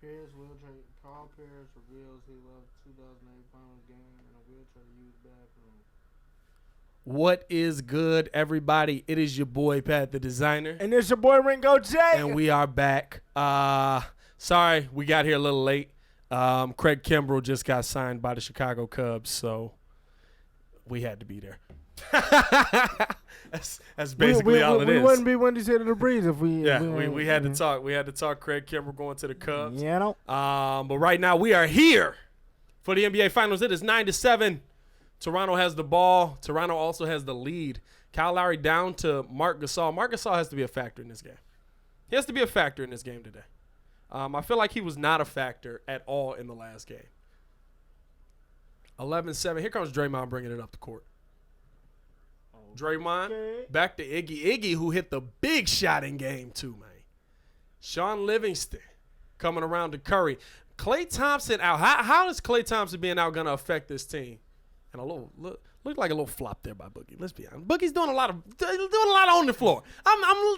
Paul Pierce reveals he left 2008 Finals game in a wheelchair to use bathroom. What is good, everybody? It is your boy Pat, the designer, and it's your boy Ringo J. And we are back. Sorry, we got here a little late. Craig Kimbrell just got signed by the Chicago Cubs, so we had to be there. That's basically all it is. We wouldn't be Wendy's Hit of the Breeze if we. We had to talk. We had to talk. Craig Kimbrell going to the Cubs. Yeah, no. But right now we are here for the NBA Finals. It is 9-7. Toronto has the ball. Toronto also has the lead. Kyle Lowry down to Marc Gasol. Marc Gasol has to be a factor in this game. He has to be a factor in this game today. I feel like he was not a factor at all in the last game. 11-7. Here comes Draymond bringing it up the court. Draymond, back to Iggy. Iggy, who hit the big shot in game 2, man. Sean Livingston coming around to Curry. Klay Thompson out. How is Klay Thompson being out going to affect this team? And a little looked like a little flop there by Boogie. Let's be honest. Boogie's doing a lot on the floor.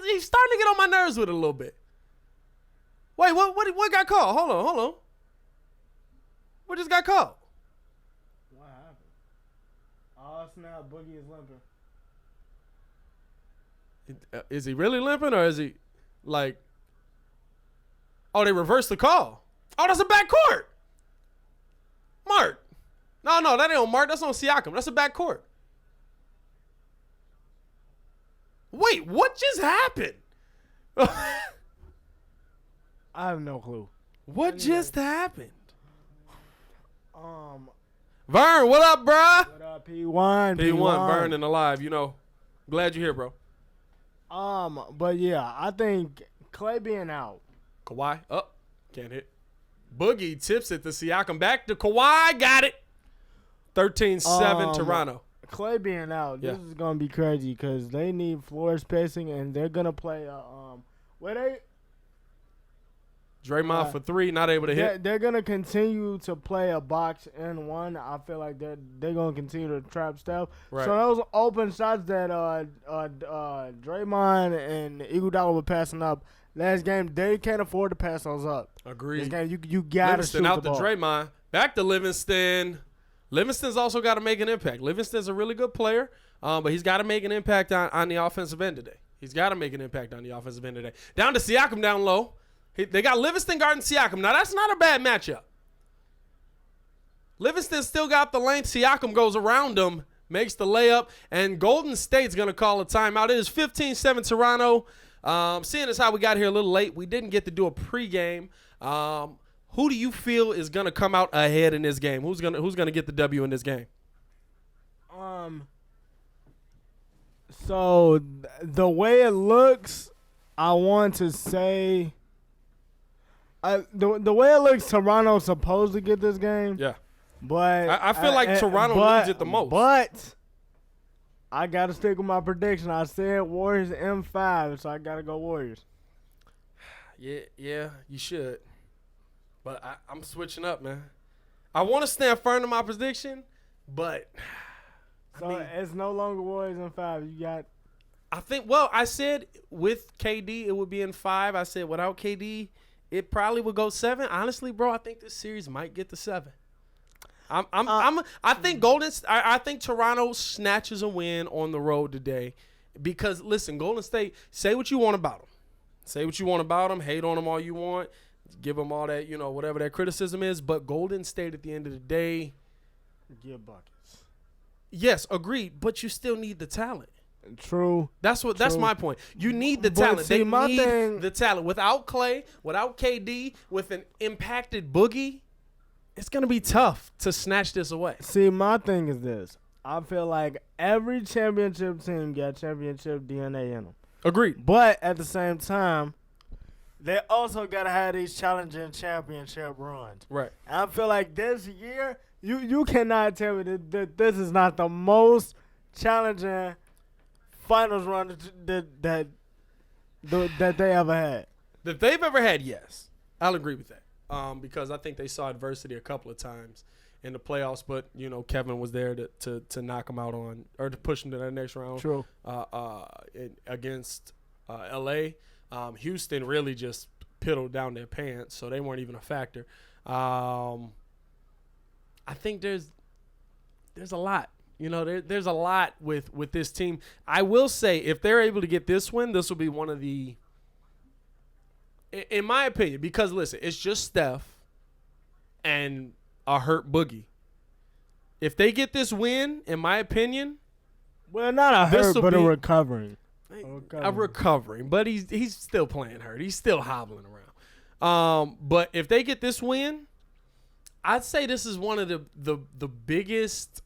He's starting to get on my nerves with it a little bit. Wait, what got called? Hold on. What just got called? What happened? Oh, snap. Boogie is limping. Is he really limping or is he like? Oh, they reversed the call. Oh, that's a backcourt. Mark. No, that ain't on Mark. That's on Siakam. That's a backcourt. Wait, what just happened? I have no clue. What just happened? Vern, what up, bruh? What up, P1? P1, Vern and alive. Glad you're here, bro. But yeah, I think Klay being out. Kawhi, can't hit. Boogie tips it to Siakam. Back to Kawhi, got it. 13-7 Toronto. Klay being out, this is gonna be crazy because they need floor spacing and they're gonna play. Draymond for 3, not able to hit. They're gonna continue to play a box and one. I feel like they're gonna continue to trap Steph. Right. So those open shots that Draymond and Iguodala were passing up last game, they can't afford to pass those up. Agreed. This game, you gotta shoot out the ball. to Draymond. Back to Livingston. Livingston's also got to make an impact. Livingston's a really good player, but he's got to make an impact on the offensive end today. He's got to make an impact on the offensive end today. Down to Siakam down low. They got Livingston guarding Siakam. Now, that's not a bad matchup. Livingston still got the length. Siakam goes around him, makes the layup, and Golden State's going to call a timeout. It is 15-7 Toronto. Seeing as how we got here a little late, we didn't get to do a pregame. Who do you feel is going to come out ahead in this game? Who's gonna get the W in this game? So the way it looks, I want to say the way it looks, Toronto's supposed to get this game. Yeah. But I feel like Toronto needs it the most. But I got to stick with my prediction. I said Warriors M5, so I got to go Warriors. Yeah, you should. But I'm switching up, man. I want to stand firm to my prediction, but it's no longer Warriors in 5. You got. I said with KD it would be in 5. I said without KD it probably would go 7. Honestly, bro, I think this series might get to 7. I think Toronto snatches a win on the road today because listen, Golden State. Say what you want about them. Hate on them all you want. Give them all that, whatever that criticism is. But Golden State at the end of the day. Give buckets. Yes, agreed. But you still need the talent. True. That's my point. You need the talent. They need the talent. Without Klay, without KD, with an impacted Boogie, it's going to be tough to snatch this away. See, my thing is this. I feel like every championship team got championship DNA in them. Agreed. But at the same time, they also got to have these challenging championship runs. Right. And I feel like this year, you cannot tell me that this is not the most challenging finals run that they ever had. That they've ever had, yes. I'll agree with that. Because I think they saw adversity a couple of times in the playoffs, but Kevin was there to knock them out on or to push them to that next round. True. Against LA. Houston really just piddled down their pants, so they weren't even a factor. I think there's a lot. You know, there's a lot with this team. I will say, if they're able to get this win, this will be one of the, in my opinion, because listen, it's just Steph and a hurt Boogie. If they get this win, in my opinion, well, not a hurt, but a recovering. A recovering, but he's still playing hurt. He's still hobbling around. But if they get this win, I'd say this is one of the biggest,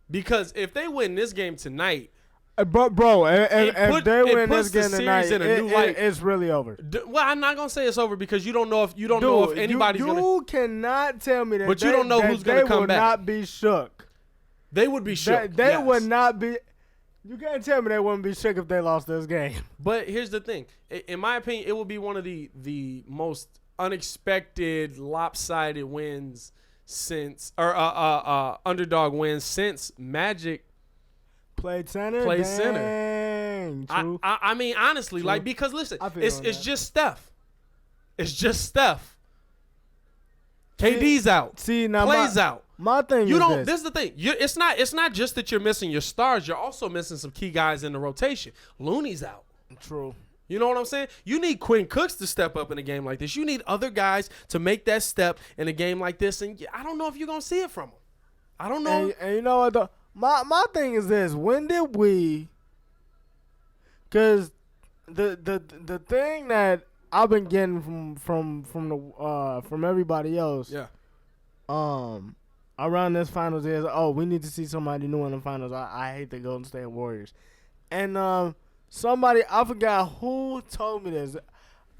because if they win this game tonight, bro, if they win this game tonight, it's really over. Well, I'm not gonna say it's over because you don't know if anybody's gonna. You cannot tell me that. But you don't know who's gonna come back. They would not be shook. They would be shook. They would not be. You can't tell me they wouldn't be shook if they lost this game. But here's the thing. In my opinion, it will be one of the most unexpected, lopsided wins since, or underdog wins since Magic played center. True. I mean, honestly, true. Like, because listen, it's just Steph. It's just Steph. KD's out. See, now Clay's out. My thing you is don't. This is the thing. It's not just that you're missing your stars. You're also missing some key guys in the rotation. Looney's out. True. You know what I'm saying? You need Quinn Cooks to step up in a game like this. You need other guys to make that step in a game like this. And I don't know if you're gonna see it from them. I don't know. And you know what? My thing is this: when did we? Because the thing that I've been getting from everybody else, yeah, around this finals is, we need to see somebody new in the finals. I hate the Golden State Warriors, and somebody, I forgot who told me this,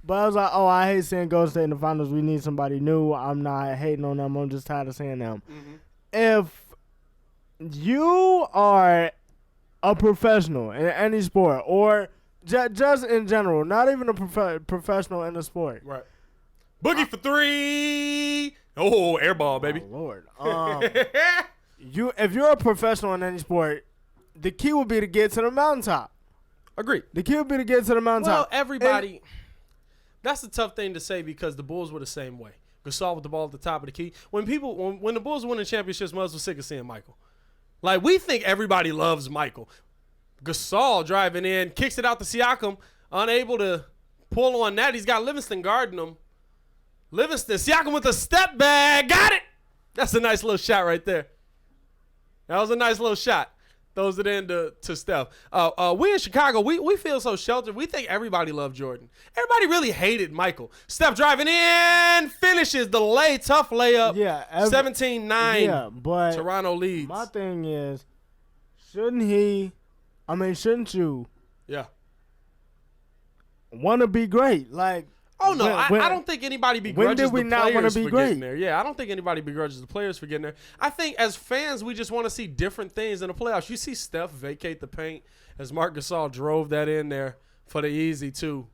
but I was like, I hate seeing Golden State in the finals. We need somebody new. I'm not hating on them. I'm just tired of seeing them. Mm-hmm. If you are a professional in any sport, or just in general, not even a professional in the sport. Right. Boogie for three. Oh, air ball, baby. Oh, Lord. If you're a professional in any sport, the key would be to get to the mountaintop. Agreed. The key would be to get to the mountaintop. Well, everybody. That's a tough thing to say because the Bulls were the same way. Gasol with the ball at the top of the key. When the Bulls win the championships, Muzz was sick of seeing Michael. Like, we think everybody loves Michael. Gasol driving in, kicks it out to Siakam, unable to pull on that. He's got Livingston guarding him. Siakam with a step back. Got it. That's a nice little shot right there. That was a nice little shot. Throws it in to Steph. We in Chicago, we feel so sheltered. We think everybody loved Jordan. Everybody really hated Michael. Steph driving in, finishes the tough layup. Yeah. 17-9. Yeah, but Toronto leads. My thing is, shouldn't you Yeah. want to be great? Like, oh, no, I don't think anybody begrudges the players for getting there. Yeah, I don't think anybody begrudges the players for getting there. I think as fans, we just want to see different things in the playoffs. You see Steph vacate the paint as Marc Gasol drove that in there for the easy two.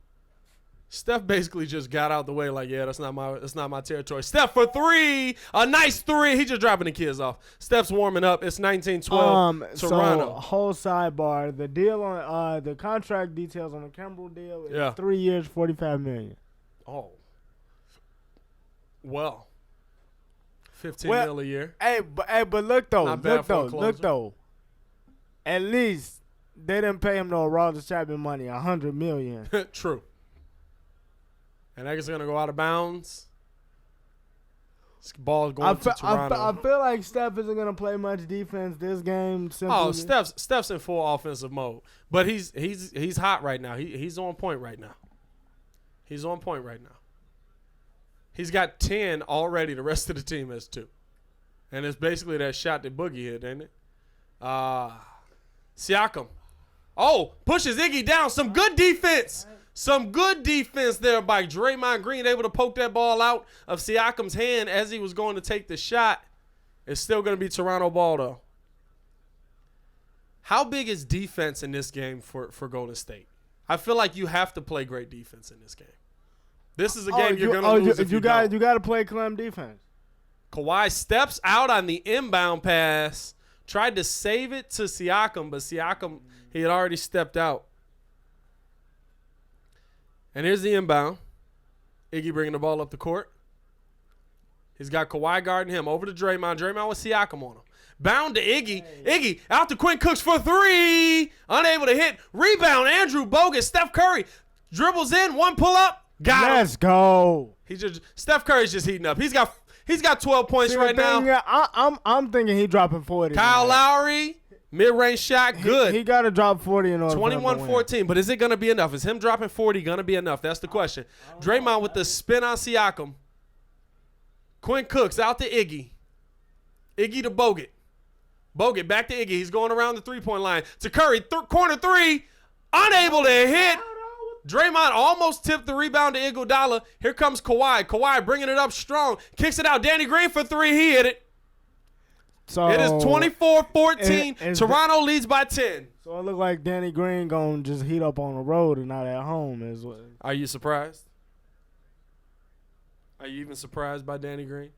Steph basically just got out the way like, yeah, that's not my territory. Steph for three, a nice three. He just dropping the kids off. Steph's warming up. It's 19-12 Toronto. So, whole sidebar, the deal on the contract details on the Kimbrel deal is 3 years, $45 million. Oh. Well. $15 million a year. Hey, but look though. At least they didn't pay him no Rollins Chapman money, $100 million. True. And that is gonna go out of bounds. This ball going to Toronto. I feel like Steph isn't gonna play much defense this game. Steph's in full offensive mode, but he's hot right now. He's on point right now. He's on point right now. He's got 10 already. The rest of the team has 2. And it's basically that shot that Boogie hit, ain't it? Siakam. Oh, pushes Iggy down. Some good defense. Some good defense there by Draymond Green, able to poke that ball out of Siakam's hand as he was going to take the shot. It's still going to be Toronto ball, though. How big is defense in this game for Golden State? I feel like you have to play great defense in this game. This is a game you're going to lose if you don't. You got to play Clem defense. Kawhi steps out on the inbound pass, tried to save it to Siakam, but Siakam, he had already stepped out. And here's the inbound. Iggy bringing the ball up the court. He's got Kawhi guarding him. Over to Draymond. Draymond with Siakam on him. Bound to Iggy. Iggy out to Quinn Cooks for three. Unable to hit. Rebound. Andrew Bogut. Steph Curry dribbles in. One pull up. Got him. Let's go. Steph Curry's just heating up. He's got 12 points right now. Yeah, I'm thinking he dropping 40. Kyle Lowry, mid-range shot, good. He got to drop 40 in order. 21-14, but is it going to be enough? Is him dropping 40 going to be enough? That's the question. Draymond with the spin on Siakam. Quinn Cooks out to Iggy. Iggy to Bogut. Bogut back to Iggy. He's going around the three-point line to Curry. Corner three. Unable to hit. Draymond almost tipped the rebound to Iguodala. Here comes Kawhi. Kawhi bringing it up strong. Kicks it out. Danny Green for three. He hit it. So it is 24-14. Toronto leads by 10. So it looked like Danny Green going to just heat up on the road and not at home. Are you surprised? Are you even surprised by Danny Green?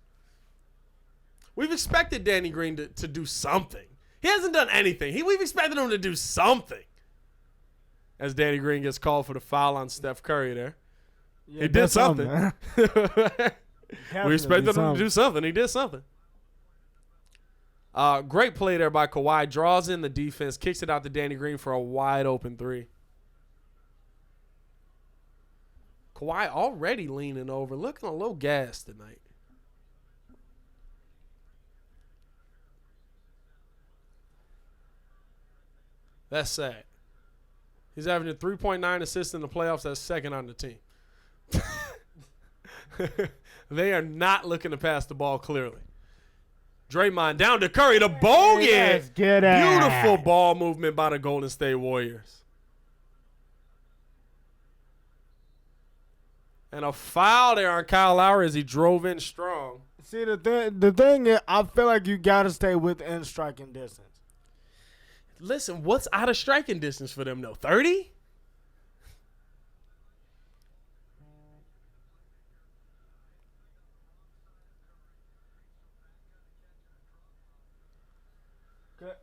We've expected Danny Green to do something. He hasn't done anything. We've expected him to do something. As Danny Green gets called for the foul on Steph Curry there. Yeah, he did something. We expected him to do something. He did something. Great play there by Kawhi. Draws in the defense. Kicks it out to Danny Green for a wide open three. Kawhi already leaning over. Looking a little gassed tonight. That's sad. He's averaging 3.9 assists in the playoffs. That's second on the team. They are not looking to pass the ball clearly. Draymond down to Curry. The Bogut. Yes, get it. Beautiful ball movement by the Golden State Warriors. And a foul there on Kyle Lowry as he drove in strong. See, the thing is, I feel like you got to stay within striking distance. Listen, what's out of striking distance for them, though? 30?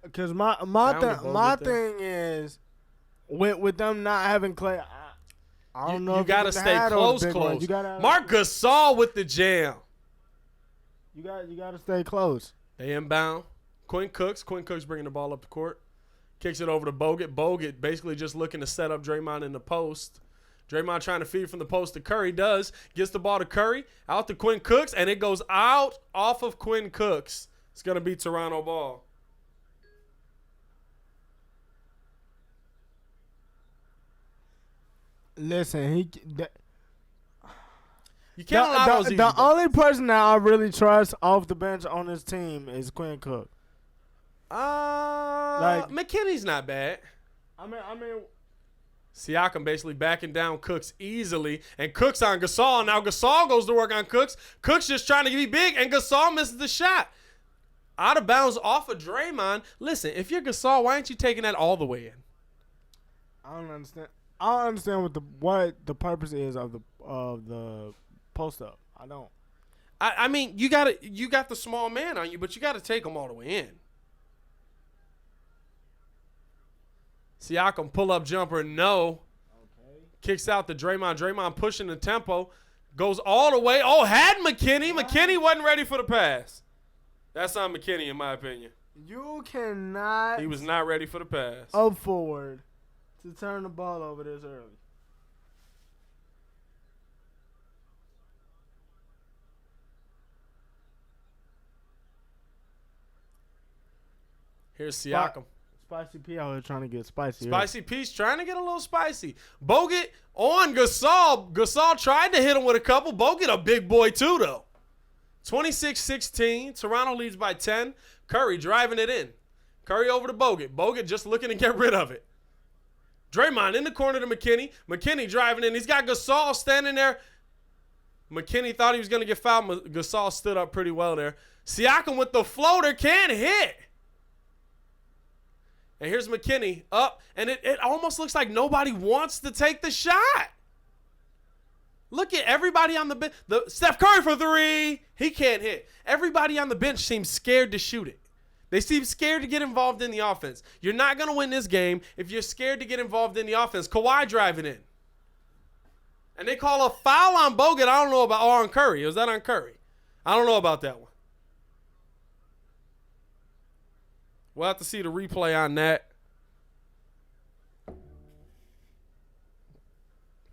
Because my thing is, with them not having Clay, I don't know. You got to stay close. Marc Gasol with the jam. You got to stay close. They inbound. Quinn Cooks bringing the ball up the court. Kicks it over to Bogut. Bogut basically just looking to set up Draymond in the post. Draymond trying to feed from the post to Curry. Gets the ball to Curry. Out to Quinn Cooks. And it goes out off of Quinn Cooks. It's going to be Toronto ball. Listen, you can't allow those. The only person that I really trust off the bench on this team is Quinn Cook. McKinney's not bad. I mean, Siakam basically backing down Cooks easily, and Cooks on Gasol. Now Gasol goes to work on Cooks. Cooks just trying to be big, and Gasol misses the shot. Out of bounds off of Draymond. Listen, if you're Gasol, why aren't you taking that all the way in? I don't understand. I don't understand what the purpose is of the post up. I don't. I mean, you got the small man on you, but you got to take him all the way in. Siakam pull-up jumper, no. Okay. Kicks out to Draymond. Draymond pushing the tempo. Goes all the way. Oh, had McKinney. Wow. McKinney wasn't ready for the pass. That's on McKinney, in my opinion. You cannot. He was not ready for the pass. Up forward to turn the ball over this early. Here's Siakam. Spicy P out here trying to get spicy. Spicy P's trying to get a little spicy. Bogut on Gasol. Gasol tried to hit him with a couple. Bogut a big boy too, though. 26-16. Toronto leads by 10. Curry driving it in. Curry over to Bogut. Bogut just looking to get rid of it. Draymond in the corner to McKinney. McKinney driving in. He's got Gasol standing there. McKinney thought he was going to get fouled. Gasol stood up pretty well there. Siakam with the floater. Can't hit. And here's McKinney up, and it almost looks like nobody wants to take the shot. Look at everybody on the bench. Steph Curry for three. He can't hit. Everybody on the bench seems scared to shoot it. They seem scared to get involved in the offense. You're not going to win this game if you're scared to get involved in the offense. Kawhi driving in. And they call a foul on Bogut. I don't know about, or on Curry. Was that on Curry? I don't know about that one. We'll have to see the replay on that.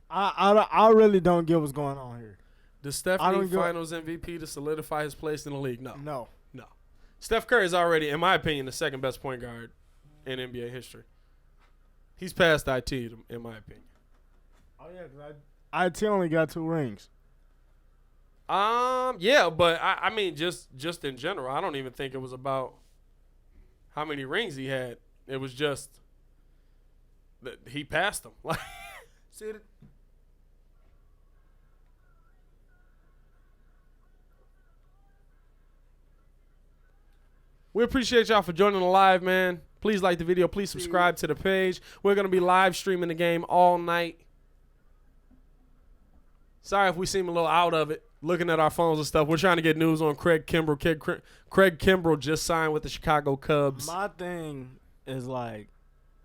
I really don't get what's going on here. Does Steph need Finals MVP to solidify his place in the league? No. No. Steph Curry is already, in my opinion, the second best point guard in NBA history. He's past IT, in my opinion. Oh yeah, because IT only got 2 rings. Yeah, but I mean, just in general, I don't even think it was about how many rings he had. It was just that he passed them. Like, see it. We appreciate y'all for joining the live, man. Please like the video. Please subscribe to the page. We're going to be live streaming the game all night. Sorry if we seem a little out of it, looking at our phones and stuff. We're trying to get news on Craig Kimbrell. Craig Kimbrell just signed with the Chicago Cubs. My thing is, like,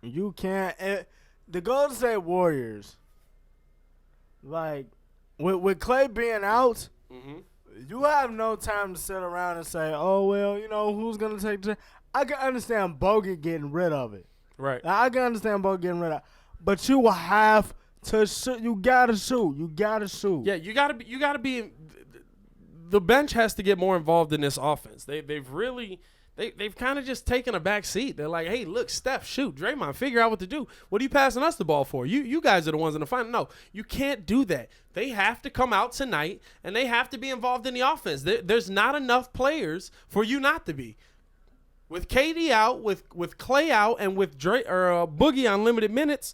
you can't the Golden State Warriors, like, with Clay being out, you have no time to sit around and say, oh, well, you know, who's going to take the – I can understand Bogut getting rid of it. Right. I can understand Bogut getting rid of it. But you will have to shoot. You got to shoot. You got to shoot. Yeah, you got to be – the bench has to get more involved in this offense. They've really – They've kind of just taken a back seat. They're like, hey, look, Steph, shoot, Draymond, figure out what to do. What are you passing us the ball for? You guys are the ones in the final. No, you can't do that. They have to come out tonight, and they have to be involved in the offense. There's not enough players for you not to be. With KD out, with Clay out, and with Boogie on limited minutes,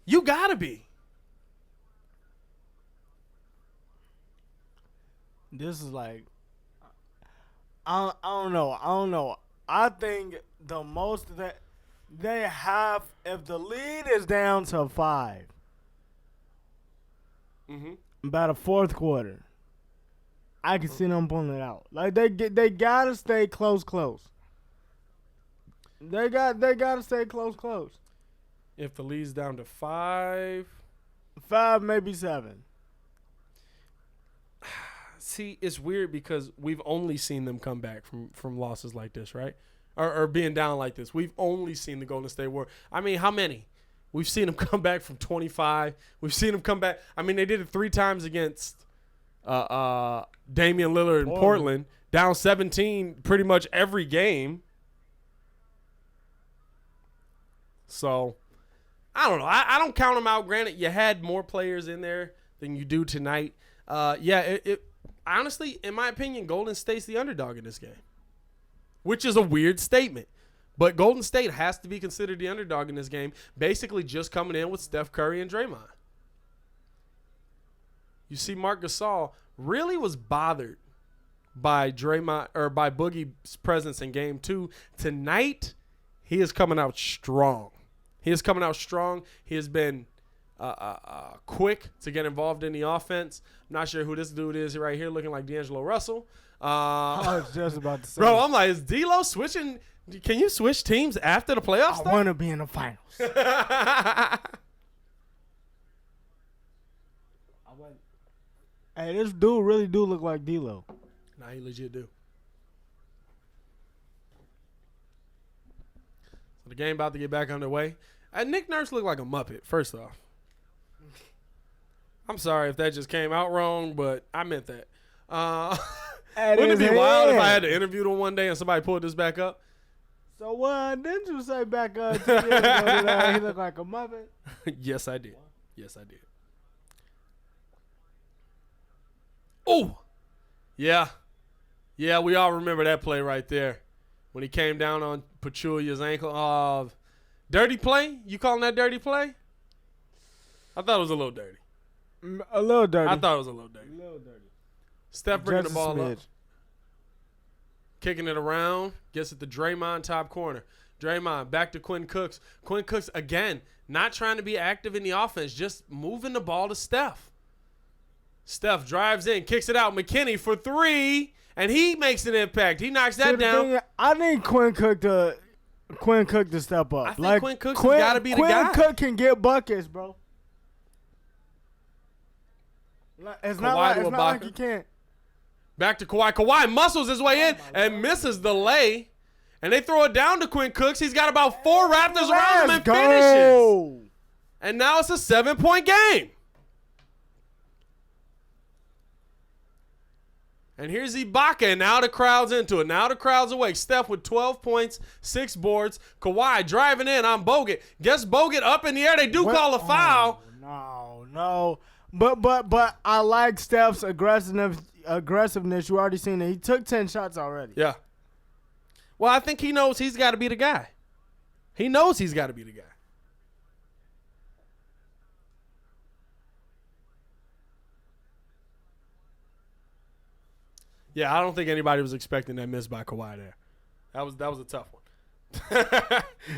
you got to be. This is like, I don't know. I think the most that they have, if the lead is down to 5, by the fourth quarter, I can see them pulling it out. Like they gotta stay close. They gotta stay close. If the lead's down to 5, maybe 7. See, it's weird because we've only seen them come back from losses like this, right? Or being down like this. We've only seen the Golden State Warriors. I mean, how many? We've seen them come back from 25. We've seen them come back. I mean, they did it 3 times against Damian Lillard in Portland, down 17 pretty much every game. So, I don't know. I don't count them out. Granted, you had more players in there than you do tonight. Honestly, in my opinion, Golden State's the underdog in this game, which is a weird statement. But Golden State has to be considered the underdog in this game, basically just coming in with Steph Curry and Draymond. You see, Marc Gasol really was bothered by Draymond or by Boogie's presence in Game 2. Tonight, he is coming out strong. He has been quick to get involved in the offense. I'm not sure who this dude is right here looking like D'Angelo Russell. I was just about to say. Bro, I'm like, is D'Lo switching? Can you switch teams after the playoffs? I want to be in the finals. Hey, this dude really do look like D'Lo. Nah, he legit do. So the game about to get back underway. Nick Nurse looked like a Muppet, first off. I'm sorry if that just came out wrong, but I meant that. Wouldn't it be wild if I had to interview them one day and somebody pulled this back up? So what? Didn't you say back 2 years ago that he looked like a Muppet? Yes, I did. Oh, yeah. Yeah, we all remember that play right there when he came down on Pachulia's ankle. Dirty play? You calling that dirty play? I thought it was a little dirty. A little dirty. I thought it was a little dirty. Steph bringing the ball up. Kicking it around. Gets it to Draymond, top corner. Draymond, back to Quinn Cooks. Quinn Cooks, again, not trying to be active in the offense, just moving the ball to Steph. Steph drives in, kicks it out. McKinney for 3, and he makes an impact. He knocks that down. I need Quinn Cook to step up. I think Quinn Cook's got to be the guy. Quinn Cook can get buckets, bro. It's Kawhi not to like Ibaka. you can't. Back to Kawhi. Kawhi muscles his way in and misses the lay. And they throw it down to Quinn Cooks. He's got about 4 Raptors around him and finishes. And now it's a 7-point game. And here's Ibaka, and now the crowd's into it. Now the crowd's awake. Steph with 12 points, 6 boards. Kawhi driving in on Bogut. Gets Bogut up in the air. They do call a foul. No. But I like Steph's aggressiveness. You already seen it. He took 10 shots already. Yeah. Well, I think he knows he's got to be the guy. He knows he's got to be the guy. Yeah, I don't think anybody was expecting that miss by Kawhi there. That was a tough one.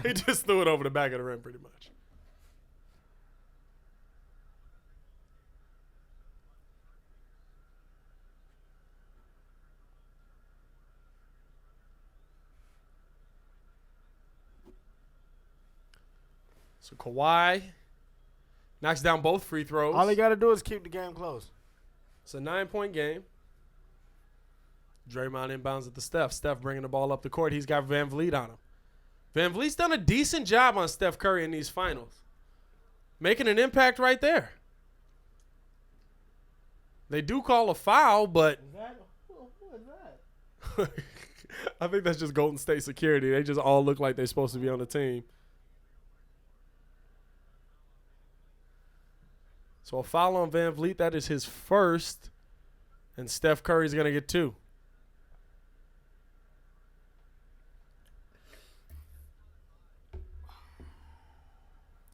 He just threw it over the back of the rim pretty much. So Kawhi knocks down both free throws. All he got to do is keep the game close. It's a 9-point game. Draymond inbounds at the Steph. Steph bringing the ball up the court. He's got Van Vliet on him. Van Vliet's done a decent job on Steph Curry in these finals. Making an impact right there. They do call a foul, but Who is that? I think that's just Golden State security. They just all look like they're supposed to be on the team. So a foul on Van Vliet. That is his first. And Steph Curry's going to get 2.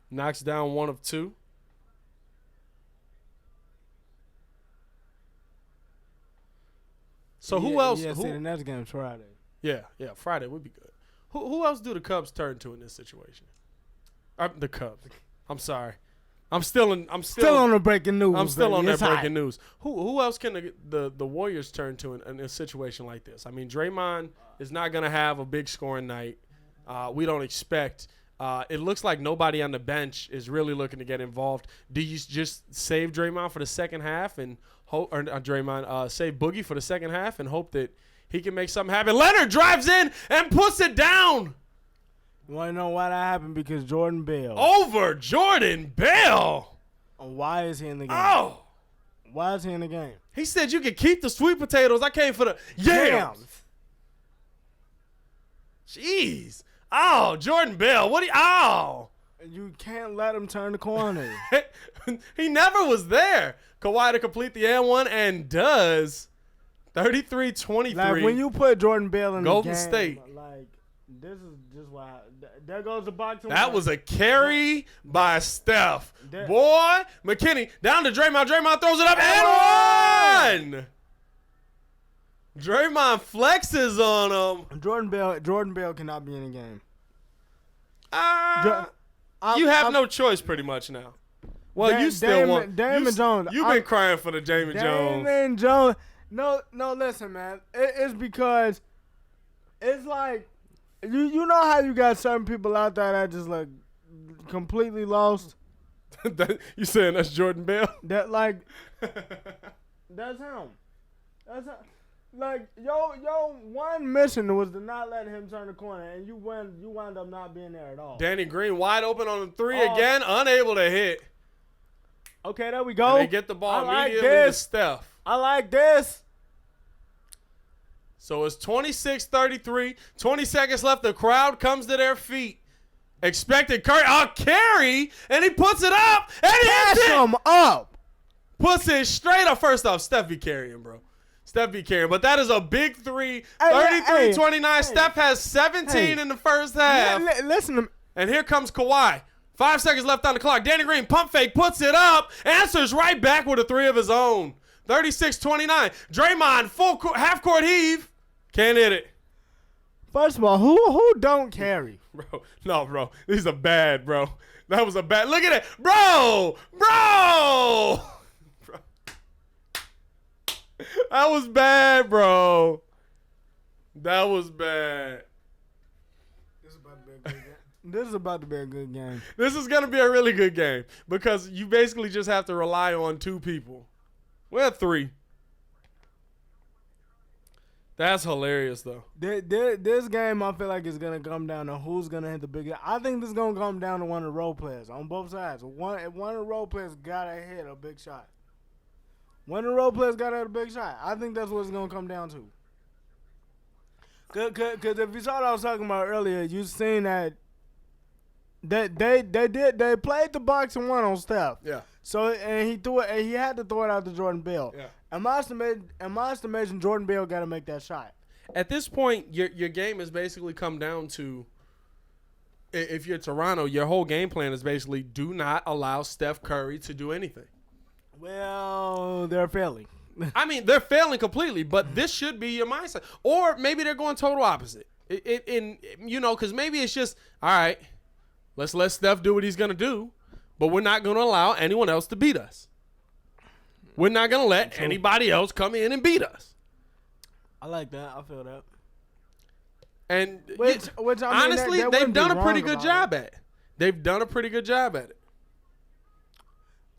Knocks down 1 of 2. So who else? Yeah, see, the next game's Friday. Yeah, Friday would be good. Who else do the Cubs turn to in this situation? The Cubs. I'm sorry. I'm still on the breaking news. I'm still baby. on It's that hot. breaking news. Who else can the Warriors turn to in a situation like this? I mean, Draymond is not going to have a big scoring night. We don't expect. It looks like nobody on the bench is really looking to get involved. Do you just save Draymond for the second half and hope, or Draymond save Boogie for the second half and hope that he can make something happen? Leonard drives in and puts it down. You want to know why that happened? Because Jordan Bell. Over Jordan Bell. Why is he in the game? Oh. Why is he in the game? He said you could keep the sweet potatoes. I came for the yams. Jeez. Oh, Jordan Bell. What do you... Oh. You can't let him turn the corner. He never was there. Kawhi to complete the and one and does. 33-23. Like, when you put Jordan Bell in Golden the game, State. like, this is just why. There goes the box. That was a carry by Steph. That- Boy, McKinney down to Draymond. Draymond throws it up and one. Draymond flexes on him. Jordan Bell cannot be in the game. You have no choice pretty much now. Well, you still want Damon Jones. You've been crying for the Damon Jones. Damon Jones. No, listen, man. It's because it's like you know how you got certain people out there that just like completely lost. You saying that's Jordan Bell? That like that's him. Like your one mission was to not let him turn the corner, and you wound up not being there at all. Danny Green wide open on the three again, unable to hit. Okay, there we go. And they get the ball I immediately like to this. Steph. I like this. So it's 26-33. 20 seconds left. The crowd comes to their feet. Expected Curry. Carry, and he puts it up, and he hits it. Him up. Puts it straight up. First off, Steph be carrying, bro. Steph be carrying. But that is a big three. 33-29. Steph has 17 in the first half. Listen to me. And here comes Kawhi. 5 seconds left on the clock. Danny Green pump fake, puts it up, answers right back with a three of his own. 36-29. Draymond, full half court heave. Can't hit it. First of all, who don't carry? Bro, no, bro. These are bad, bro. That was a bad. Look at it. Bro. Bro. That was bad, bro. That was bad. This is about to be a good game. This is going to be a really good game because you basically just have to rely on two people. We're at 3. That's hilarious, though. This game, I feel like, is going to come down to who's going to hit the biggest. I think this is going to come down to one of the role players on both sides. One of the role players got to hit a big shot. One of the role players got to hit a big shot. I think that's what it's going to come down to. Because if you saw what I was talking about earlier, you seen that they played the boxing one on Steph. Yeah. So and he threw it, and he had to throw it out to Jordan Bell. Yeah. In my estimation, Jordan Bell got to make that shot. At this point, your game has basically come down to, if you're Toronto, your whole game plan is basically do not allow Steph Curry to do anything. Well, they're failing. I mean, they're failing completely, but this should be your mindset. Or maybe they're going total opposite. Because maybe it's just, all right, let's let Steph do what he's going to do, but we're not going to allow anyone else to beat us. We're not going to let anybody else come in and beat us. I like that. I feel that. And which I mean, honestly, that they've done a pretty wrong good about job it. at it. They've done a pretty good job at it.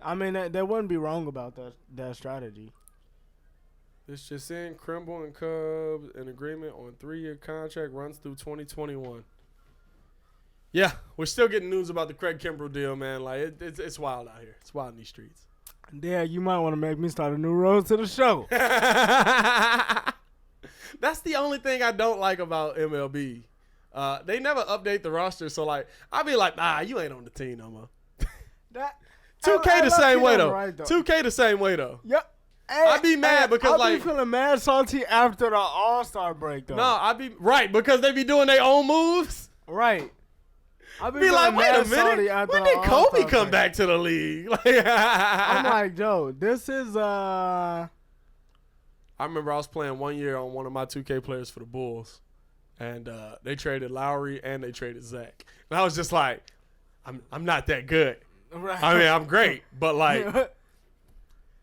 I mean, they wouldn't be wrong about that strategy. It's just in Krimble and Cubs, an agreement on 3-year contract runs through 2021. Yeah, we're still getting news about the Craig Kimbrell deal, man. Like it's wild out here. It's wild in these streets. Yeah, you might want to make me start a new road to the show. That's the only thing I don't like about MLB. They never update the roster, so like I'll be like, you ain't on the team no more. 2K the same way though. 2K the same way though. Yep. I'd be mad because I'll be feeling mad salty after the All-Star break though. No, I'd be right because they be doing their own moves. Right. I'll Be like, wait a minute. When did Kobe come back to the league? I'm like, Joe, this is I remember I was playing one year on one of my 2K players for the Bulls, and they traded Lowry and they traded Zach, and I was just like, I'm not that good. Right. I mean, I'm great, but like,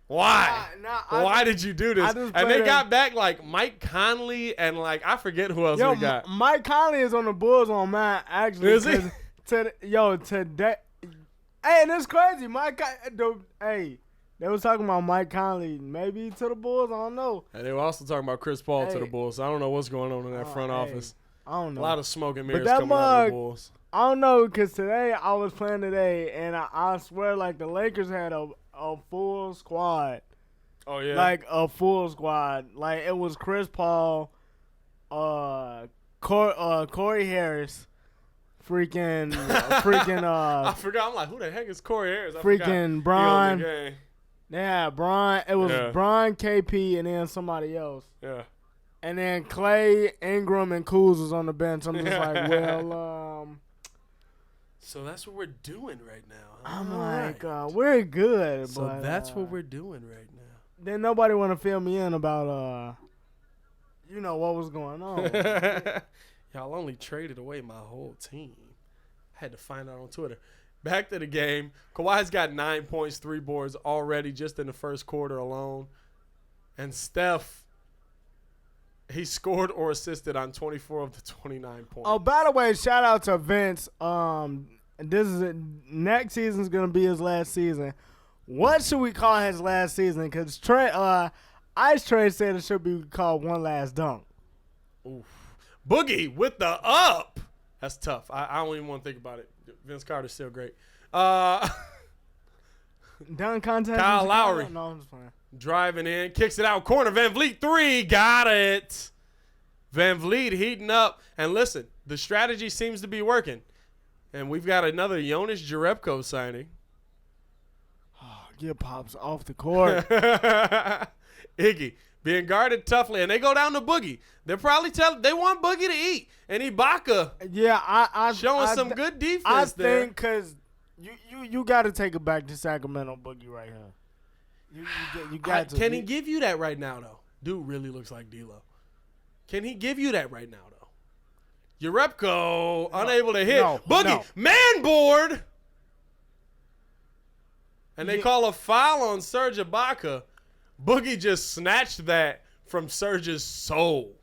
why? Why did you do this? And they got back like Mike Conley and like I forget who else we got. Mike Conley is on the Bulls on mine actually. Is he? Today. Hey, and it's crazy. They was talking about Mike Conley maybe to the Bulls. I don't know. And they were also talking about Chris Paul to the Bulls. So I don't know what's going on in that front office. I don't know. A lot of smoke and mirrors coming out of the Bulls. I don't know because today I was playing today, and I swear like the Lakers had a full squad. Oh yeah. Like a full squad. Like it was Chris Paul, Corey Harris. Freaking. I forgot. I'm like, who the heck is Corey Harris? Freaking Bron. Yeah, Bron. It was Bron, KP, and then somebody else. Yeah. And then Clay, Ingram, and Kuz was on the bench. I'm just like, well, So that's what we're doing right now. I'm like, we're good. So but, that's what we're doing right now. Then nobody want to fill me in about, what was going on. Y'all only traded away my whole team. I had to find out on Twitter. Back to the game. Kawhi's got 9 points, 3 boards already just in the first quarter alone. And Steph, he scored or assisted on 24 of the 29 points. Oh, by the way, shout out to Vince. Next season's gonna be his last season. What should we call his last season? Because Ice Trade said it should be called One Last Dunk. Oof. Boogie with the up. That's tough. I don't even want to think about it. Vince Carter's still great. Dunk contest. Kyle Lowry. No, I'm just playing. Driving in. Kicks it out. Corner. Van Vliet 3. Got it. Van Vliet heating up. And listen, the strategy seems to be working. And we've got another Jonas Jerebko signing. Oh, get Pops off the court. Iggy being guarded toughly, and they go down to Boogie. They're probably they want Boogie to eat, and Ibaka, showing some good defense there. I think because you got to take it back to Sacramento Boogie right here. You got to. Can he give you that right now though? Dude really looks like D'Lo. Can he give you that right now though? Jerebko unable to hit. Boogie man board, and they call a foul on Serge Ibaka. Boogie just snatched that from Serge's soul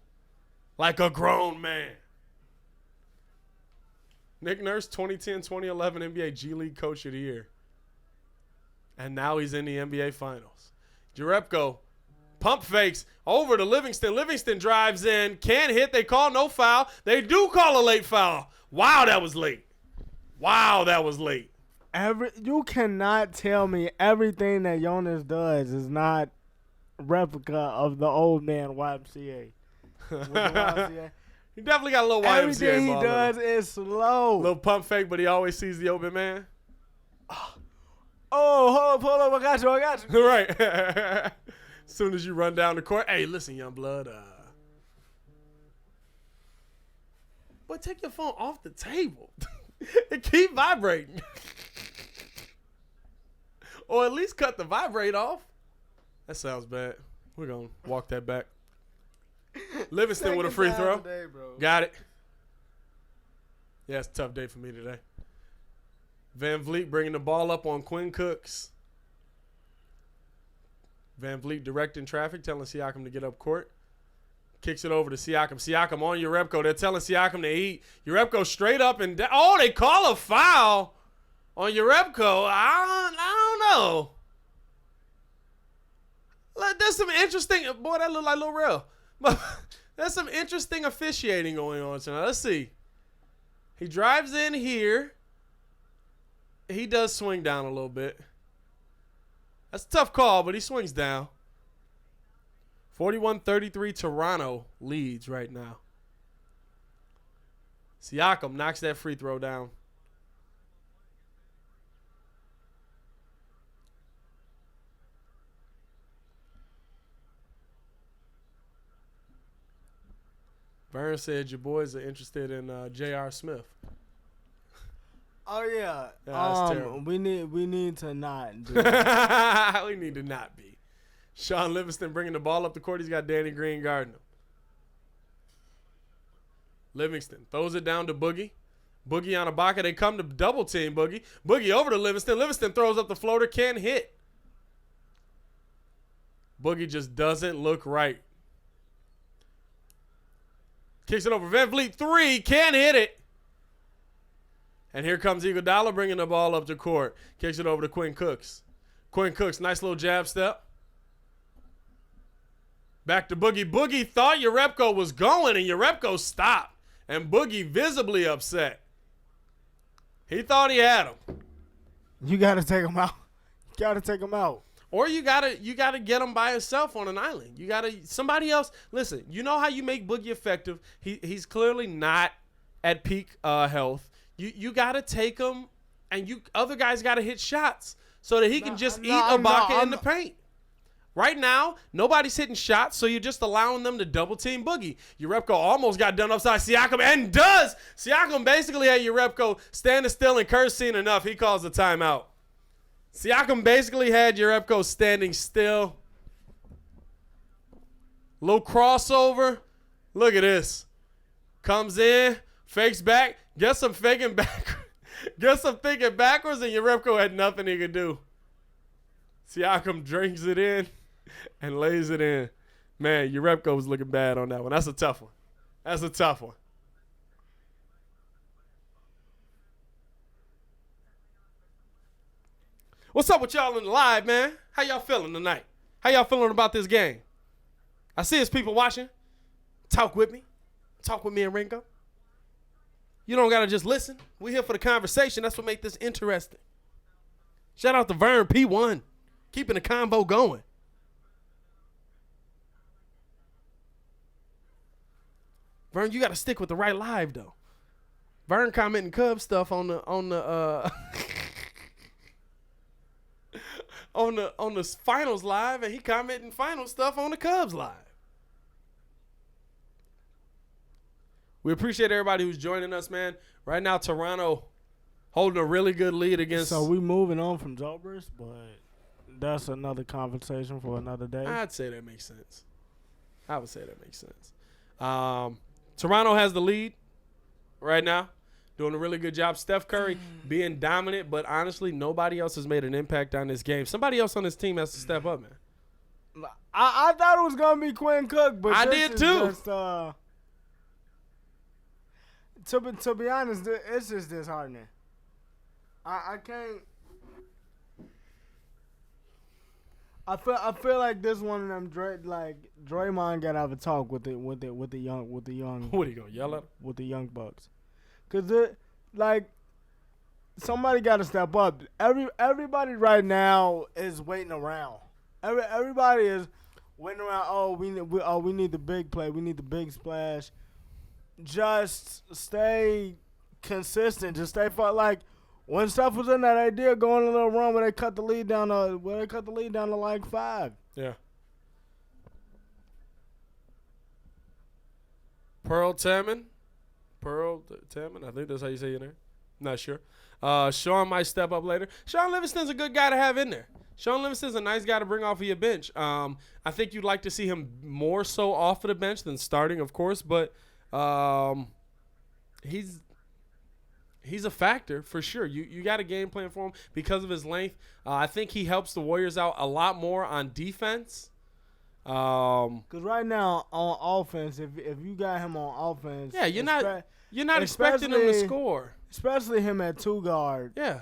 like a grown man. Nick Nurse, 2010-2011 NBA G League Coach of the Year. And now he's in the NBA Finals. Jerebko pump fakes over to Livingston. Livingston drives in. Can't hit. They call no foul. They do call a late foul. Wow, that was late. Wow, that was late. You cannot tell me everything that Jonas does is not replica of the old man YMCA. With the YMCA. He definitely got a little YMCA Everything he ball does in him. is slow. Little pump fake, but he always sees the open man. Oh, hold up, I got you. Right. As soon as you run down the court, hey, listen, young blood. But take your phone off the table. It keep vibrating. Or at least cut the vibrate off. That sounds bad. We're going to walk that back. Livingston with a free throw. Today, Got it. Yeah, it's a tough day for me today. Van Vliet bringing the ball up on Quinn Cooks. Van Vliet directing traffic, telling Siakam to get up court. Kicks it over to Siakam. Siakam on Jerebko. They're telling Siakam to eat. Jerebko straight up and down. Oh, they call a foul on Jerebko. I don't know. There's some interesting. Boy, that look like Lil Rel. But there's some interesting officiating going on tonight. Let's see. He drives in here. He does swing down a little bit. That's a tough call, but he swings down. 41-33, Toronto leads right now. Siakam knocks that free throw down. Vern said your boys are interested in J.R. Smith. Oh yeah. That's terrible. We need to not do that. We need to not be. Sean Livingston bringing the ball up the court. He's got Danny Green guarding him. Livingston throws it down to Boogie. Boogie on Ibaka. They come to double team Boogie. Boogie over to Livingston. Livingston throws up the floater. Can't hit. Boogie just doesn't look right. Kicks it over. Van Vliet, three. Can't hit it. And here comes Iguodala bringing the ball up to court. Kicks it over to Quinn Cooks. Quinn Cooks, nice little jab step. Back to Boogie. Boogie thought Jerebko was going, and Jerebko stopped. And Boogie visibly upset. He thought he had him. You gotta take him out. Or you gotta get him by himself on an island. You gotta somebody else. Listen, you know how you make Boogie effective. He's clearly not at peak health. You gotta take him, and other guys gotta hit shots so that he can just eat Ibaka in the paint. Right now, nobody's hitting shots, so you're just allowing them to double team Boogie. Jerebko almost got done upside Siakam, and does. Siakam basically had Jerebko standing still, and Kerr's seen enough. He calls the timeout. Siakam basically had Jerebko standing still. Little crossover. Look at this. Comes in, fakes back. Guess I'm faking back. Guess I'm thinking backwards, and Jerebko had nothing he could do. Siakam drinks it in and lays it in. Man, Jerebko was looking bad on that one. That's a tough one. What's up with y'all in the live, man? How y'all feeling tonight? How y'all feeling about this game? I see it's people watching. Talk with me. Talk with me and Ringo. You don't got to just listen. We're here for the conversation. That's what makes this interesting. Shout out to Vern P1. Keeping the convo going. Vern, you got to stick with the right live, though. Vern commenting Cubs stuff on the on the finals live, and he commenting final stuff on the Cubs live. We appreciate everybody who's joining us, man. Right now, Toronto holding a really good lead against. So we moving on from Jobers, but that's another conversation for another day. I'd say that makes sense. I would say that makes sense. Toronto has the lead right now, doing a really good job. Steph Curry being dominant, but honestly, nobody else has made an impact on this game. Somebody else on this team has to step up, man. I thought it was gonna be Quinn Cook, but I did too. Just, to be honest, it's just disheartening. I can't. I feel like this one of them Draymond got to have a talk with the young What are you gonna yell at him? with the young bucks, cause somebody got to step up. Everybody right now is waiting around. Everybody is waiting around. Oh, we need the big play. We need the big splash. Just stay consistent. Just stay far. Like when stuff was in that idea, going a little run where they cut the lead down to like 5. Yeah. Pearl Tamman. I think that's how you say your name. Not sure. Sean might step up later. Sean Livingston's a good guy to have in there. Sean Livingston's a nice guy to bring off of your bench. I think you'd like to see him more so off of the bench than starting, of course, but he's a factor for sure. You got a game plan for him because of his length. I think he helps the Warriors out a lot more on defense. Because right now on offense, if you got him on offense, yeah, you're not expecting him to score, especially him at 2 guard. Yeah,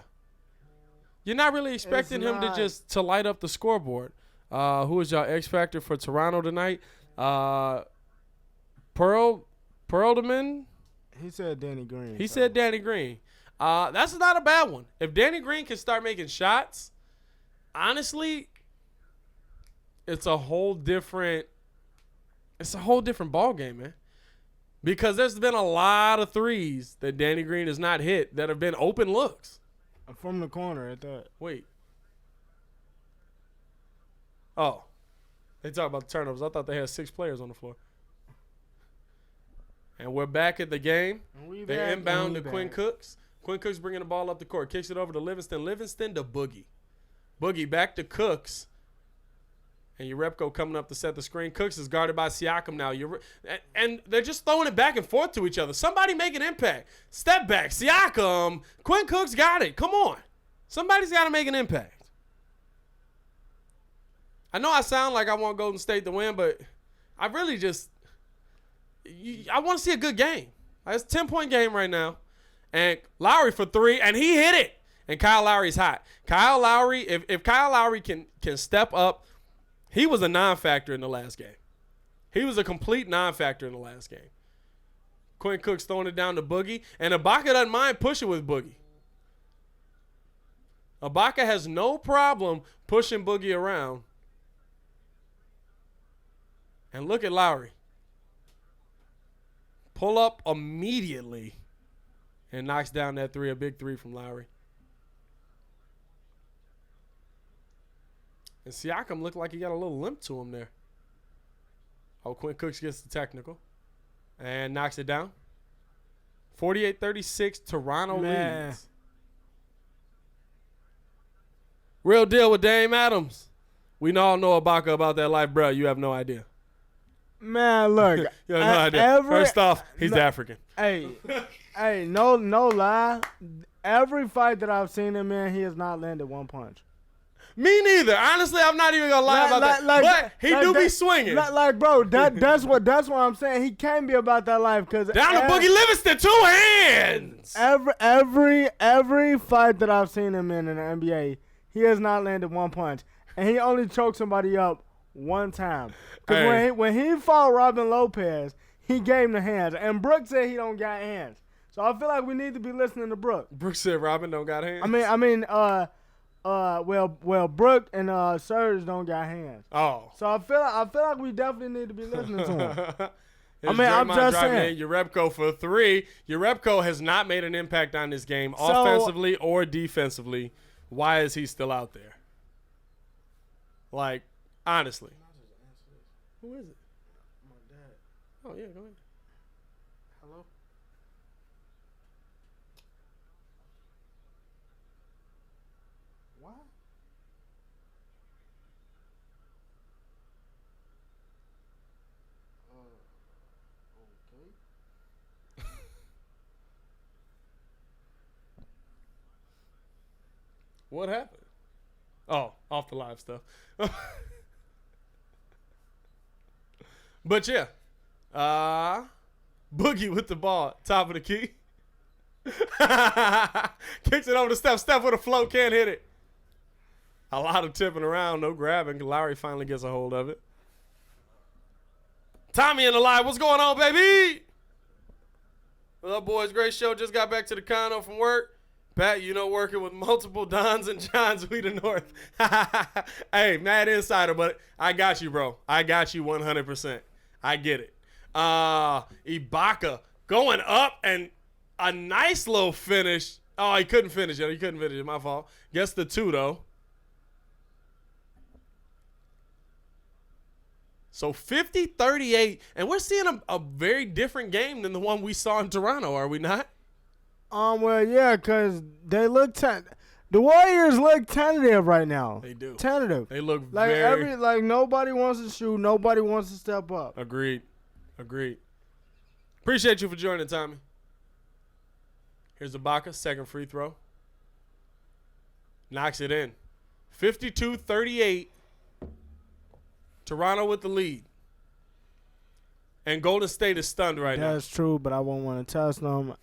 you're not really expecting him to light up the scoreboard. Who is y'all X factor for Toronto tonight? Perlman. He said Danny Green. He said Danny Green. That's not a bad one. If Danny Green can start making shots, honestly, it's a whole different ball game, man. Because there's been a lot of threes that Danny Green has not hit that have been open looks. From the corner at that. Wait. Oh. They talk about the turnovers. I thought they had 6 players on the floor. And we're back at the game. They're inbound to Quinn Cooks. Quinn Cooks bringing the ball up the court. Kicks it over to Livingston. Livingston to Boogie. Boogie back to Cooks. And Urepko coming up to set the screen. Cooks is guarded by Siakam now. And they're just throwing it back and forth to each other. Somebody make an impact. Step back. Siakam. Quinn Cooks got it. Come on. Somebody's got to make an impact. I know I sound like I want Golden State to win, but I really just I want to see a good game. It's a 10-point game right now. And Lowry for 3, and he hit it. And Kyle Lowry's hot. Kyle Lowry, if Kyle Lowry can step up, he was a non-factor in the last game. He was a complete non-factor in the last game. Quinn Cook's throwing it down to Boogie, and Ibaka doesn't mind pushing with Boogie. Ibaka has no problem pushing Boogie around. And look at Lowry. Pull up immediately and knocks down that 3, a big 3 from Lowry. And Siakam looked like he got a little limp to him there. Oh, Quinn Cooks gets the technical and knocks it down. 48-36, Toronto leads. Real deal with Dame Adams. We all know Ibaka about that life, bro. You have no idea. Man, look. You have no idea. First off, he's African. Hey, no lie. Every fight that I've seen him in, he has not landed one punch. Me neither. Honestly, I'm not even gonna lie about that. But he do be swinging. Bro, that's what I'm saying. He can't be about that life because down to Boogie Livingston, 2 hands. Every fight that I've seen him in the NBA, he has not landed one punch, and he only choked somebody up one time. Because when he fought Robin Lopez, he gave him the hands, and Brooks said he don't got hands. So I feel like we need to be listening to Brooks. Brooks said Robin don't got hands. Well, Brooke and Serge don't got hands. Oh. So I feel like we definitely need to be listening to him. I'm just saying. Urepko for 3. Urepko has not made an impact on this game, offensively or defensively. Why is he still out there? Like, honestly. Who is it? My dad. Oh, yeah, go ahead. Hello? What? Okay. What happened? Oh, off the live stuff. But yeah, Boogie with the ball, top of the key. Kicks it over to Steph. Steph with a float, can't hit it. A lot of tipping around, no grabbing. Lowry finally gets a hold of it. Tommy in the live. What's going on, baby? What up, boys? Great show. Just got back to the condo from work. Pat, working with multiple Dons and Johns, we the North. Hey, mad insider, but I got you, bro. I got you 100%. I get it. Ibaka going up and a nice little finish. Oh, he couldn't finish it. My fault. Gets the 2, though. So 50-38, and we're seeing a very different game than the one we saw in Toronto, are we not? Well, yeah, because they look the Warriors look tentative right now. They do. Tentative. They look like very nobody wants to shoot, nobody wants to step up. Agreed. Appreciate you for joining, Tommy. Here's Ibaka, second free throw. Knocks it in. 52-38. Toronto with the lead. And Golden State is stunned right now. That's true, but I won't want to test them.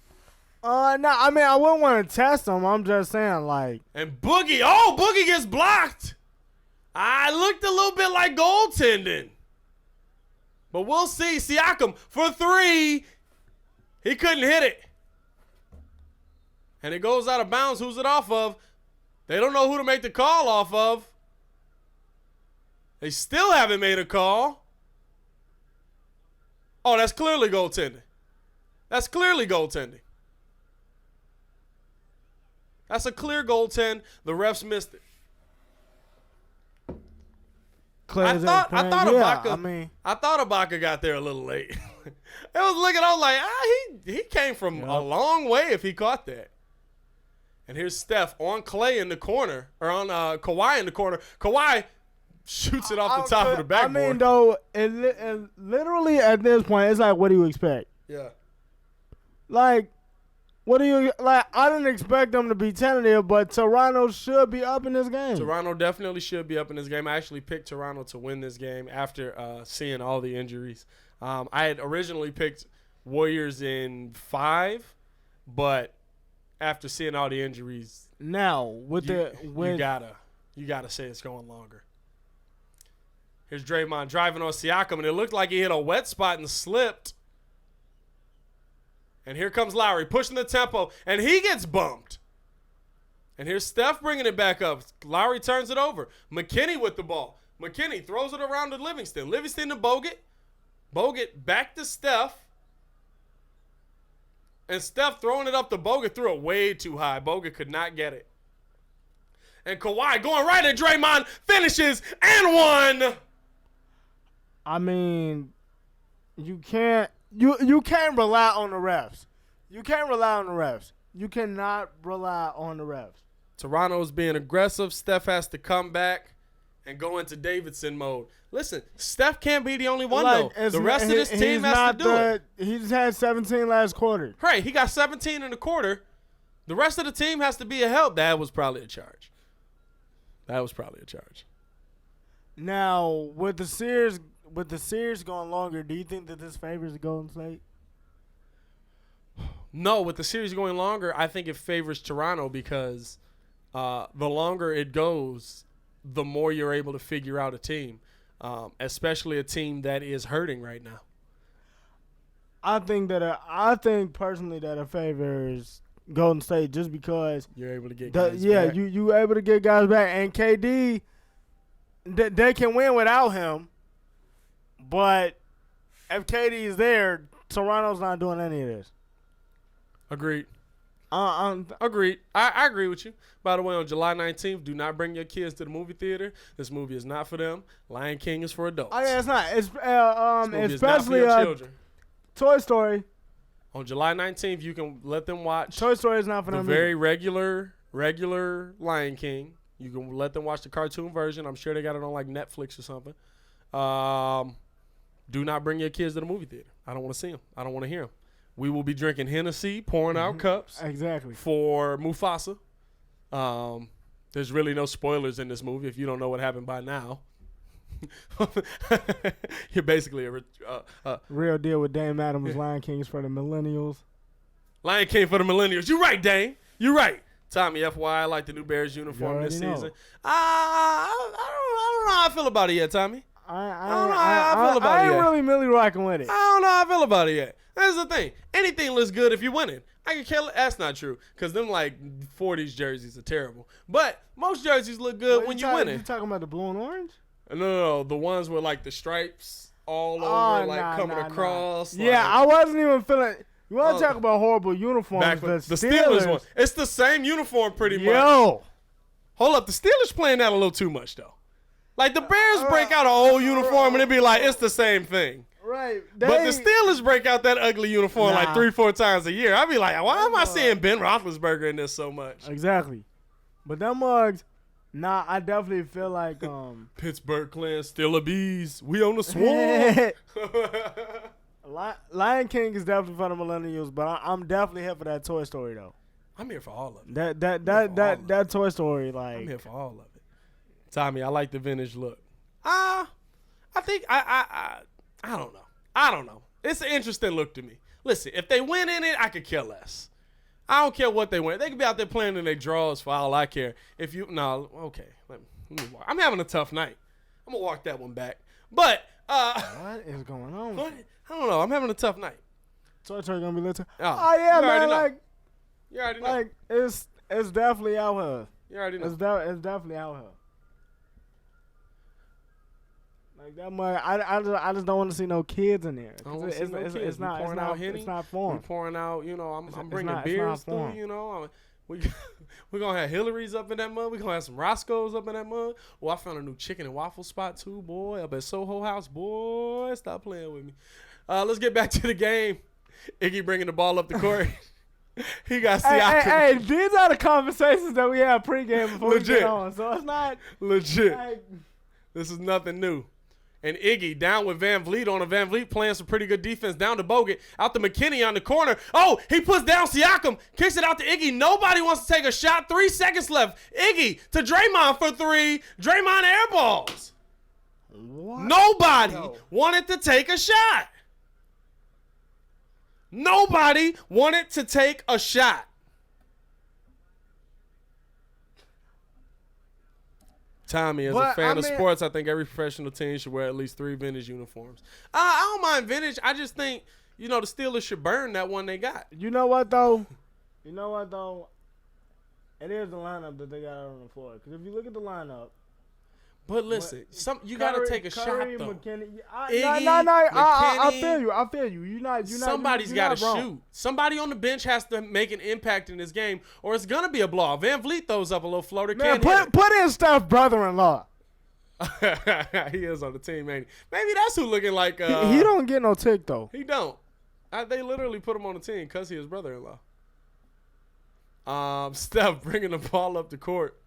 No, I mean, I wouldn't want to test them. I'm just saying, like. And Boogie gets blocked. I looked a little bit like goaltending. But we'll see. Siakam for 3. He couldn't hit it. And it goes out of bounds. Who's it off of? They don't know who to make the call off of. They still haven't made a call. Oh, that's clearly goaltending. That's a clear goaltend. The refs missed it. I thought Ibaka got there a little late. It was looking, I was like, he came from a long way if he caught that. And here's Steph on Klay in the corner, or on Kawhi in the corner. Kawhi shoots it off the top of the backboard. I mean, though, and literally at this point, it's like, what do you expect? Yeah. Like, I didn't expect them to be tentative, but Toronto should be up in this game. Toronto definitely should be up in this game. I actually picked Toronto to win this game after seeing all the injuries. I had originally picked Warriors in 5, but after seeing all the injuries, now you gotta say it's going longer. Here's Draymond driving on Siakam, and it looked like he hit a wet spot and slipped. And here comes Lowry pushing the tempo, and he gets bumped. And here's Steph bringing it back up. Lowry turns it over. McKinney with the ball. McKinney throws it around to Livingston. Livingston to Bogut. Bogut back to Steph. And Steph throwing it up to Bogut, threw it way too high. Bogut could not get it. And Kawhi going right at Draymond, finishes, and 1. I mean, you can't rely on the refs. You cannot rely on the refs. Toronto's being aggressive. Steph has to come back and go into Davidson mode. Listen, Steph can't be the only one, though. The rest of this team has to do it. He just had 17 last quarter. Right, he got 17 in the quarter. The rest of the team has to be a help. That was probably a charge. Now, with the series going longer, do you think that this favors the Golden State? No, with the series going longer, I think it favors Toronto because the longer it goes, the more you're able to figure out a team, especially a team that is hurting right now. I think personally that it favors Golden State just because you're able to get guys back. you able to get guys back, and KD, they can win without him. But if KD is there, Toronto's not doing any of this. Agreed. Agreed. I agree with you. By the way, on July 19th, do not bring your kids to the movie theater. This movie is not for them. Lion King is for adults. Oh yeah, it's not. It's especially is not for your children. Toy Story. On July 19th, you can let them watch. Toy Story is not for the them. Very regular Lion King. You can let them watch the cartoon version. I'm sure they got it on like Netflix or something. Do not bring your kids to the movie theater. I don't want to see them. I don't want to hear them. We will be drinking Hennessy, pouring out cups. Exactly. For Mufasa. There's really no spoilers in this movie if you don't know what happened by now. You're basically a real deal with Dame Adams. Lion King is for the millennials. Lion King for the millennials. You're right, Dame. You're right. Tommy, FYI, I like the new Bears uniform this already know. season. I don't know how I feel about it yet, Tommy. I don't know how I feel about I it ain't yet. really rocking with it. I don't know how I feel about it yet. That's the thing. Anything looks good if you're winning. I can kill it. That's not true. Because them, 40s jerseys are terrible. But most jerseys look good when you're winning. You talking about the blue and orange? No. The ones with, the stripes all over, coming across. Yeah, I wasn't even feeling. You want to talk about horrible uniforms? Back with the Steelers one. It's the same uniform pretty much. Yo. Hold up. The Steelers playing that a little too much, though. The Bears break out an old uniform and it be like, it's the same thing. Right. But the Steelers break out that ugly uniform 3-4 times a year. I be like, why am I seeing Ben Roethlisberger in this so much? Exactly. But them mugs, I definitely feel like Pittsburgh clan still a bees. We on the swarm. Lion King is definitely for the millennials, but I'm definitely here for that Toy Story though. I'm here for all of it. That Toy Story, I'm here for all of it. Tommy, I like the vintage look. I think I don't know. I don't know. It's an interesting look to me. Listen, if they win in it, I could care less. I don't care what they win. They could be out there playing in their draws for all I care. Okay. Let me walk. I'm having a tough night. I'm gonna walk that one back. But what is going on? I don't know. I'm having a tough night. Toy Story gonna be lit. Oh yeah, man. You already know. It's definitely out here. You already know. It's definitely out here. That much, I just don't want to see no kids in there. It's not fun. We're pouring out, I'm bringing beers through, we're going to have Hillary's up in that mug. We're going to have some Roscoe's up in that mug. Oh, I found a new chicken and waffle spot too, boy, up at Soho House. Boy, stop playing with me. Let's get back to the game. Iggy bringing the ball up the court. He got Siakam. Hey, these are the conversations that we have pregame before we get on. So it's not. Legit. This is nothing new. And Iggy down with Van Vliet on a Van Vliet playing some pretty good defense down to Bogut. Out to McKinney on the corner. Oh, he puts down Siakam. Kicks it out to Iggy. Nobody wants to take a shot. 3 seconds left. Iggy to Draymond for 3. Draymond airballs. What? Nobody wanted to take a shot. Nobody wanted to take a shot. Tommy, as a fan of sports, I think every professional team should wear at least 3 vintage uniforms. I don't mind vintage. I just think, the Steelers should burn that one they got. You know what, though? It is the lineup that they got out on the floor. Because if you look at the lineup. But listen, you got to take a shot, though. McKinney, McKinney, I feel you. You're not. Somebody's got to shoot. Somebody on the bench has to make an impact in this game, or it's going to be a blowout. Van Vliet throws up a little floater. Man, put in Steph's brother-in-law. He is on the team, ain't he? Maybe that's who looking like. He don't get no tick, though. He don't. They literally put him on the team because he is brother-in-law. Steph bringing the ball up the court.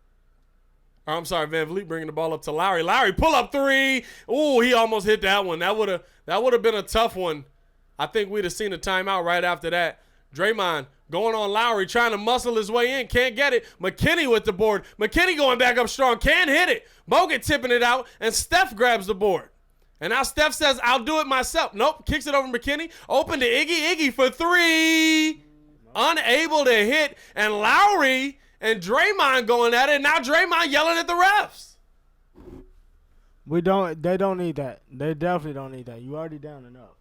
I'm sorry, Van Vliet bringing the ball up to Lowry. Lowry, pull up 3. Ooh, he almost hit that one. That would have been a tough one. I think we'd have seen a timeout right after that. Draymond going on Lowry, trying to muscle his way in. Can't get it. McKinney with the board. McKinney going back up strong. Can't hit it. Bogut tipping it out, and Steph grabs the board. And now Steph says, I'll do it myself. Nope, kicks it over McKinney. Open to Iggy. Iggy for 3. Unable to hit. And Lowry and Draymond going at it. Now Draymond yelling at the refs. They don't need that. They definitely don't need that. You already down enough.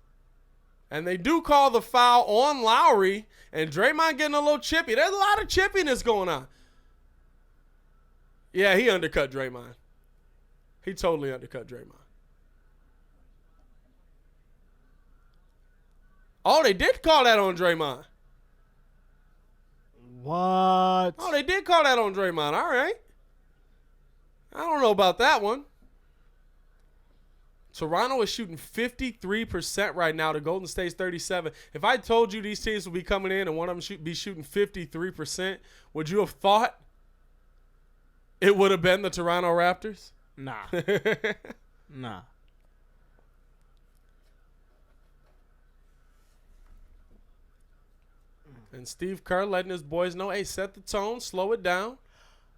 And they do call the foul on Lowry. And Draymond getting a little chippy. There's a lot of chippiness going on. Yeah, he undercut Draymond. He totally undercut Draymond. Oh, they did call that on Draymond. What? Oh, they did call that on Draymond. All right. I don't know about that one. Toronto is shooting 53% right now to Golden State's 37%. If I told you these teams would be coming in and one of them be shooting 53%, would you have thought it would have been the Toronto Raptors? Nah. Nah. And Steve Kerr letting his boys know, hey, set the tone, slow it down.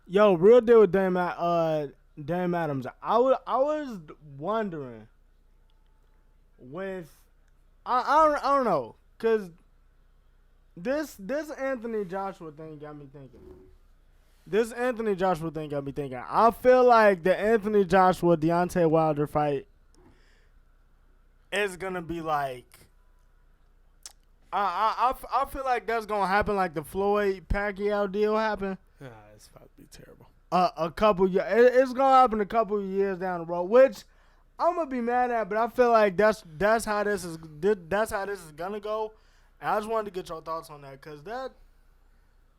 Yo, real deal with Dame Adams. I was wondering with I don't know, cause this Anthony Joshua thing got me thinking. This Anthony Joshua thing got me thinking. I feel like the Anthony Joshua Deontay Wilder fight is gonna be like. I feel like that's gonna happen like the Floyd Pacquiao deal happened. It's about to be terrible. A couple years, it's gonna happen a couple of years down the road, which I'm gonna be mad at. But I feel like that's how this is gonna go. And I just wanted to get your thoughts on that, cause that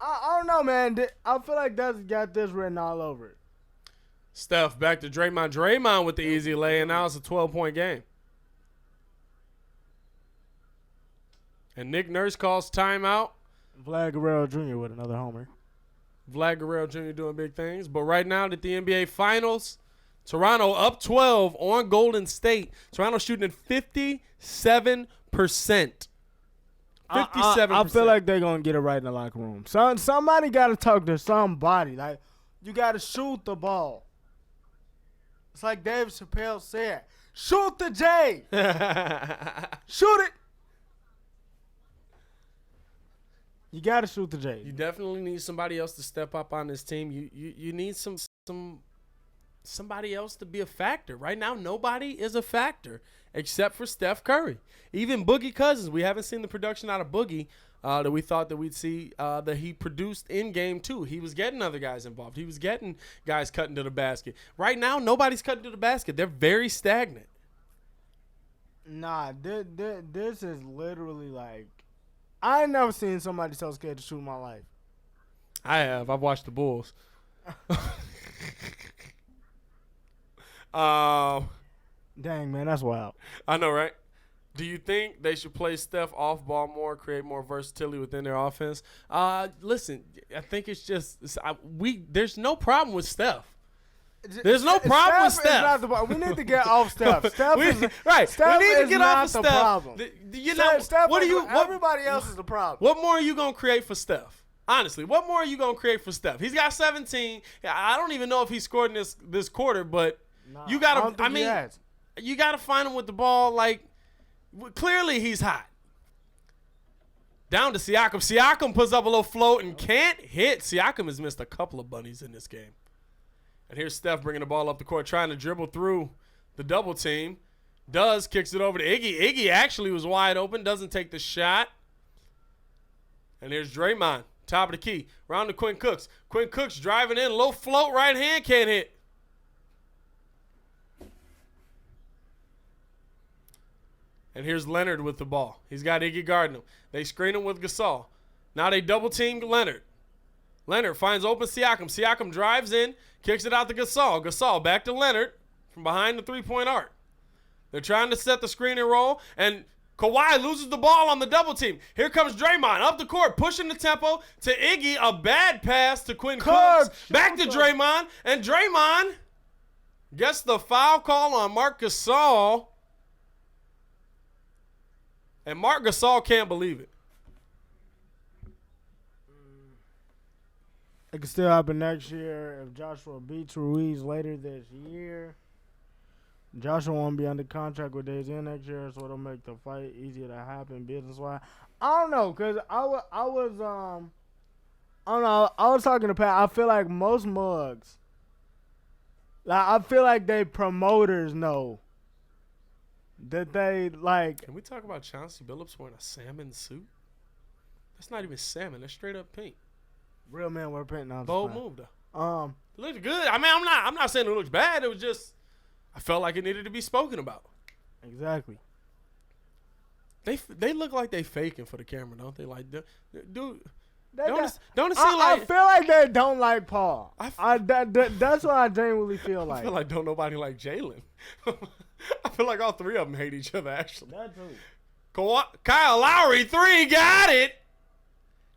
I don't know, man. I feel like that's got this written all over it. Steph, back to Draymond. Draymond with the easy lay, and now it's a 12-point game. And Nick Nurse calls timeout. Vlad Guerrero Jr. with another homer. Vlad Guerrero Jr. doing big things. But right now at the NBA Finals, Toronto up 12 on Golden State. Toronto shooting at 57%. 57%. I feel like they're going to get it right in the locker room. Somebody got to talk to somebody. Like, you got to shoot the ball. It's like Dave Chappelle said, shoot the J. Shoot it. You got to shoot the J. You definitely need somebody else to step up on this team. You need somebody else to be a factor. Right now, nobody is a factor except for Steph Curry. Even Boogie Cousins. We haven't seen the production out of Boogie that we thought that we'd see that he produced in Game 2. He was getting other guys involved. He was getting guys cutting to the basket. Right now, nobody's cutting to the basket. They're very stagnant. Nah, this is literally like, I ain't never seen somebody so scared to shoot in my life. I have. I've watched the Bulls. Dang, man, that's wild. I know, right? Do you think they should play Steph off ball more, create more versatility within their offense? Listen, I think it's just there's no problem with Steph. There's no problem with Steph. We need to get off Steph. Steph we is need to get off of Steph. Problem. Steph, everybody else is the problem. What more are you gonna create for Steph? Honestly, what more are you gonna create for Steph? He's got 17. I don't even know if he scored in this quarter, but you gotta. You gotta find him with the ball. Like, clearly he's hot. Down to Siakam. Siakam puts up a little float and can't hit. Siakam has missed a couple of bunnies in this game. And here's Steph bringing the ball up the court, trying to dribble through the double team. Kicks it over to Iggy. Iggy actually was wide open, doesn't take the shot. And here's Draymond, top of the key, round to Quinn Cooks. Quinn Cooks driving in, low float, right hand, can't hit. And here's Leonard with the ball. He's got Iggy guarding him. They screen him with Gasol. Now they double team Leonard. Leonard finds open Siakam. Siakam drives in, kicks it out to Gasol. Gasol back to Leonard from behind the three-point arc. They're trying to set the screen and roll, and Kawhi loses the ball on the double team. Here comes Draymond up the court, pushing the tempo to Iggy. A bad pass to Quinn Cooks. Back to Draymond, and Draymond gets the foul call on Marc Gasol. And Marc Gasol can't believe it. It could still happen next year if Joshua beats Ruiz later this year. Joshua won't be under contract with Days in next year, so it'll make the fight easier to happen business-wise. I don't know, because I was talking to Pat. I feel like most mugs, like, I feel like they promoters know that they, like. Can we talk about Chauncey Billups wearing a salmon suit? That's not even salmon. That's straight up pink. Real men wear pink now. Bold move though. It looked good. I mean, I'm not saying it looks bad. It was just, I felt like it needed to be spoken about. Exactly. They look like they faking for the camera, don't they? Like, dude, don't it seem I like? feel like they don't like Paul. That's what I genuinely feel like. I feel like don't nobody like Jalen. I feel like all three of them hate each other, actually. That too. Kyle Lowry, 3, got it.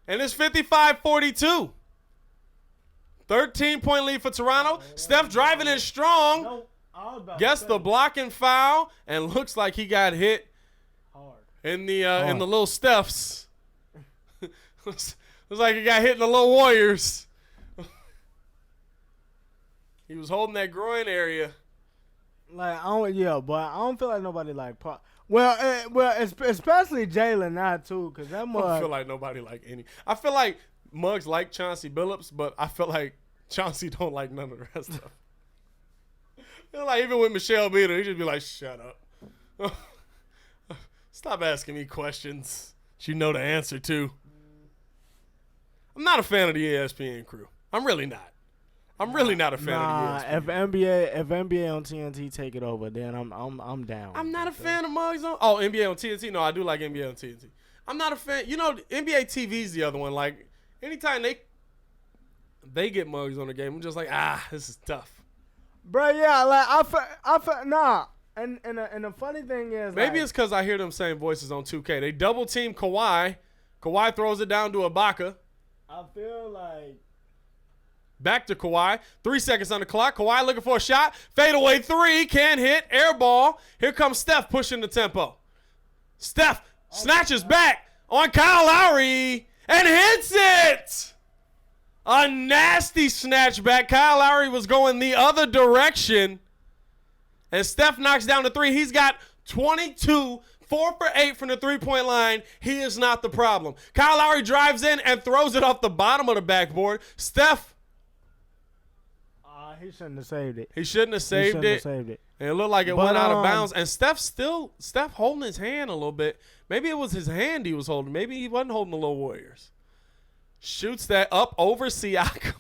And it's 55-42. 13-point lead for Toronto. Steph driving in strong. Gets the blocking foul and looks like he got hit hard in the little Stephs. looks like he got hit in the little Warriors. He was holding that groin area. Like, but I don't feel like nobody like Paul. Well, especially Jalen now too, because that mug. I don't feel like nobody like any. I feel like mugs like Chauncey Billups, but I feel like Chauncey don't like none of the rest of them. Like, even with Michelle Beater, he just be like, shut up. Stop asking me questions that you know the answer to. I'm not a fan of the ESPN crew. I'm really not. I'm really not a fan of the ESPN. If NBA on TNT take it over, then I'm down. I'm not a fan of Muggs on. Oh, NBA on TNT. No, I do like NBA on TNT. I'm not a fan. You know, NBA TV's the other one. Like, anytime they get Muggs on the game, I'm just like, this is tough. Bro, yeah, like nah. And the funny thing is, maybe it's because I hear them saying voices on 2K. They double team Kawhi. Kawhi throws it down to Ibaka. I feel like back to Kawhi. 3 seconds on the clock. Kawhi looking for a shot. Fadeaway three. Can't hit. Air ball. Here comes Steph pushing the tempo. Steph snatches back on Kyle Lowry and hits it. A nasty snatch back. Kyle Lowry was going the other direction. And Steph knocks down the three. He's got 22, 4 for 8 from the three-point line. He is not the problem. Kyle Lowry drives in and throws it off the bottom of the backboard. Steph. He shouldn't have saved it. He shouldn't have saved it. And it looked like it went out of bounds. And Steph holding his hand a little bit. Maybe it was his hand he was holding. Maybe he wasn't holding the little Warriors. Shoots that up over Siakam.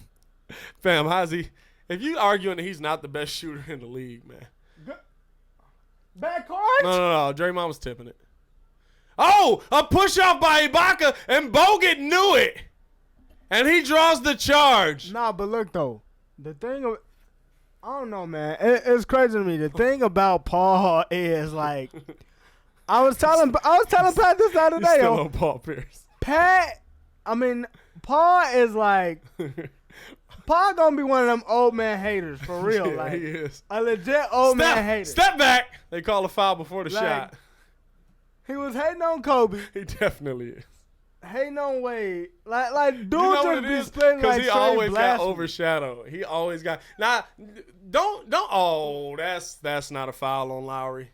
Fam, how's he? If you arguing that he's not the best shooter in the league, man. Backcourt? No. Draymond was tipping it. Oh, a push off by Ibaka, and Bogut knew it. And he draws the charge. Nah, but look, though. The thing, I don't know, man. It's crazy to me. The thing about Paul is, like, I was telling Pat this the other day. Still on Paul Pierce. Paul is like, Paul gonna be one of them old man haters for real. Yeah, like, he is. A legit old man hater. Step back. They call a foul before the shot. He was hating on Kobe. He definitely is. Hating on Wade. Like dude, you know just what it be is? splitting like he always got blasphemy. overshadowed. He always got. Now, don't. Oh, that's not a foul on Lowry.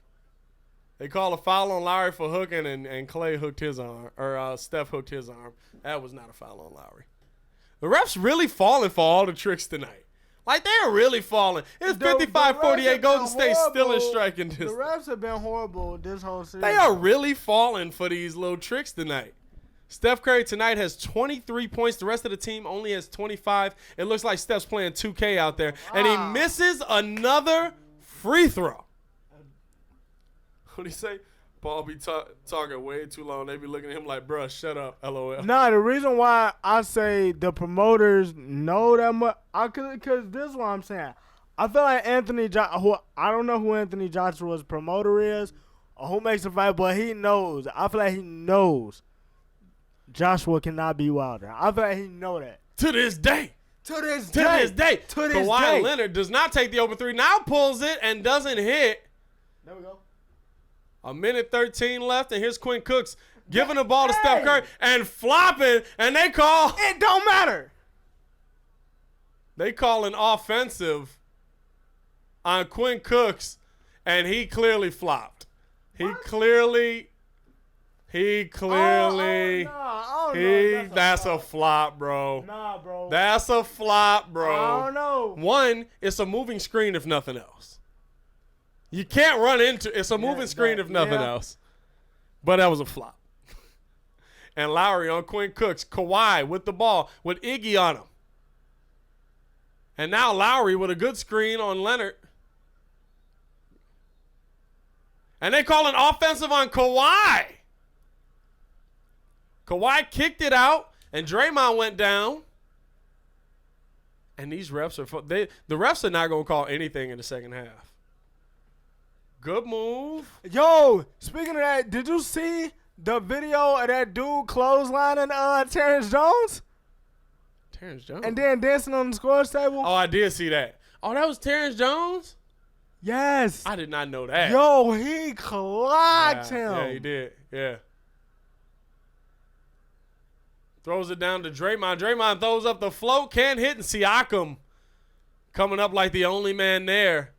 They call a foul on Lowry for hooking, and Clay hooked his arm, or Steph hooked his arm. That was not a foul on Lowry. The refs really falling for all the tricks tonight. Like, they're really falling. It's 55-48. Golden State still in striking distance. The refs have been horrible this whole season. They are really falling for these little tricks tonight. Steph Curry tonight has 23 points. The rest of the team only has 25. It looks like Steph's playing 2K out there. And he misses another free throw. What do you say? Paul be talking way too long. They be looking at him like, bruh, shut up, LOL. Nah, the reason why I say the promoters know that much, because this is what I'm saying. I feel like I don't know who Anthony Joshua's promoter is or who makes the fight, but he knows. I feel like he knows Joshua cannot be Wilder. I feel like he know that. To this day. Kawhi Leonard does not take the open three. Now pulls it and doesn't hit. There we go. A minute 13 left, and here's Quinn Cooks giving the ball to Steph Curry and flopping, and they call. It don't matter. They call an offensive on Quinn Cooks, and he clearly flopped. What? That's a flop, bro. Nah, bro. That's a flop, bro. I don't know. One, it's a moving screen if nothing else. You can't run into it's a moving screen if nothing else. But that was a flop. And Lowry on Quinn Cooks. Kawhi with the ball with Iggy on him. And now Lowry with a good screen on Leonard. And they call an offensive on Kawhi. Kawhi kicked it out, and Draymond went down. And these refs the refs are not going to call anything in the second half. Good move. Yo, speaking of that, did you see the video of that dude clotheslining Terrence Jones? Terrence Jones? And then dancing on the scores table? Oh, I did see that. Oh, that was Terrence Jones? Yes. I did not know that. Yo, he clocked him. Yeah, he did. Yeah. Throws it down to Draymond. Draymond throws up the float. Can't hit. And Siakam coming up like the only man there.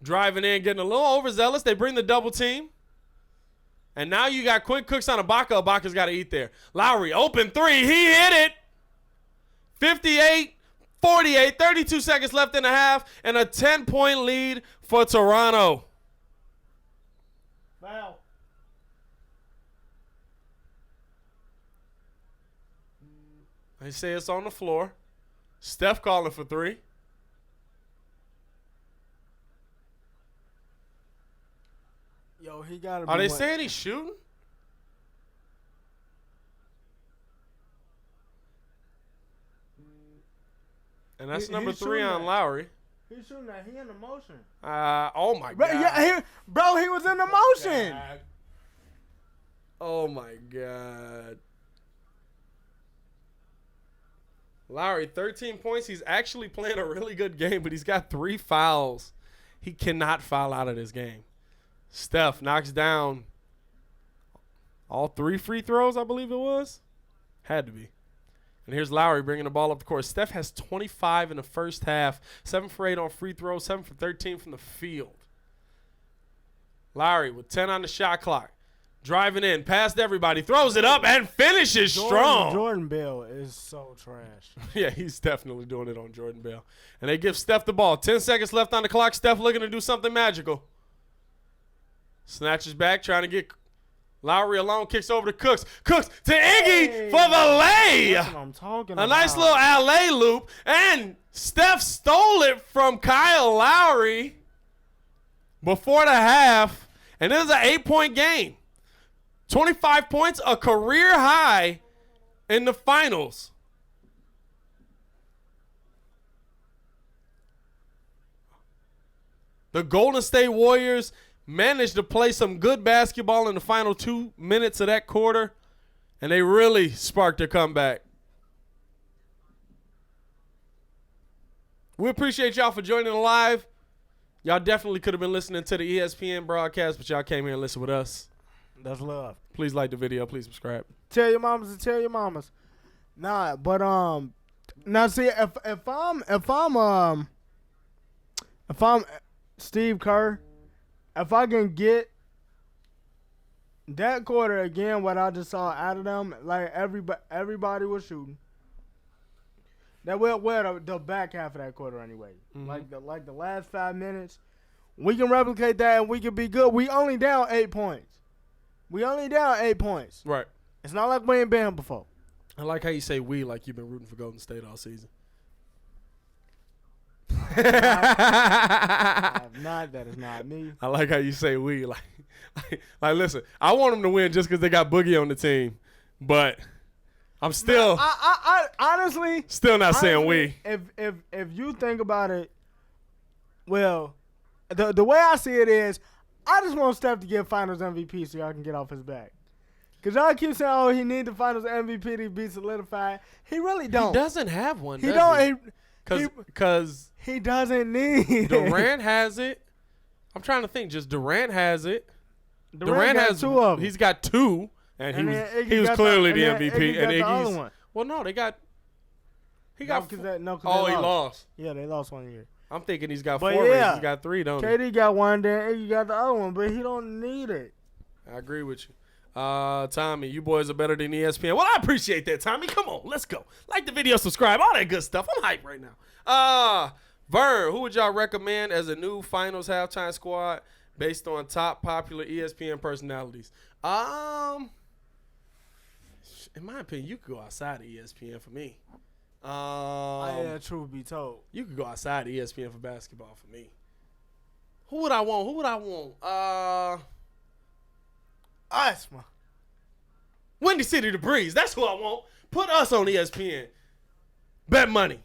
Driving in, getting a little overzealous. They bring the double team. And now you got Quinn Cooks on Ibaka. Ibaka's got to eat there. Lowry, open three. He hit it. 48, 32 seconds left in the half, and a 10-point lead for Toronto. Foul. They say it's on the floor. Steph calling for three. Yo, he gotta be. Are they saying he's shooting? And that's number he's 3 shooting on that. Lowry. He's shooting that. He in the motion. Oh my Bro, God. yeah, he was in the motion. Oh my God. Lowry, 13 points. He's actually playing a really good game, but he's got 3 fouls. He cannot foul out of this game. Steph knocks down all 3 free throws, I believe it was. Had to be. And here's Lowry bringing the ball up the court. Steph has 25 in the first half. 7 for 8 on free throws. 7 for 13 from the field. Lowry with 10 on the shot clock. Driving in, past everybody. Throws it up and finishes strong. Jordan Bell is so trash. Yeah, he's definitely doing it on Jordan Bell. And they give Steph the ball. 10 seconds left on the clock. Steph looking to do something magical. Snatches back, trying to get Lowry alone. Kicks over to Cooks. Cooks to Iggy for the lay. That's what I'm talking about. A nice little LA loop. And Steph stole it from Kyle Lowry before the half. And it was an 8-point game. 25 points, a career high in the finals. The Golden State Warriors managed to play some good basketball in the final 2 minutes of that quarter, and they really sparked a comeback. We appreciate y'all for joining the live. Y'all definitely could have been listening to the ESPN broadcast, but y'all came here and listened with us. That's love. Please like the video. Please subscribe. Tell your mamas and tell your mamas. Nah, but now see if I'm Steve Kerr, if I can get that quarter again, what I just saw out of them, like everybody was shooting. That well the back half of that quarter anyway. Mm-hmm. Like the last 5 minutes, we can replicate that and we can be good. We only down 8 points. Right. It's not like we ain't been here before. I like how you say we like you've been rooting for Golden State all season. I have not. That is not me. I like how you say we. Like listen, I want them to win just because they got Boogie on the team. But I'm still I honestly still not saying we. If you think about it, well, the way I see it is, I just want Steph to get Finals MVP so y'all can get off his back. Because y'all keep saying, oh, he need the Finals MVP to be solidified. He really don't. He doesn't have one. He don't. Because he doesn't need Durant has it. I'm trying to think. Just Durant has it. Durant has 2 of them. He's got 2, and he was clearly the MVP. And Iggy's. Well, no, they got. He got. He lost. Yeah, they lost 1 year. I'm thinking he's got But 4 yeah, rings. He's got 3, don't he? KD got 1, then Iggy got the other one, but he don't need it. I agree with you. Tommy, you boys are better than ESPN. Well, I appreciate that, Tommy. Come on, let's go. Like the video, subscribe, all that good stuff. I'm hyped right now. Vern, who would y'all recommend as a new finals halftime squad based on top popular ESPN personalities? In my opinion, you could go outside of ESPN for me. Yeah, truth be told. You could go outside of ESPN for basketball for me. Who would I want? Us, man. Windy City the Breeze. That's who I want. Put us on ESPN. Bet money.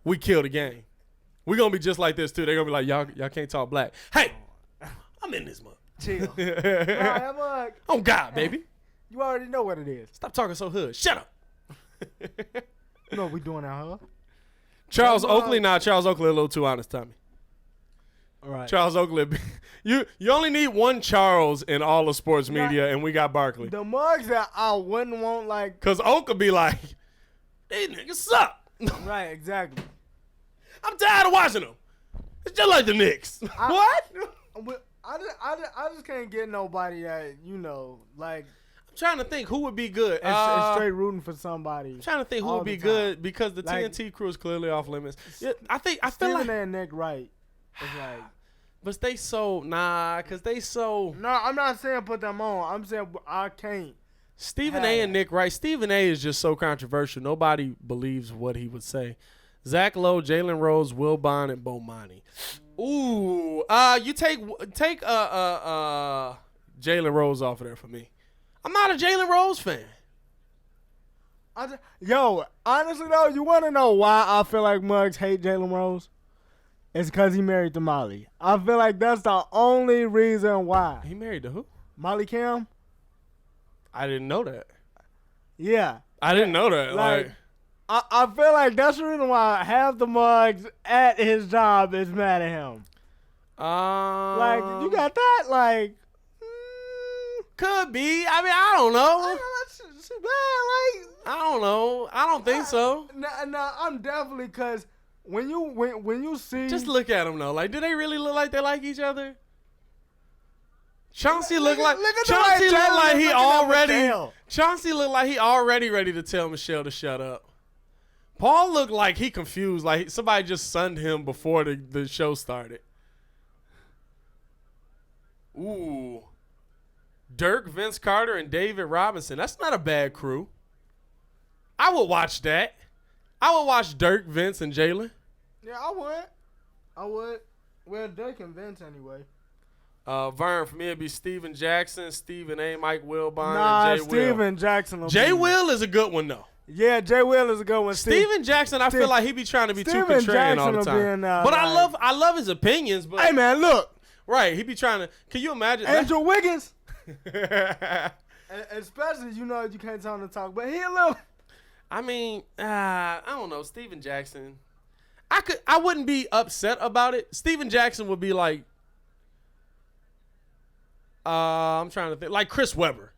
We kill the game. We're going to be just like this, too. They're going to be like, y'all can't talk black. Hey, I'm in this month. Chill. Oh, God, baby. You already know what it is. Stop talking so hood. Shut up. You know what we doing out here. Charles Oakley a little too honest, Tommy. All right. Charles Oakley. You only need one Charles in all of sports media, and we got Barkley. The mugs that I wouldn't want, like. Because Oak could be like, these niggas suck. Right, exactly. I'm tired of watching them. It's just like the Knicks. What? I just can't get nobody that, like. I'm trying to think who would be good. It's straight rooting for somebody. I'm trying to think who all would be the time. good because the Like, TNT crew is clearly off limits. Yeah, I feel Stephen like, A. and Nick Wright is like. but they so because they so. No, I'm not saying put them on. I'm saying I can't. Stephen A. and Nick Wright. Stephen A. is just so controversial. Nobody believes what he would say. Zach Lowe, Jalen Rose, Will Bond, and Bomani. Ooh, you take Jalen Rose off of there for me. I'm not a Jalen Rose fan. Yo, honestly though, you want to know why I feel like Muggs hate Jalen Rose? It's because he married to Molly. I feel like that's the only reason why. He married to who? Molly Kim? I didn't know that. Yeah. I didn't know that. Like I feel like that's the reason why half the Muggs at his job is mad at him. Like, you got that? Like, could be. I mean, I don't know. that's bad. Like, I don't know. I don't think so. No, I'm definitely because when you see, Just look at them though. Like, do they really look like they like each other? Chauncey looked like Chauncey looked like he already. Chauncey looked like he already ready to tell Michelle to shut up. Paul looked like he confused, like somebody just sunned him before the show started. Ooh. Dirk, Vince Carter, and David Robinson. That's not a bad crew. I would watch that. I would watch Dirk, Vince, and Jalen. Yeah, I would. Well, Dirk and Vince anyway. Vern, for me, it'd be Steven Jackson, Stephen A., Mike Wilbon, and Jay Will. Steven Jackson. Jay Will is a good one, though. Yeah, Jay Will is a good one. Steven Jackson, I feel like he be trying to be too Steven contrarian all the Jackson will be time. in, But I love his opinions. But hey, man, look. Right, he be trying to. Can you imagine? Andrew Wiggins. Especially, you can't tell him to talk, but he a little. I mean, I don't know. Steven Jackson. I wouldn't be upset about it. Steven Jackson would be like, I'm trying to think, like Chris Webber.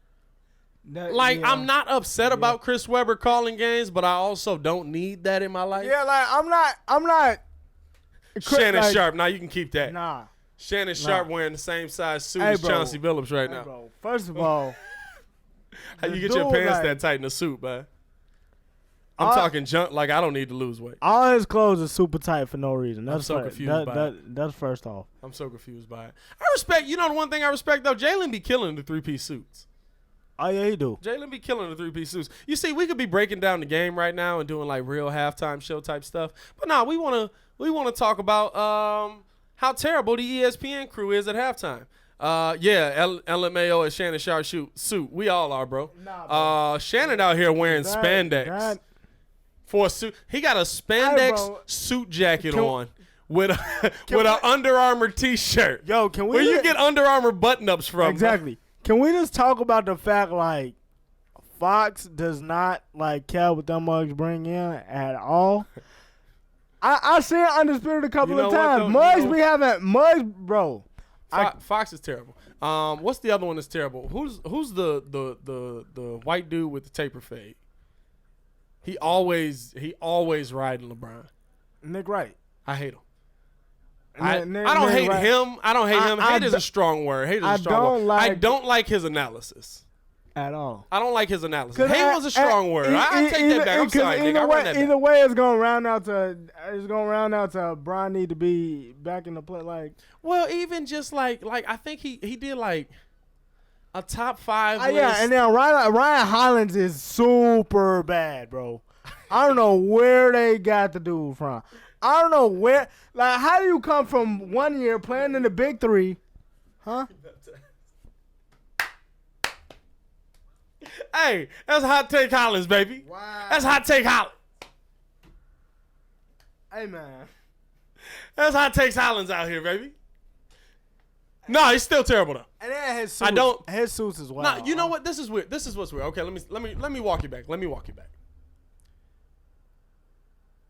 I'm not upset about Chris Webber calling games, but I also don't need that in my life. Yeah, like I'm not. Shannon Sharp. Now you can keep that. Nah. Shannon Sharp wearing the same size suit as Chauncey Billups right now. Bro, first of all, how you get your pants that tight in a suit, man? I'm talking junk. Like I don't need to lose weight. All his clothes are super tight for no reason. That's I'm so confused by it. That's first off. I'm so confused by it. I respect. You know the one thing I respect though, Jalen be killing the 3-piece suits. Oh yeah, he do. Jalen be killing the 3-piece suits. You see, we could be breaking down the game right now and doing like real halftime show type stuff, but no, we wanna talk about how terrible the ESPN crew is at halftime. LMAO and Shannon Sharp suit. We all are, bro. Nah, bro. Shannon out here wearing spandex for a suit. He got a spandex suit jacket on with a Under Armour t-shirt. Yo, can we? Where you get Under Armour button-ups from? Exactly. Bro? Can we just talk about the fact like Fox does not like care what them mugs bring in at all? I seen Undisputed a couple of times. Mugs, bro. Fox is terrible. What's the other one that's terrible? Who's the white dude with the taper fade? He always riding LeBron. Nick Wright. I hate him. I don't hate him. I don't hate him. Hate is a strong word. I don't like his analysis. At all. I don't like his analysis. Hate was a strong word. I take that back. I'm sorry, nigga. Either way, it's gonna round out to Bron need to be back in the play. Like, well, even just like I think he did like a top 5 list. Yeah, and then Ryan Hollins is super bad, bro. I don't know where they got the dude from. I don't know where. Like, how do you come from 1 year playing in the Big Three, huh? Hey, that's Hot Take Hollins, baby. Wow. That's Hot Take Hollins. Hey, man. That's Hot Takes Hollins out here, baby. No, he's still terrible though. And then his suits. His suits as well. Nah, you know what? This is weird. This is what's weird. Okay, let me walk you back.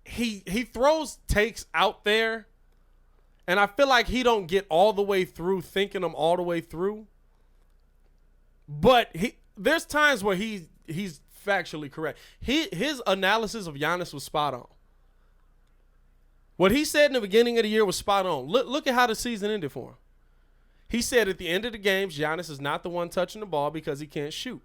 He throws takes out there, and I feel like he don't get all the way through thinking them all the way through. But there's times where he's factually correct. His analysis of Giannis was spot on. What he said in the beginning of the year was spot on. Look at how the season ended for him. He said at the end of the games, Giannis is not the one touching the ball because he can't shoot.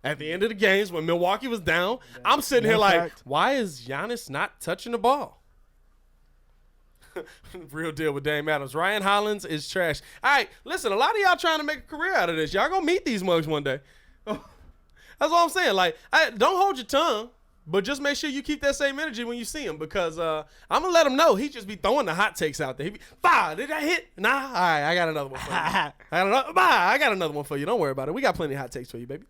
At the end of the games, when Milwaukee was down, I'm sitting here like, why is Giannis not touching the ball? Real deal with Dame Adams. Ryan Hollins is trash. All right, listen, a lot of y'all trying to make a career out of this. Y'all gonna meet these mugs one day. That's what I'm saying. Like, don't hold your tongue, but just make sure you keep that same energy when you see him, because I'm gonna let him know he just be throwing the hot takes out there. He be, did I hit? Nah. All right, I got another one for you. I got another one for you. Don't worry about it. We got plenty of hot takes for you, baby.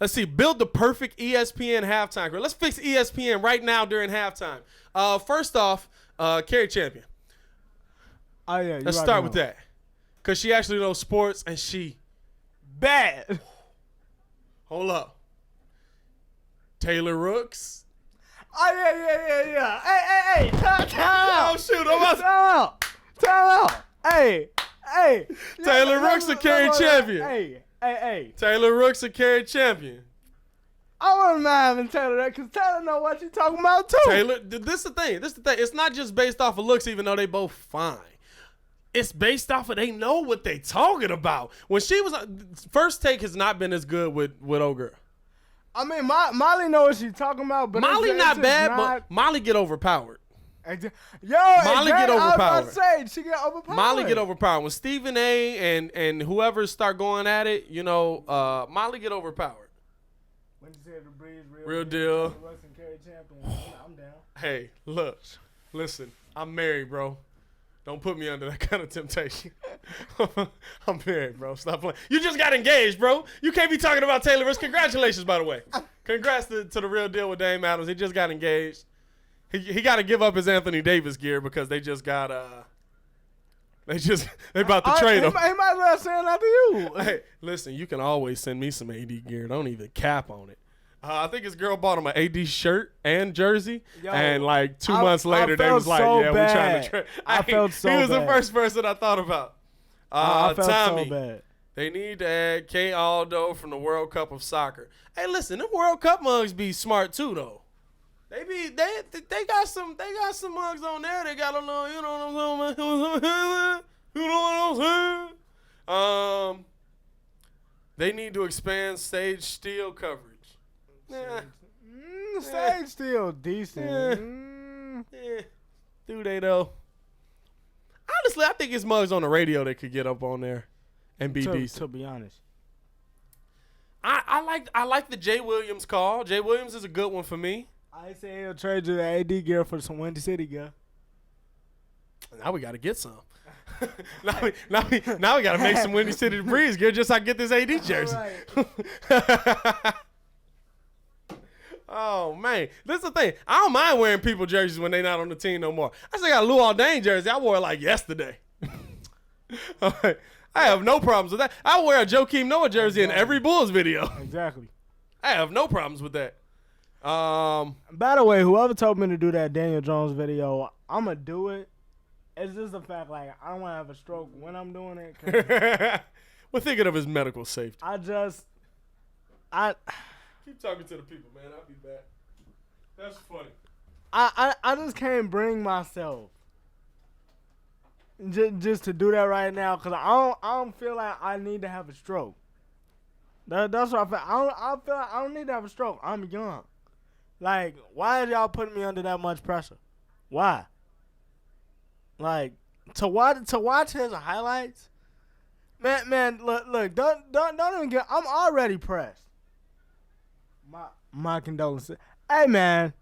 Let's see. Build the perfect ESPN halftime crew. Let's fix ESPN right now during halftime. First off, Carrie Champion. Oh yeah. Let's start with that, cause she actually knows sports and she bad. Hold up. Taylor Rooks. Oh yeah. Hey. Time out. Oh shoot! I'm Time out. Hey. Taylor Rooks a Carrie Champion. Hey. Taylor Rooks a Carrie Champion. I wouldn't mind having Taylor there, because Taylor know what you talking about too. Taylor, this the thing. It's not just based off of looks, even though they both fine. It's based off of they know what they talking about. When she was First Take has not been as good with old girl. I mean, Molly knows what she's talking about, but Molly not bad, but Molly get overpowered. Molly get overpowered. I was about to say, she get overpowered. Molly get overpowered. When Stephen A. and whoever start going at it, Molly get overpowered. When you said the breeze, real deal. I'm down. Hey, look, listen, I'm married, bro. Don't put me under that kind of temptation. I'm married, bro. Stop playing. You just got engaged, bro. You can't be talking about Taylor Rooks. Congratulations, by the way. Congrats to the Real Deal with Dame Adams. He just got engaged. He got to give up his Anthony Davis gear because they just got they about to trade him. He might as well send that to you. Hey, listen, you can always send me some AD gear. Don't even cap on it. I think his girl bought him an AD shirt and jersey, and like 2 months later, they was like, "Yeah, we're trying to trade." I felt so bad. He was the first person I thought about. I felt Tommy, so bad. They need to add K. Aldo from the World Cup of Soccer. Hey, listen, them World Cup mugs be smart too, though. They got some mugs on there. They got a little, you know what I'm saying? You know what I'm saying? They need to expand stage steel coverage. Stage still decent. Do they though? Honestly, I think it's mugs on the radio that could get up on there and be decent. To be honest, I like the Jay Williams call. Jay Williams is a good one for me. I say he'll trade you the AD gear for some Windy City gear. Now we got to get some. now we got to make some Windy City Breeze gear just so I can get this AD jersey. Right. Oh, man. This is the thing. I don't mind wearing people jerseys when they're not on the team no more. I still got a Lou Aldain jersey. I wore it like yesterday. I have no problems with that. I wear a Joakim Noah jersey in every Bulls video. Exactly. I have no problems with that. By the way, whoever told me to do that Daniel Jones video, I'm going to do it. It's just the fact, like, I don't want to have a stroke when I'm doing it. We're thinking of his medical safety. Keep talking to the people, man. I'll be back. That's funny. I just can't bring myself just to do that right now, because I don't feel like I need to have a stroke. That's what I feel. I feel like I don't need to have a stroke. I'm young. Like, why are y'all putting me under that much pressure? Why? Like, to watch his highlights, man. Look, don't even get. I'm already pressed. My condolences. Hey man.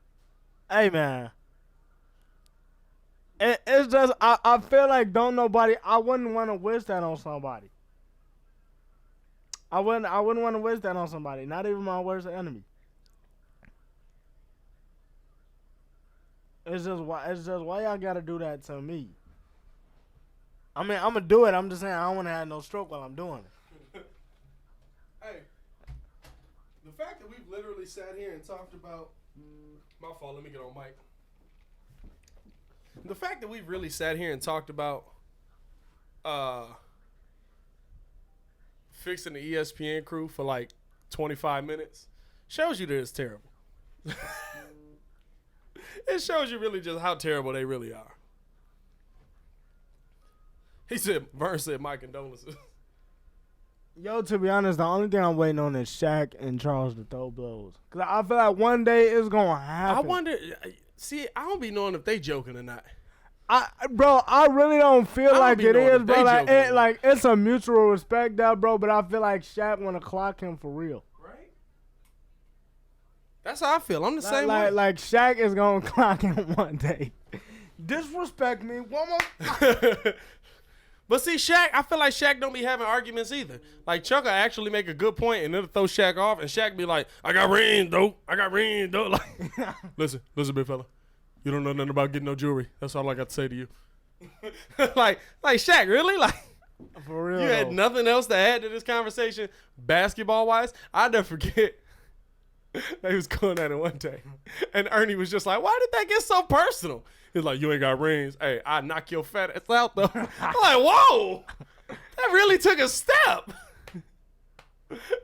It's just I feel like I wouldn't want to wish that on somebody. I wouldn't want to wish that on somebody, not even my worst enemy. It's just why y'all gotta do that to me. I mean, I'm gonna do it. I'm just saying I don't want to have no stroke while I'm doing it. Hey, the fact that we've literally sat here and talked about my fault. Let me get on mic. The fact that we've really sat here and talked about fixing the ESPN crew for like 25 minutes shows you that it's terrible. It shows you really just how terrible they really are. Vern said, my condolences. Yo, to be honest, the only thing I'm waiting on is Shaq and Charles to throw blows. Cause I feel like one day it's gonna happen. I wonder. See, I don't be knowing if they joking or not. Bro, I really don't feel I like don't be it knowing is, if bro. they Like, joking. like it's a mutual respect there, bro. But I feel like Shaq want to clock him for real. Right. That's how I feel. I'm the same way. Like Shaq is gonna clock him one day. Disrespect me one more. But see, Shaq, I feel like Shaq don't be having arguments either. Like, Chuck will actually make a good point, and it'll throw Shaq off, and Shaq be like, I got rings, though. I got rings, though. Like, listen, big fella. You don't know nothing about getting no jewelry. That's all I got to say to you. like Shaq, really? Like, For real. you had though. nothing else to add to this conversation, basketball-wise? I'll never forget. They was going at it one day, and Ernie was just like, why did that get so personal? He's like, you ain't got rings. Hey, I knock your fat ass out, though. I'm like, whoa. That really took a step.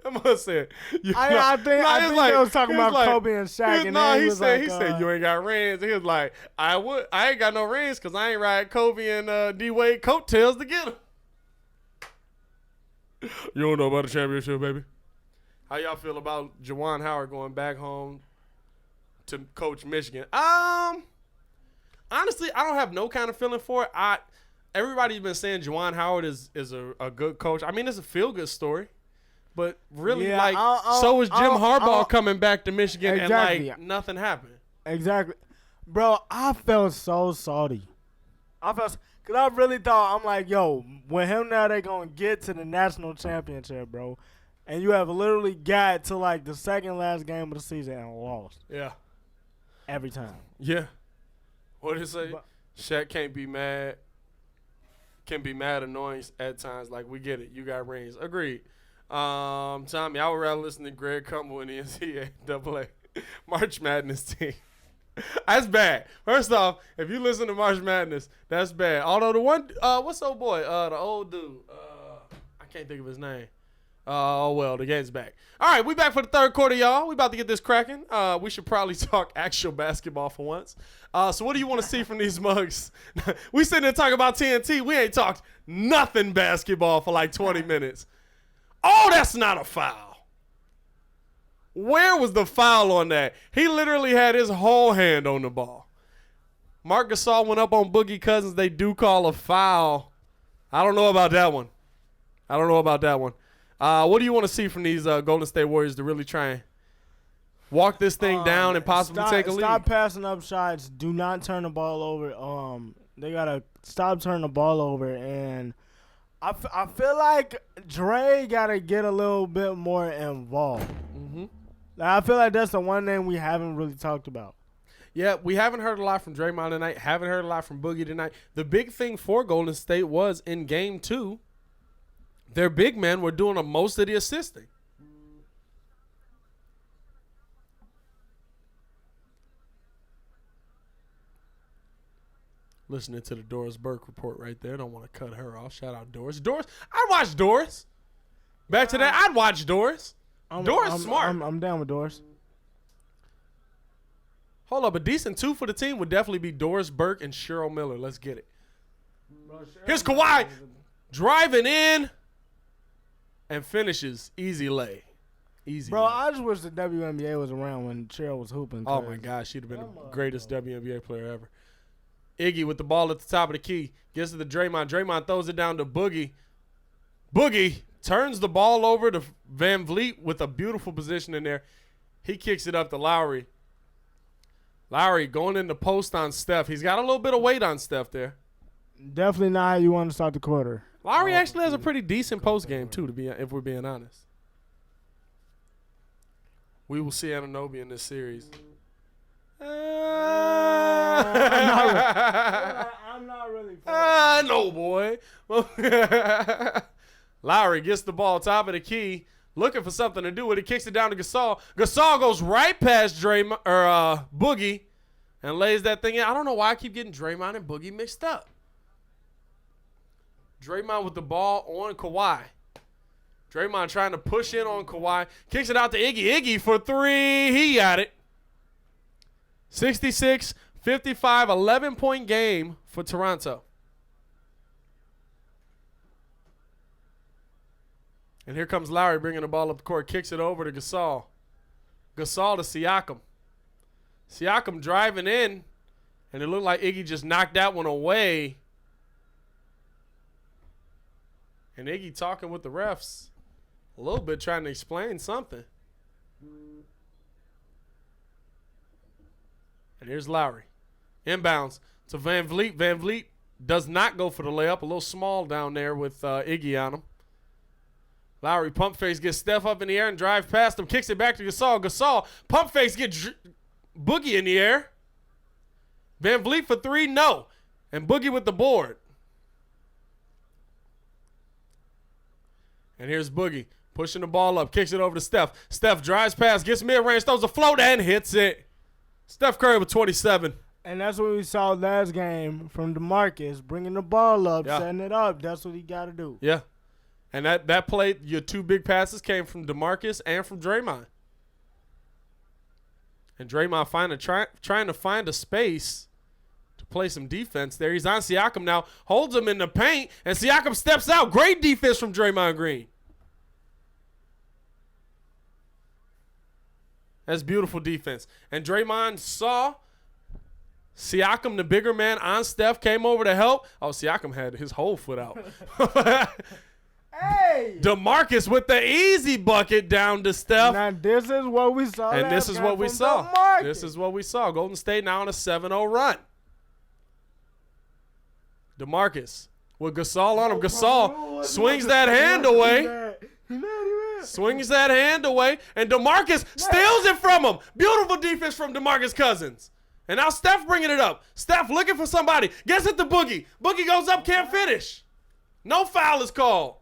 I must say. I think they was talking about Kobe and Shaq, and then he was said, like, you ain't got rings. He was like, I ain't got no rings because I ain't ride Kobe and D-Wade coattails to get them. You don't know about the championship, baby. How y'all feel about Juwan Howard going back home to coach Michigan? Honestly, I don't have no kind of feeling for it. Everybody's been saying Juwan Howard is a good coach. I mean, it's a feel-good story. But really, so was Jim Harbaugh coming back to Michigan, exactly. and, nothing happened. Exactly. Bro, I felt so salty. Because I really thought, I'm like, yo, with him now, they going to get to the national championship, bro. And you have literally got to, like, the second last game of the season and lost. Yeah. Every time. Yeah. What did it say? Shaq can't be mad. Can be mad annoying at times. Like, we get it. You got rings. Agreed. Tommy, I would rather listen to Greg Cummel in the NCAA March Madness team. That's bad. First off, if you listen to March Madness, that's bad. Although the one, what's old boy? The old dude. I can't think of his name. Oh, well, the game's back. All right, we back for the third quarter, y'all. We about to get this cracking. We should probably talk actual basketball for once. So what do you want to see from these mugs? We sitting there talking about TNT. We ain't talked nothing basketball for like 20 minutes. Oh, that's not a foul. Where was the foul on that? He literally had his whole hand on the ball. Marc Gasol went up on Boogie Cousins. They do call a foul. I don't know about that one. What do you want to see from these Golden State Warriors to really try and walk this thing down and possibly take a lead? Stop passing up shots. Do not turn the ball over. They got to stop turning the ball over. And I feel like Dre got to get a little bit more involved. Mm-hmm. I feel like that's the one thing we haven't really talked about. Yeah, we haven't heard a lot from Draymond tonight. Haven't heard a lot from Boogie tonight. The big thing for Golden State was in Game 2, their big men were doing most of the assisting. Listening to the Doris Burke report right there. Don't want to cut her off. Shout out Doris. I'd watch Doris. Back to that, I'd watch Doris. Doris smart. I'm down with Doris. Hold up, a decent 2 for the team would definitely be Doris Burke and Cheryl Miller. Let's get it. Here's Kawhi driving in and finishes. Easy lay. Easy. Bro, lay. I just wish the WNBA was around when Cheryl was hooping. Oh, my gosh. She'd have been the greatest WNBA player ever. Iggy with the ball at the top of the key. Gets to the Draymond. Draymond throws it down to Boogie. Boogie turns the ball over to Van Vliet with a beautiful position in there. He kicks it up to Lowry. Lowry going in the post on Steph. He's got a little bit of weight on Steph there. Definitely not how you want to start the quarter. Lowry actually has a pretty decent post game too, if we're being honest. We will see Anunoby in this series. I'm not really. No, boy. Lowry gets the ball top of the key, looking for something to do with it. Kicks it down to Gasol. Gasol goes right past Boogie and lays that thing in. I don't know why I keep getting Draymond and Boogie mixed up. Draymond with the ball on Kawhi. Draymond trying to push in on Kawhi. Kicks it out to Iggy. Iggy for 3. He got it. 66-55, 11-point game for Toronto. And here comes Lowry bringing the ball up the court. Kicks it over to Gasol. Gasol to Siakam. Siakam driving in. And it looked like Iggy just knocked that one away. And Iggy talking with the refs. A little bit trying to explain something. And here's Lowry. Inbounds to Van Vliet. Van Vliet does not go for the layup. A little small down there with Iggy on him. Lowry pump face, gets Steph up in the air and drives past him. Kicks it back to Gasol. Gasol pump face, get Boogie in the air. Van Vliet for three, no. And Boogie with the board. And here's Boogie pushing the ball up, kicks it over to Steph. Steph drives past, gets mid-range, throws a float and hits it. Steph Curry with 27. And that's what we saw last game from DeMarcus, bringing the ball up, setting it up. That's what he got to do. Yeah. And that play, your two big passes came from DeMarcus and from Draymond. And Draymond trying to find a space to play some defense there. He's on Siakam now, holds him in the paint, and Siakam steps out. Great defense from Draymond Green. That's beautiful defense. And Draymond saw Siakam, the bigger man, on Steph, came over to help. Oh, Siakam had his whole foot out. Hey! DeMarcus with the easy bucket down to Steph. Now, this is what we saw. And this is what we saw. DeMarcus. This is what we saw. Golden State now on a 7-0 run. DeMarcus with Gasol on him. Gasol swings that hand away. Swings that hand away. And DeMarcus steals it from him. Beautiful defense from DeMarcus Cousins. And now Steph bringing it up. Steph looking for somebody. Gets it to Boogie. Boogie goes up, can't finish. No foul is called.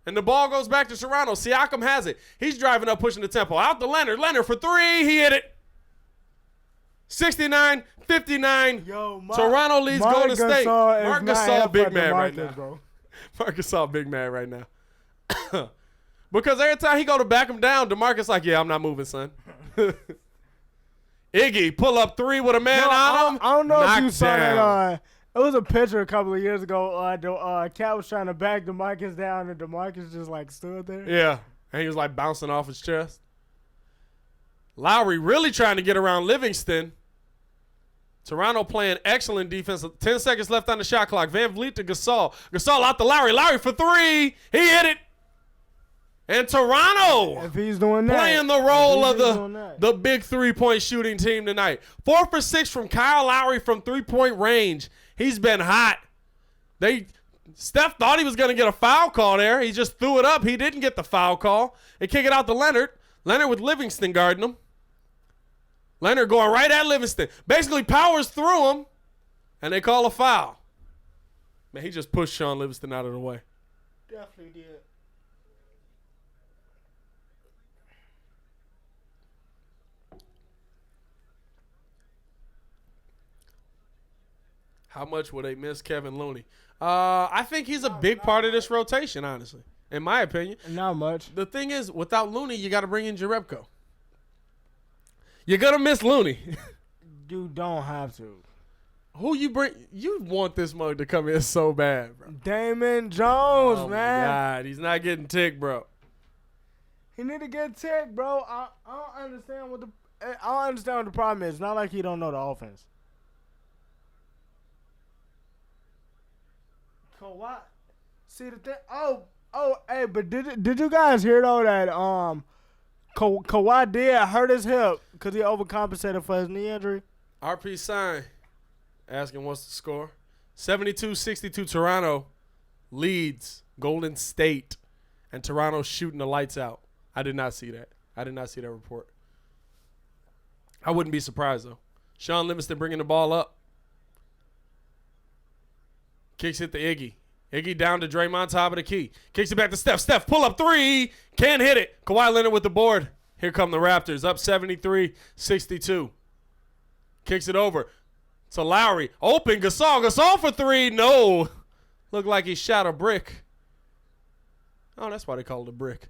And the ball goes back to Toronto. Siakam has it. He's driving up, pushing the tempo. Out to Leonard. Leonard for three. He hit it. 69-59. Toronto leads Golden State. Marc Gasol big mad right now. Bro. Marc Gasol big mad right now. Because every time he go to back him down, DeMarcus like, yeah, I'm not moving, son. Iggy, pull up three with a man on him. I don't know if you saw that. It was a picture a couple of years ago. Cat was trying to back DeMarcus down, and DeMarcus just like stood there. Yeah, and he was like bouncing off his chest. Lowry really trying to get around Livingston. Toronto playing excellent defense. 10 seconds left on the shot clock. Van Vliet to Gasol. Gasol out to Lowry. Lowry for three. He hit it. And Toronto, if he's doing that, playing the role of the big three-point shooting team tonight. 4 for 6 from Kyle Lowry from three-point range. He's been hot. Steph thought he was going to get a foul call there. He just threw it up. He didn't get the foul call. They kick it out to Leonard. Leonard with Livingston guarding him. Leonard going right at Livingston. Basically powers through him, and they call a foul. Man, he just pushed Sean Livingston out of the way. Definitely did. How much will they miss Kevin Looney? I think he's a big part of this rotation, honestly, in my opinion. Not much. The thing is, without Looney, you got to bring in Jerebko. You're going to miss Looney. You don't have to. Who you bring? You want this mug to come in so bad, bro. Damon Jones, oh man. My God, he's not getting ticked, bro. He need to get ticked, bro. I don't understand what the problem is. It's not like he don't know the offense. Kawhi. See the thing. Hey, but did you guys hear though that Kawhi did hurt his hip because he overcompensated for his knee injury? RP sign asking what's the score. 72-62 Toronto leads Golden State, and Toronto shooting the lights out. I did not see that. I did not see that report. I wouldn't be surprised though. Sean Livingston bringing the ball up. Kicks it to Iggy. Iggy down to Draymond, top of the key. Kicks it back to Steph. Steph, pull up three. Can't hit it. Kawhi Leonard with the board. Here come the Raptors, up 73-62. Kicks it over to Lowry. Open, Gasol. Gasol for three. No. Looked like he shot a brick. Oh, that's why they call it a brick.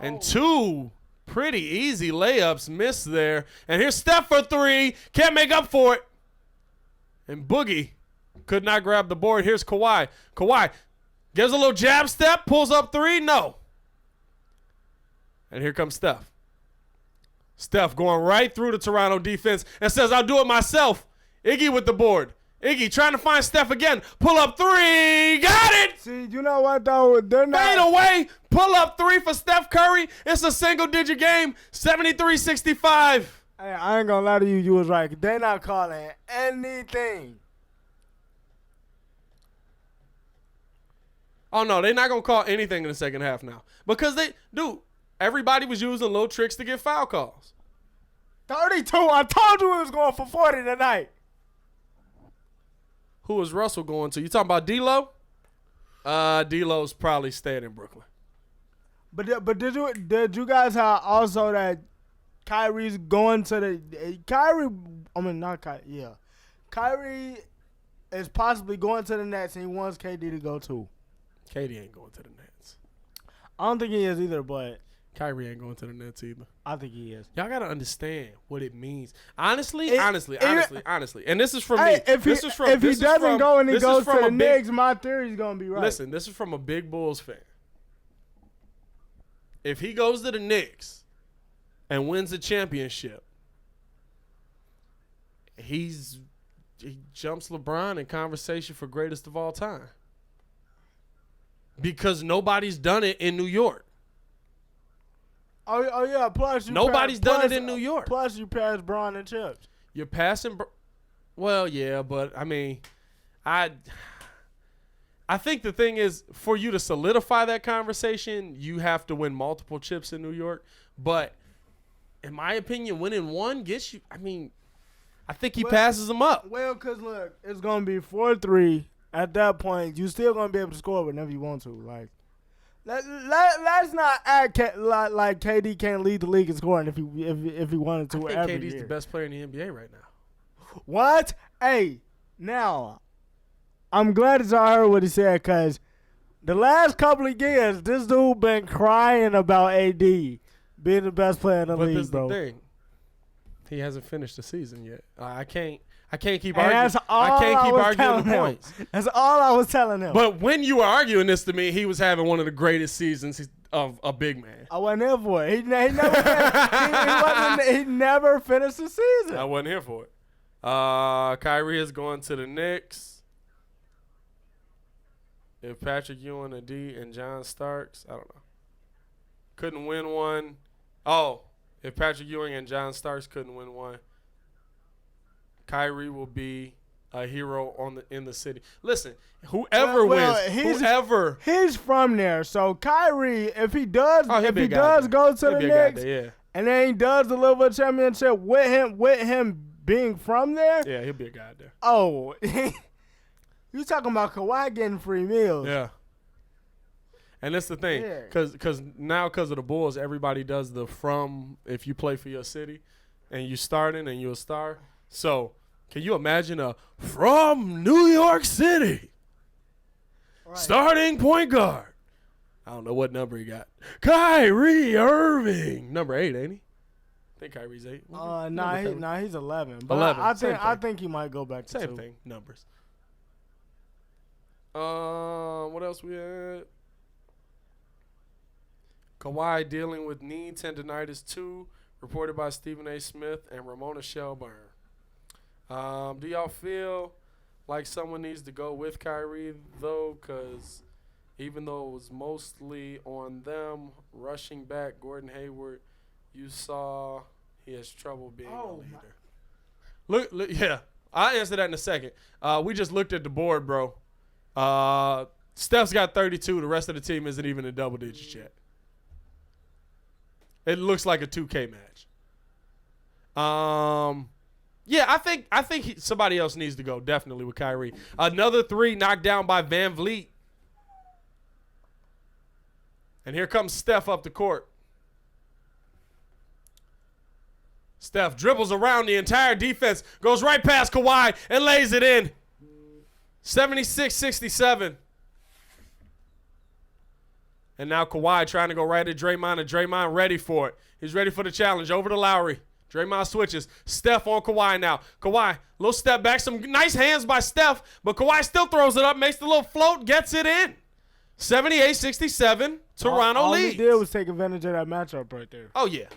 And two pretty easy layups missed there. And here's Steph for three. Can't make up for it. And Boogie Could not grab the board. Here's Kawhi. Kawhi gives a little jab step, pulls up three. No. And here comes Steph. Steph going right through the Toronto defense and says, I'll do it myself. Iggy with the board. Iggy trying to find Steph again. Pull up three. Got it. See, you know what, though? They're not. Fade away. Pull up three for Steph Curry. It's a single-digit game. 73-65. Hey, I ain't going to lie to you. You was right. They're not calling anything. Oh, no. They're not going to call anything in the second half now. Because everybody was using little tricks to get foul calls. 32. I told you it was going for 40 tonight. Who is Russell going to? You talking about D-Lo? D-Lo's probably staying in Brooklyn. But did you guys have also that Kyrie's going to the Kyrie is possibly going to the Nets and he wants KD to go too. KD ain't going to the Nets. I don't think he is either, but Kyrie ain't going to the Nets either. I think he is. Y'all gotta understand what it means. Honestly. And this is from hey, me. If he doesn't go and he goes to the Knicks, my theory's gonna be right. Listen, this is from a big Bulls fan. If he goes to the Knicks and wins the championship, he jumps LeBron in conversation for greatest of all time. Because nobody's done it in New York. Oh yeah. Plus, nobody's done it in New York. Plus, you passed Bron and Chips. You're passing. Well, yeah, but I mean, I think the thing is, for you to solidify that conversation, you have to win multiple chips in New York. But in my opinion, winning one gets you. I mean, I think he passes them up. Well, because look, it's gonna be 4-3. At that point, you still gonna be able to score whenever you want to. Like, let's not act like KD can't lead the league in scoring if he wanted to. I think KD's the best player in the NBA right now. What? Hey, now I'm glad that y'all heard what he said, because the last couple of years, this dude been crying about AD being the best player in the league, this bro. But this is the thing. He hasn't finished the season yet. I can't keep arguing. I can't keep arguing the points. That's all I was telling him. But when you were arguing this to me, he was having one of the greatest seasons of a big man. I wasn't here for it. He never finished the season. I wasn't here for it. Kyrie is going to the Knicks. If Patrick Ewing and John Starks, I don't know. Couldn't win one. Oh, if Patrick Ewing and John Starks couldn't win one, Kyrie will be a hero in the city. Listen, whoever wins, he's from there. So Kyrie, if he does go to the Knicks, and then he does deliver a championship with him being from there, yeah, he'll be a guy there. Oh, you talking about Kawhi getting free meals? Yeah. And that's the thing, because of the Bulls, everybody does the from if you play for your city, and you starting and you're a star. So, can you imagine a from New York City starting point guard? I don't know what number he got. Kyrie Irving, number 8, ain't he? I think Kyrie's 8. He's 11. But 11. I think he might go back to same 2. thing. Numbers. What else we had? Kawhi dealing with knee tendonitis 2, reported by Stephen A. Smith and Ramona Shelburne. Do y'all feel like someone needs to go with Kyrie, though? Because even though it was mostly on them rushing back Gordon Hayward, you saw he has trouble being a leader. Look, yeah, I'll answer that in a second. We just looked at the board, bro. Steph's got 32. The rest of the team isn't even in double digits yet. It looks like a 2K match. Yeah, I think somebody else needs to go, definitely, with Kyrie. Another 3 knocked down by Van Vliet. And here comes Steph up the court. Steph dribbles around the entire defense, goes right past Kawhi, and lays it in. 76-67. And now Kawhi trying to go right at Draymond, and Draymond ready for it. He's ready for the challenge. Over to Lowry. Draymond switches. Steph on Kawhi now. Kawhi, little step back. Some nice hands by Steph, but Kawhi still throws it up, makes the little float, gets it in. 78-67, Toronto all leads. he did was take advantage of that matchup right there. Oh, yeah.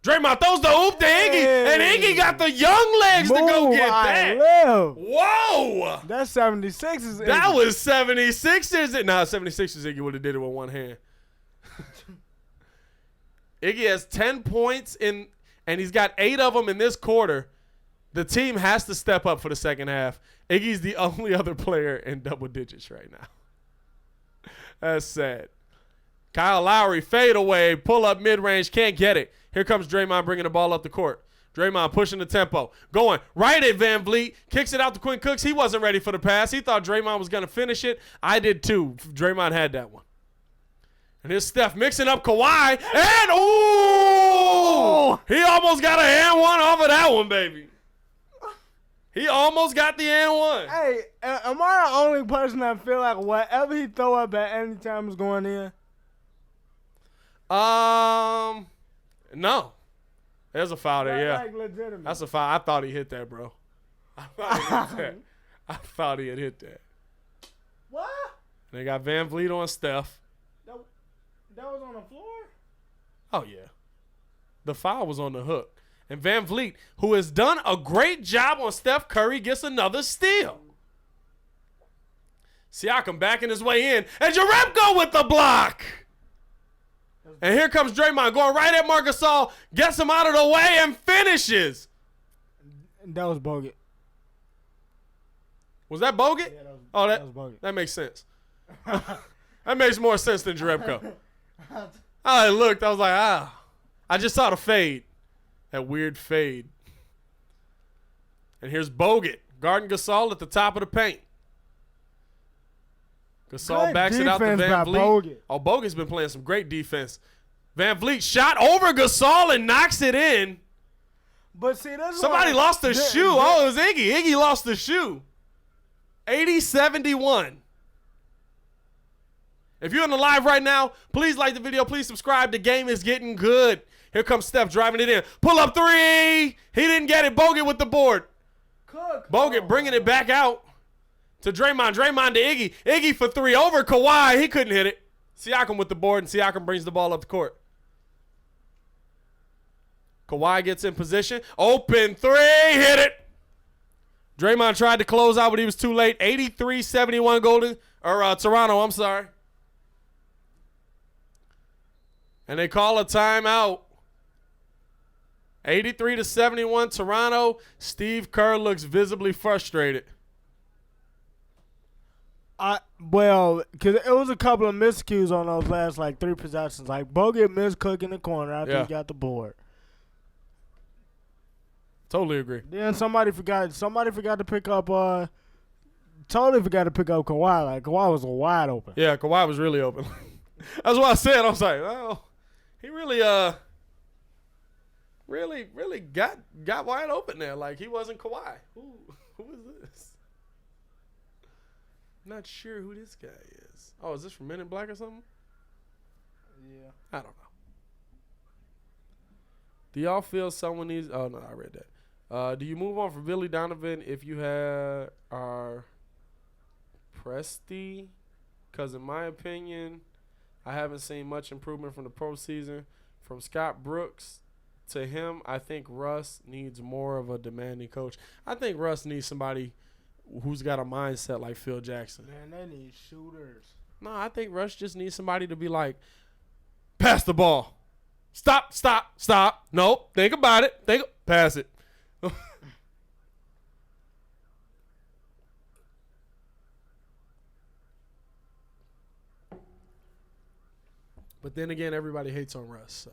Draymond throws the hoop to Iggy, and Iggy got the young legs to go get that. Whoa! That's 76 is Iggy. That was 76ers. Nah, 76ers Iggy would have did it with one hand. Iggy has 10 points, and he's got 8 of them in this quarter. The team has to step up for the second half. Iggy's the only other player in double digits right now. That's sad. Kyle Lowry, fade away, pull up mid-range, can't get it. Here comes Draymond bringing the ball up the court. Draymond pushing the tempo. Going right at Van Vliet. Kicks it out to Quinn Cooks. He wasn't ready for the pass. He thought Draymond was going to finish it. I did too. Draymond had that one. And here's Steph mixing up Kawhi. And, ooh! He almost got a and one off of that one, baby. He almost got the and one. Hey, am I the only person that feel like whatever he throw up at any time is going in? No. There's a foul there, yeah. Like legitimate. That's a foul. I thought he hit that, bro. I thought he had hit that. What? They got Van Vliet on Steph. That was on the floor? Oh, yeah. The foul was on the hook. And Van Vliet, who has done a great job on Steph Curry, gets another steal. Siakam backing his way in. And Jerebko with the block. And here comes Draymond going right at Marc Gasol, gets him out of the way, and finishes. That was Bogut. Was that Bogut? Yeah, that was Bogut. That makes sense. That makes more sense than Jerebko. I looked. I was like, I just saw the fade. That weird fade. And here's Bogut guarding Gasol at the top of the paint. Gasol backs it out to Van Vliet. Bogut. Oh, Bogut's been playing some great defense. Van Vliet shot over Gasol and knocks it in. But see, that's somebody lost a shoe. Oh, it was Iggy. Iggy lost the shoe. 80-71. If you're in the live right now, please like the video. Please subscribe. The game is getting good. Here comes Steph driving it in. Pull up three. He didn't get it. Bogut with the board. Bogut bringing it back out to Draymond. Draymond to Iggy. Iggy for three over Kawhi. He couldn't hit it. Siakam with the board, and Siakam brings the ball up the court. Kawhi gets in position. Open three. Hit it. Draymond tried to close out, but he was too late. 83-71 Toronto, I'm sorry. And they call a timeout. 83-71 Toronto. Steve Kerr looks visibly frustrated. Well, because it was a couple of miscues on those last, 3 possessions. Like, Bogut missed Cook in the corner after he got the board. Totally agree. Then somebody forgot to pick up totally forgot to pick up Kawhi. Like, Kawhi was wide open. Yeah, Kawhi was really open. That's what I said. I was like, oh, he really really got wide open there. Like, he wasn't Kawhi. Who is this? Not sure who this guy is. Oh, is this from Men in Black or something? Yeah. I don't know. Do y'all feel someone needs... Oh, no, I read that. Do you move on from Billy Donovan if you had our Presti? Because in my opinion, I haven't seen much improvement from the postseason. From Scott Brooks to him, I think Russ needs more of a demanding coach. I think Russ needs somebody who's got a mindset like Phil Jackson. Man, they need shooters. No, I think Russ just needs somebody to be like, pass the ball. Stop. Nope. Think about it. Pass it. But then again, everybody hates on Russ, so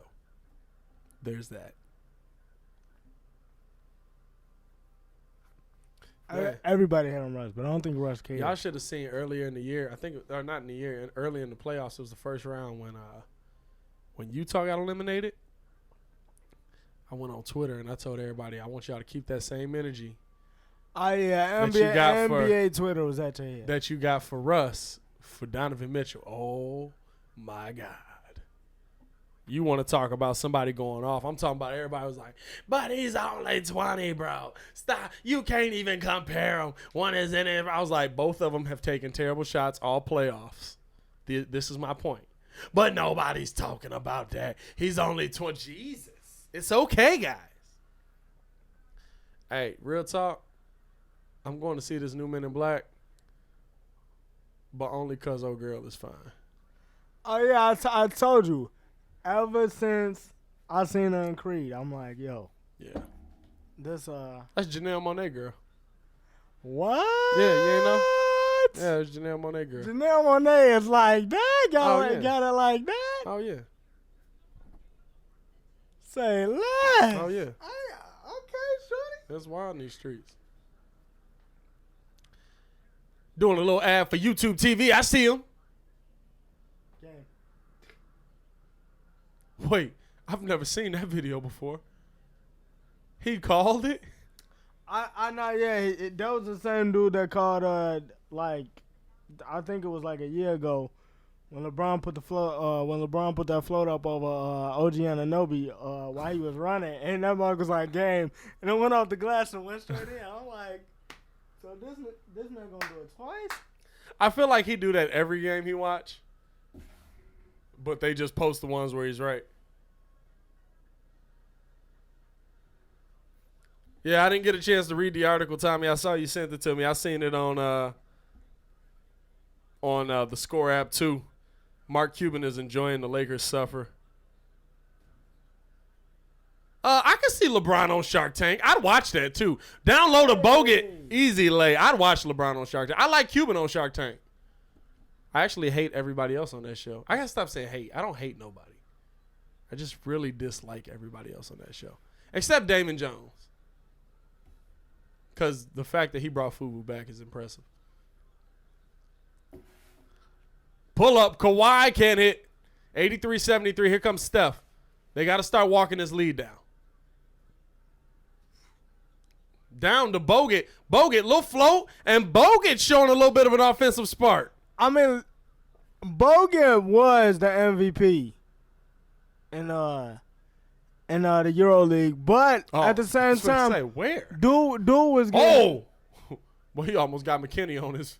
there's that. Everybody had on Russ, but I don't think Russ cared. Y'all should have seen earlier in the year. I think, or not in the year, early in the playoffs. It was the first round when Utah got eliminated. I went on Twitter and I told everybody I want y'all to keep that same energy. Yeah, NBA Twitter was at your head. That you got for Russ for Donovan Mitchell. Oh my God. You want to talk about somebody going off. I'm talking about everybody was like, but he's only 20, bro. Stop. You can't even compare them. One is in it. I was like, both of them have taken terrible shots all playoffs. This is my point. But nobody's talking about that. He's only 20. Jesus. It's okay, guys. Hey, real talk. I'm going to see this new Men in Black, but only because old girl is fine. Oh, yeah, I told you. Ever since I seen her in Creed, I'm like, yo. Yeah. This, That's Janelle Monáe, girl. What? Yeah, you ain't know? Yeah, it's Janelle Monáe, girl. Janelle Monáe is like that? Got it like that? Oh, yeah. Say less. Oh, yeah. Okay, shorty. That's wild in these streets. Doing a little ad for YouTube TV. I see him. Wait, I've never seen that video before. He called it? I know, yeah. That was the same dude that called, like, I think it was like a year ago when LeBron put that float up over OG Anunoby while he was running, and that mug was like game, and it went off the glass and went straight in. I'm like, so this man gonna do it twice? I feel like he do that every game he watch, but they just post the ones where he's right. Yeah, I didn't get a chance to read the article, Tommy. I saw you sent it to me. I seen it on the Score app too. Mark Cuban is enjoying the Lakers suffer. I can see LeBron on Shark Tank. I'd watch that too. Download a Bogut easy lay. I'd watch LeBron on Shark Tank. I like Cuban on Shark Tank. I actually hate everybody else on that show. I gotta stop saying hate. I don't hate nobody. I just really dislike everybody else on that show, except Damon Jones. Because the fact that he brought Fubu back is impressive. Pull up. Kawhi can't hit. 83-73. Here comes Steph. They got to start walking this lead down. Down to Bogut. Bogut, little float. And Bogut showing a little bit of an offensive spark. I mean, Bogut was the MVP in the EuroLeague, but at the same time, say, where? Dude was getting. Oh, well, he almost got McKinney on his.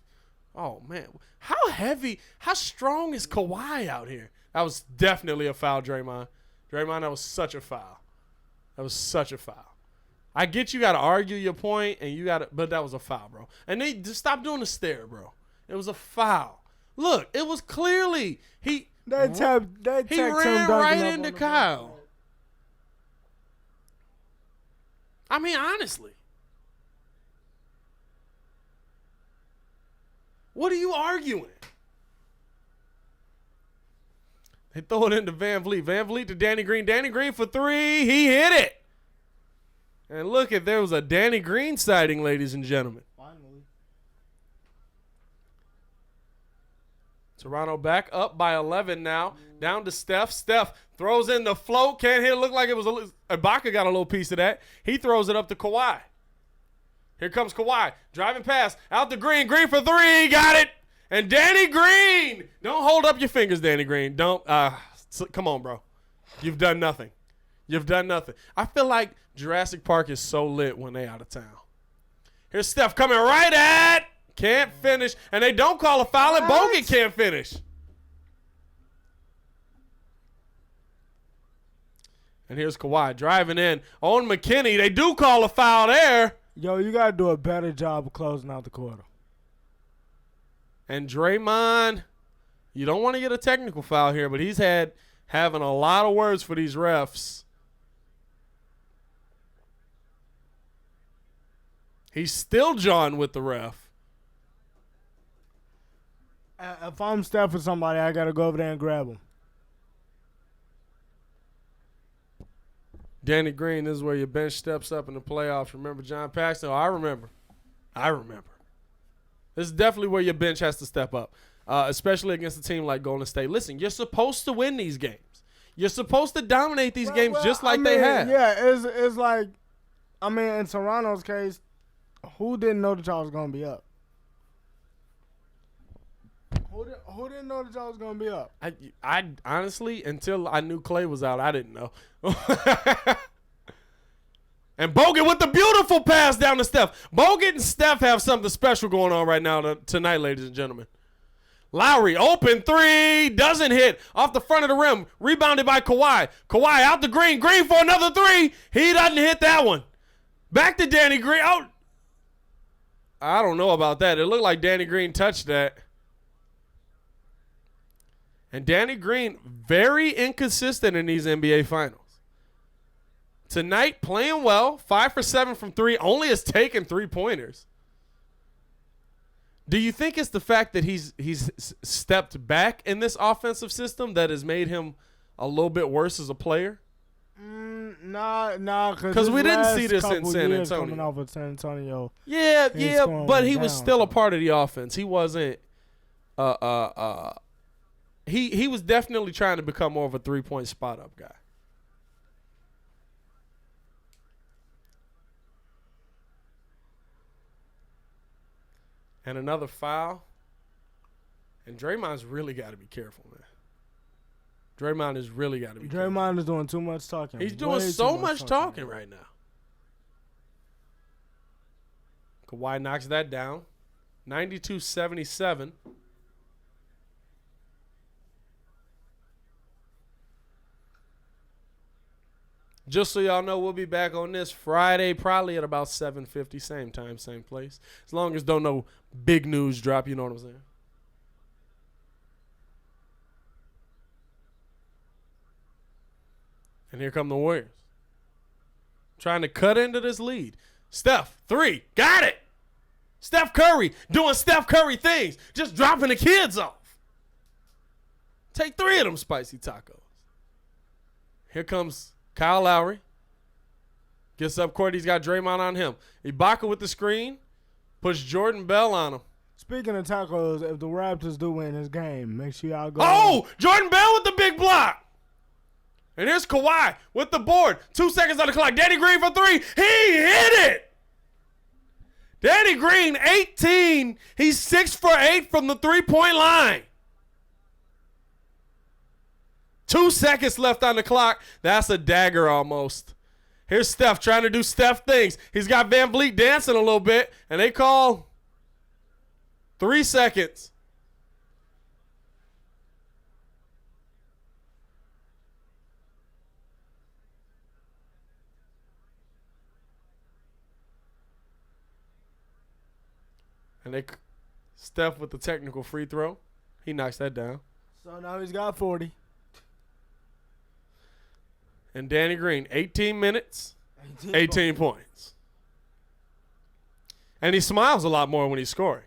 Oh man, how strong is Kawhi out here? That was definitely a foul, Draymond. Draymond, that was such a foul. That was such a foul. I get you got to argue your point, but that was a foul, bro. And they just stop doing the stare, bro. It was a foul. Look, it was clearly he ran right into Kyle. I mean, honestly. What are you arguing? They throw it into Van Vliet. Van Vliet to Danny Green. Danny Green for three. He hit it. And look, there was a Danny Green sighting, ladies and gentlemen. Finally. Toronto back up by 11 now. Down to Steph. Steph throws in the float. Can't hit. Look like it was Ibaka got a little piece of that. He throws it up to Kawhi. Here comes Kawhi. Driving pass. Out to Green. Green for three. Got it. And Danny Green. Don't hold up your fingers, Danny Green. Don't. Come on, bro. You've done nothing. You've done nothing. I feel like Jurassic Park is so lit when they out of town. Here's Steph coming right at. Can't finish. And they don't call a foul, and Bogut can't finish. And here's Kawhi driving in on McKinney. They do call a foul there. Yo, you got to do a better job of closing out the quarter. And Draymond, you don't want to get a technical foul here, but he's having a lot of words for these refs. He's still John with the ref. If I'm Steph or somebody, I got to go over there and grab him. Danny Green, this is where your bench steps up in the playoffs. Remember John Paxson? Oh, I remember. This is definitely where your bench has to step up, especially against a team like Golden State. Listen, you're supposed to win these games. You're supposed to dominate these games just like they have. Yeah, it's like, I mean, in Toronto's case, who didn't know that y'all was going to be up? Who didn't know that y'all was gonna be up? I honestly, until I knew Clay was out, I didn't know. And Bogut with the beautiful pass down to Steph. Bogut and Steph have something special going on right now tonight, ladies and gentlemen. Lowry, open three, doesn't hit. Off the front of the rim, rebounded by Kawhi. Kawhi out to Green. Green for another three. He doesn't hit that one. Back to Danny Green. Oh, I don't know about that. It looked like Danny Green touched that. And Danny Green, very inconsistent in these NBA Finals. Tonight, playing well, 5 for 7 from 3, only has taken 3-pointers. Do you think it's the fact that he's stepped back in this offensive system that has made him a little bit worse as a player? Nah, because we didn't see this in San Antonio. Coming off of San Antonio. Yeah, but he was down, still a part of the offense. He wasn't. He was definitely trying to become more of a 3-point spot up guy. And another foul. And Draymond's really got to be careful, man. Draymond has really got to be careful. Draymond is doing too much talking. He's doing so much talking right now. Kawhi knocks that down. 92-77. Just so y'all know, we'll be back on this Friday, probably at about 7:50, same time, same place. As long as don't no big news drop, you know what I'm saying? And here come the Warriors. Trying to cut into this lead. Steph, 3, got it! Steph Curry doing Steph Curry things, just dropping the kids off. Take 3 of them spicy tacos. Here comes Kyle Lowry. Gets up court. He's got Draymond on him. Ibaka with the screen. Puts Jordan Bell on him. Speaking of tacos, if the Raptors do win this game, make sure y'all go. Oh, Jordan Bell with the big block. And here's Kawhi with the board. 2 seconds on the clock. Danny Green for 3. He hit it. Danny Green, 18. He's 6 for 8 from the 3-point line. 2 seconds left on the clock. That's a dagger almost. Here's Steph trying to do Steph things. He's got Van Vliet dancing a little bit, and they call 3 seconds. And Steph with the technical free throw. He knocks that down. So now he's got 40. And Danny Green, 18 minutes, 18 points. And he smiles a lot more when he's scoring.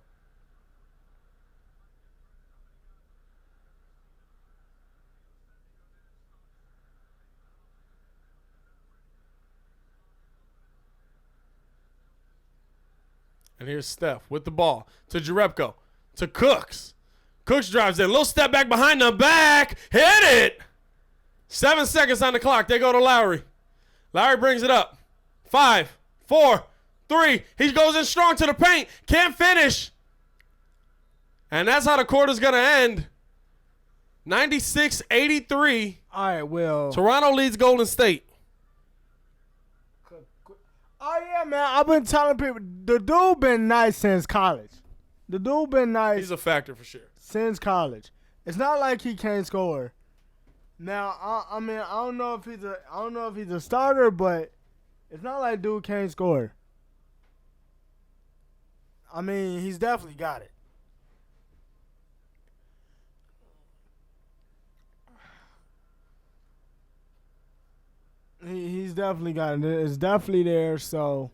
And here's Steph with the ball to Jerebko, to Cooks. Cooks drives in. Little step back behind the back. Hit it. 7 seconds on the clock. They go to Lowry. Lowry brings it up. 5, 4, 3. He goes in strong to the paint. Can't finish. And that's how the quarter's going to end. 96-83. All right, well. Toronto leads Golden State. Oh, yeah, man. I've been telling people, the dude been nice since college. The dude been nice. He's a factor for sure. Since college. It's not like he can't score. Now, I mean, I don't know if he's a starter, but it's not like dude can't score. I mean, he's definitely got it. He's definitely got it. It's definitely there, so.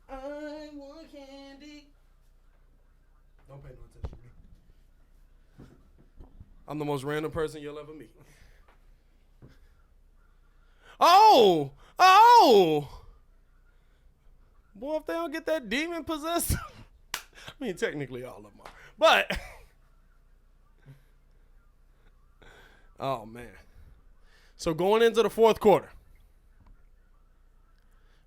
I want candy. Don't pay no attention to me. I'm the most random person you'll ever meet. Oh! Boy, if they don't get that demon possessed. I mean, technically all of them are. But Oh, man. So going into the fourth quarter,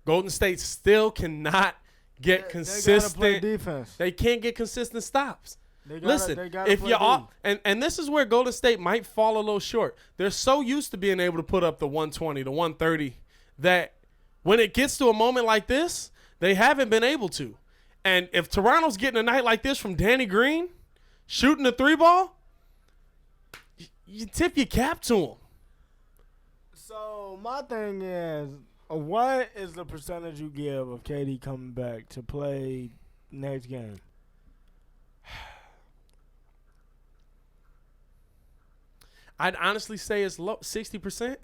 Golden State still cannot get consistent. They gotta play defense. They can't get consistent stops. Listen, they gotta if play you're D. and this is where Golden State might fall a little short. They're so used to being able to put up the 120, the 130, that when it gets to a moment like this, they haven't been able to. And if Toronto's getting a night like this from Danny Green, shooting the three ball, you tip your cap to him. So my thing is, what is the percentage you give of KD coming back to play next game? I'd honestly say it's low, 60%.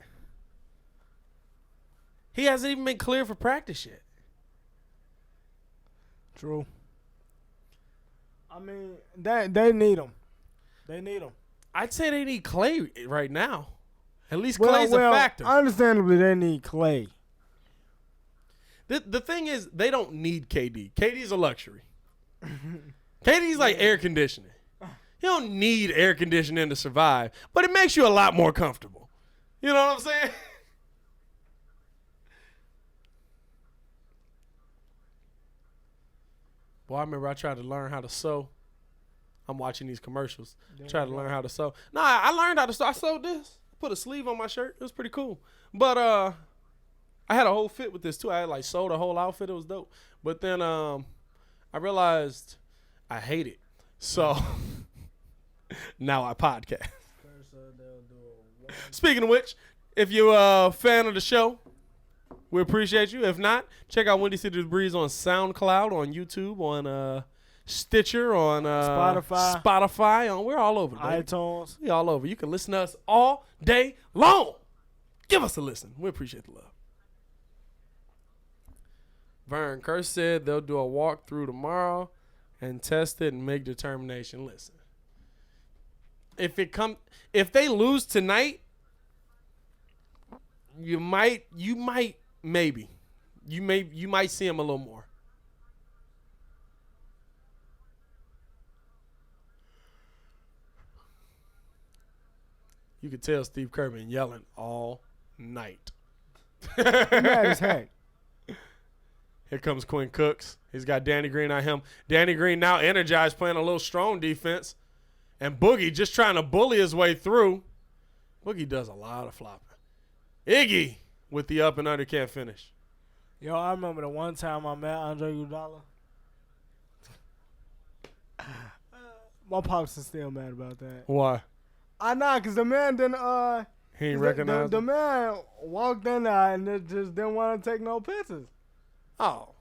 He hasn't even been cleared for practice yet. True. I mean, they need him. They need him. I'd say they need Clay right now. At least Clay's a factor. Understandably, they need Clay. The thing is, they don't need KD. KD's a luxury. KD's like air conditioning. You don't need air conditioning to survive, but it makes you a lot more comfortable. You know what I'm saying? Boy, I remember I tried to learn how to sew. I'm watching these commercials. Tried to learn how to sew. Nah, I learned how to sew. I sewed this. Put a sleeve on my shirt. It was pretty cool. But I had a whole fit with this too. I had like sewed a whole outfit. It was dope. But then I realized I hate it. So now I podcast. Speaking of which, if you're a fan of the show, we appreciate you. If not, check out Windy City Breeze on SoundCloud, on YouTube, on Stitcher, on Spotify. We're all over. Baby. iTunes. We all over. You can listen to us all day long. Give us a listen. We appreciate the love. Vern Curse said they'll do a walkthrough tomorrow and test it and make determination. Listen, if they lose tonight, you might see him a little more. You could tell Steve Kerr been yelling all night. Mad as heck. Here comes Quinn Cooks. He's got Danny Green on him. Danny Green now energized, playing a little strong defense. And Boogie just trying to bully his way through. Boogie does a lot of flopping. Iggy with the up and under, can't finish. Yo, I remember the one time I met Andre Iguodala. My pops is still mad about that. Why? I know, because the man didn't, he ain't recognize the man walked in there and just didn't want to take no pictures. Oh.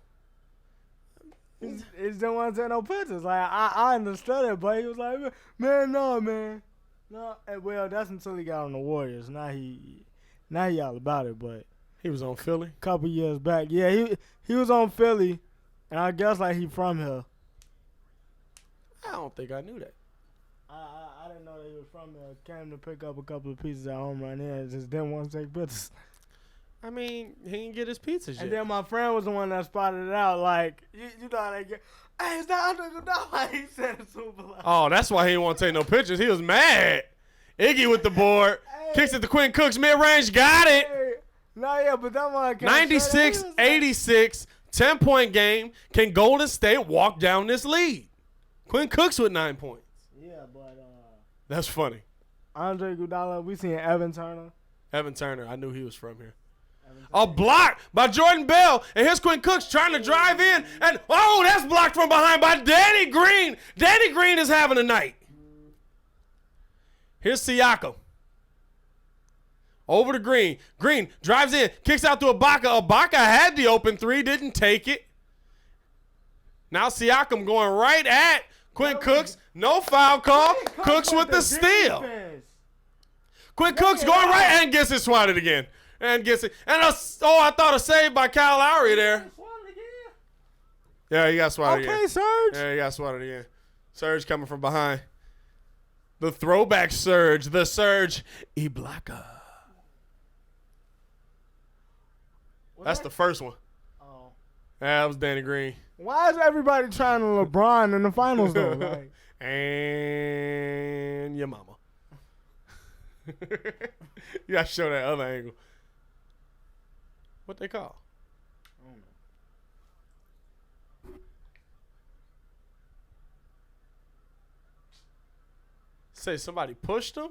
He just didn't want to take no pictures. Like, I understood it, but he was like, man, no, man. No. And, well, that's until he got on the Warriors. Now he all about it, but. He was on Philly? A couple years back. Yeah, he was on Philly, and I guess, like, he from here. I don't think I knew that. I didn't know that he was from there. Came to pick up a couple of pieces at home right there. Just didn't want to take pictures. I mean, he didn't get his pizzas yet. And then my friend was the one that spotted it out. Like, you know how they get, hey, is that Andre Iguodala? He said it super loud. Oh, that's why he didn't want to take no pictures. He was mad. Iggy with the board. Kicks it to Quinn Cooks, mid-range, got it. Hey, no, yeah, but that one 96-86, 10-point game. Can Golden State walk down this lead? Quinn Cooks with 9 points. Yeah, but that's funny. Andre Iguodala, we seen Evan Turner. Evan Turner, I knew he was from here. A block by Jordan Bell, and here's Quinn Cooks trying to drive in, and oh, that's blocked from behind by Danny Green. Danny Green is having a night. Here's Siakam. Over to Green. Green drives in, kicks out to Ibaka. Ibaka had the open three, didn't take it. Now Siakam going right at Quinn Cooks. No foul call. Cooks with the steal. Quinn Cooks going right and gets it swatted again. And gets it. And I thought a save by Kyle Lowry there. Yeah, he got swatted again. Okay, Serge. Yeah, he got swatted again. Serge coming from behind. The throwback Serge. The Serge Ibaka. That's the first one. Oh. Yeah, that was Danny Green. Why is everybody trying to LeBron in the finals, though? Like, And your mama. You gotta show that other angle. What they call? I don't know. Say somebody pushed him.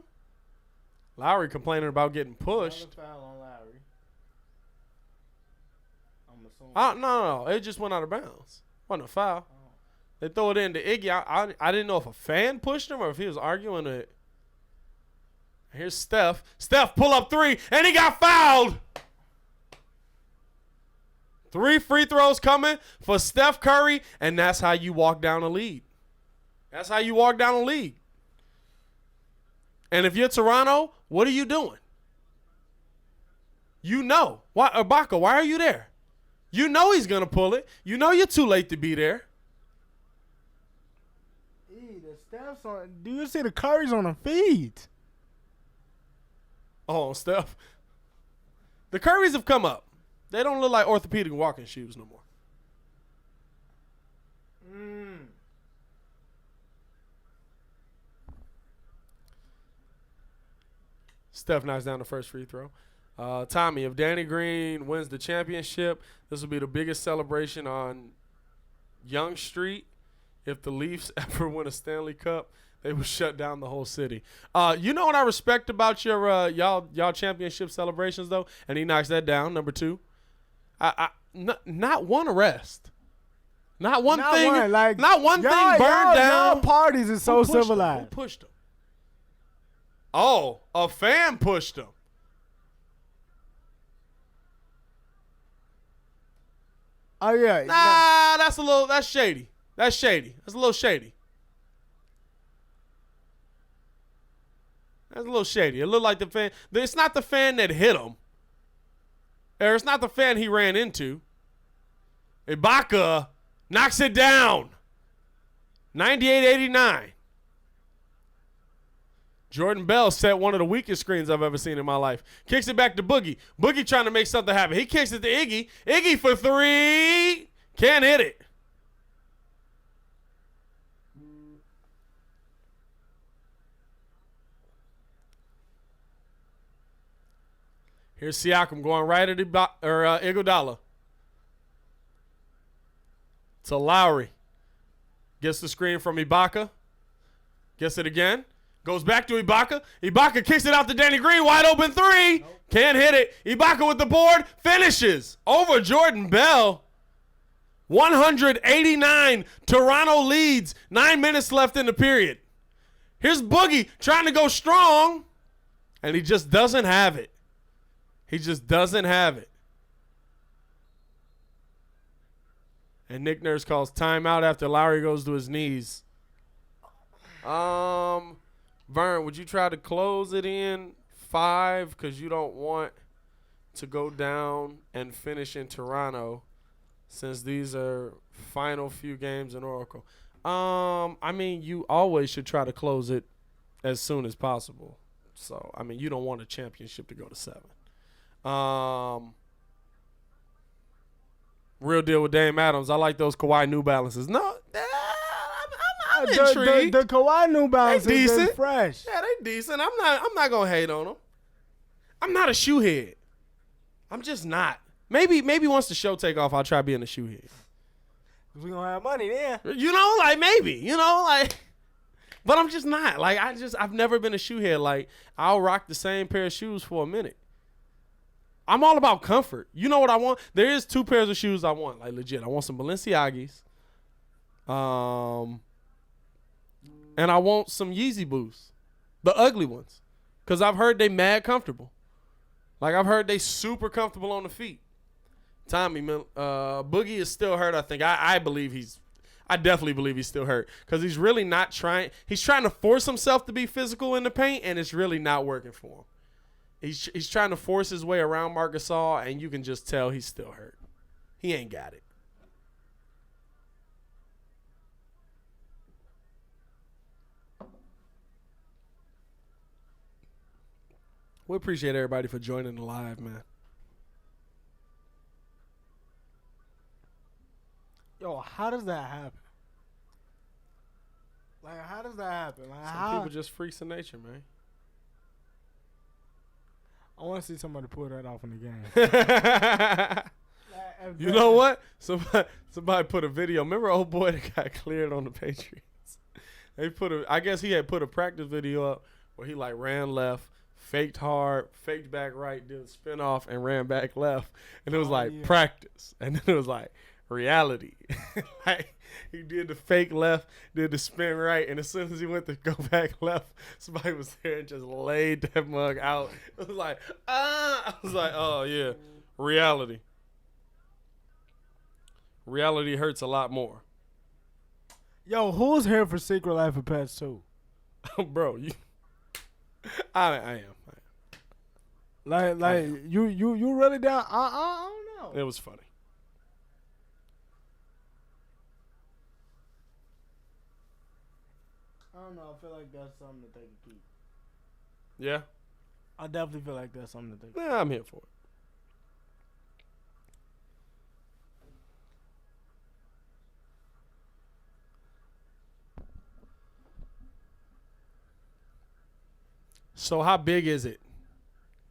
Lowry complaining about getting pushed. Another foul on Lowry. I'm assuming. No. It just went out of bounds. Wasn't a foul. Oh. They throw it into Iggy. I didn't know if a fan pushed him or if he was arguing it. Here's Steph. Steph pull up three, and he got fouled. 3 free throws coming for Steph Curry, and that's how you walk down a lead. That's how you walk down a lead. And if you're Toronto, what are you doing? You know. Why, Ibaka, why are you there? You know he's going to pull it. You know you're too late to be there. The Steph's on. Do you see the Curry's on the feet? Oh, Steph. The Currys have come up. They don't look like orthopedic walking shoes no more. Steph knocks down the first free throw. Tommy, if Danny Green wins the championship, this will be the biggest celebration on Young Street. If the Leafs ever win a Stanley Cup, they will shut down the whole city. You know what I respect about your y'all championship celebrations though, and he knocks that down. Number 2, not one arrest, not one thing burned down. Y'all parties is so civilized. Who pushed him? Oh, a fan pushed him. Oh yeah. Nah, that's shady. That's shady. That's a little shady. That's a little shady. It looked like the fan. It's not the fan that hit him. Or it's not the fan he ran into. Ibaka knocks it down. 98-89. Jordan Bell set one of the weakest screens I've ever seen in my life. Kicks it back to Boogie. Boogie trying to make something happen. He kicks it to Iggy. Iggy for 3. Can't hit it. Here's Siakam going right at Iguodala. To Lowry. Gets the screen from Ibaka. Gets it again. Goes back to Ibaka. Ibaka kicks it out to Danny Green. Wide open 3. Nope. Can't hit it. Ibaka with the board. Finishes over Jordan Bell. 189. Toronto leads. 9 minutes left in the period. Here's Boogie trying to go strong. And he just doesn't have it. He just doesn't have it. And Nick Nurse calls timeout after Lowry goes to his knees. Vern, would you try to close it in 5 because you don't want to go down and finish in Toronto since these are final few games in Oracle? I mean, you always should try to close it as soon as possible. So, I mean, you don't want a championship to go to 7. Real deal with Dame Adams. I like those Kawhi New Balances. No, I'm intrigued. The Kawhi New Balances they decent. Is fresh. Yeah, they decent. I'm not gonna hate on them. I'm not a shoe head. I'm just not. Maybe once the show take off, I'll try being a shoe head. We gonna have money there. You know, like maybe. You know, like. But I'm just not. Like I've never been a shoe head. Like I'll rock the same pair of shoes for a minute. I'm all about comfort. You know what I want? There is 2 pairs of shoes I want, like legit. I want some Balenciagis. And I want some Yeezy Boosts. The ugly ones. Because I've heard they mad comfortable. Like I've heard they super comfortable on the feet. Tommy, Boogie is still hurt, I think. I definitely believe he's still hurt. Because he's really not trying. He's trying to force himself to be physical in the paint, and it's really not working for him. He's trying to force his way around Marc Gasol, and you can just tell he's still hurt. He ain't got it. We appreciate everybody for joining the live, man. Yo, how does that happen? Like, how does that happen? Like, Some people just freaks of nature, man. I want to see somebody pull that off in the game. You know what? Somebody put a video. Remember old boy that got cleared on the Patriots? I guess he had put a practice video up where he like ran left, faked hard, faked back right, did a spin off, and ran back left. And it was practice. And then it was like reality. Like he did the fake left, did the spin right, and as soon as he went to go back left, somebody was there and just laid that mug out. It was like, I was like, oh yeah, reality. Reality hurts a lot more. Yo, who's here for Secret Life of Pets 2? Bro, I am. Like you really down? I don't know. It was funny. I don't know. I feel like that's something that they can keep. Yeah? I definitely feel like that's something that they can Yeah, I'm here for it. So how big is it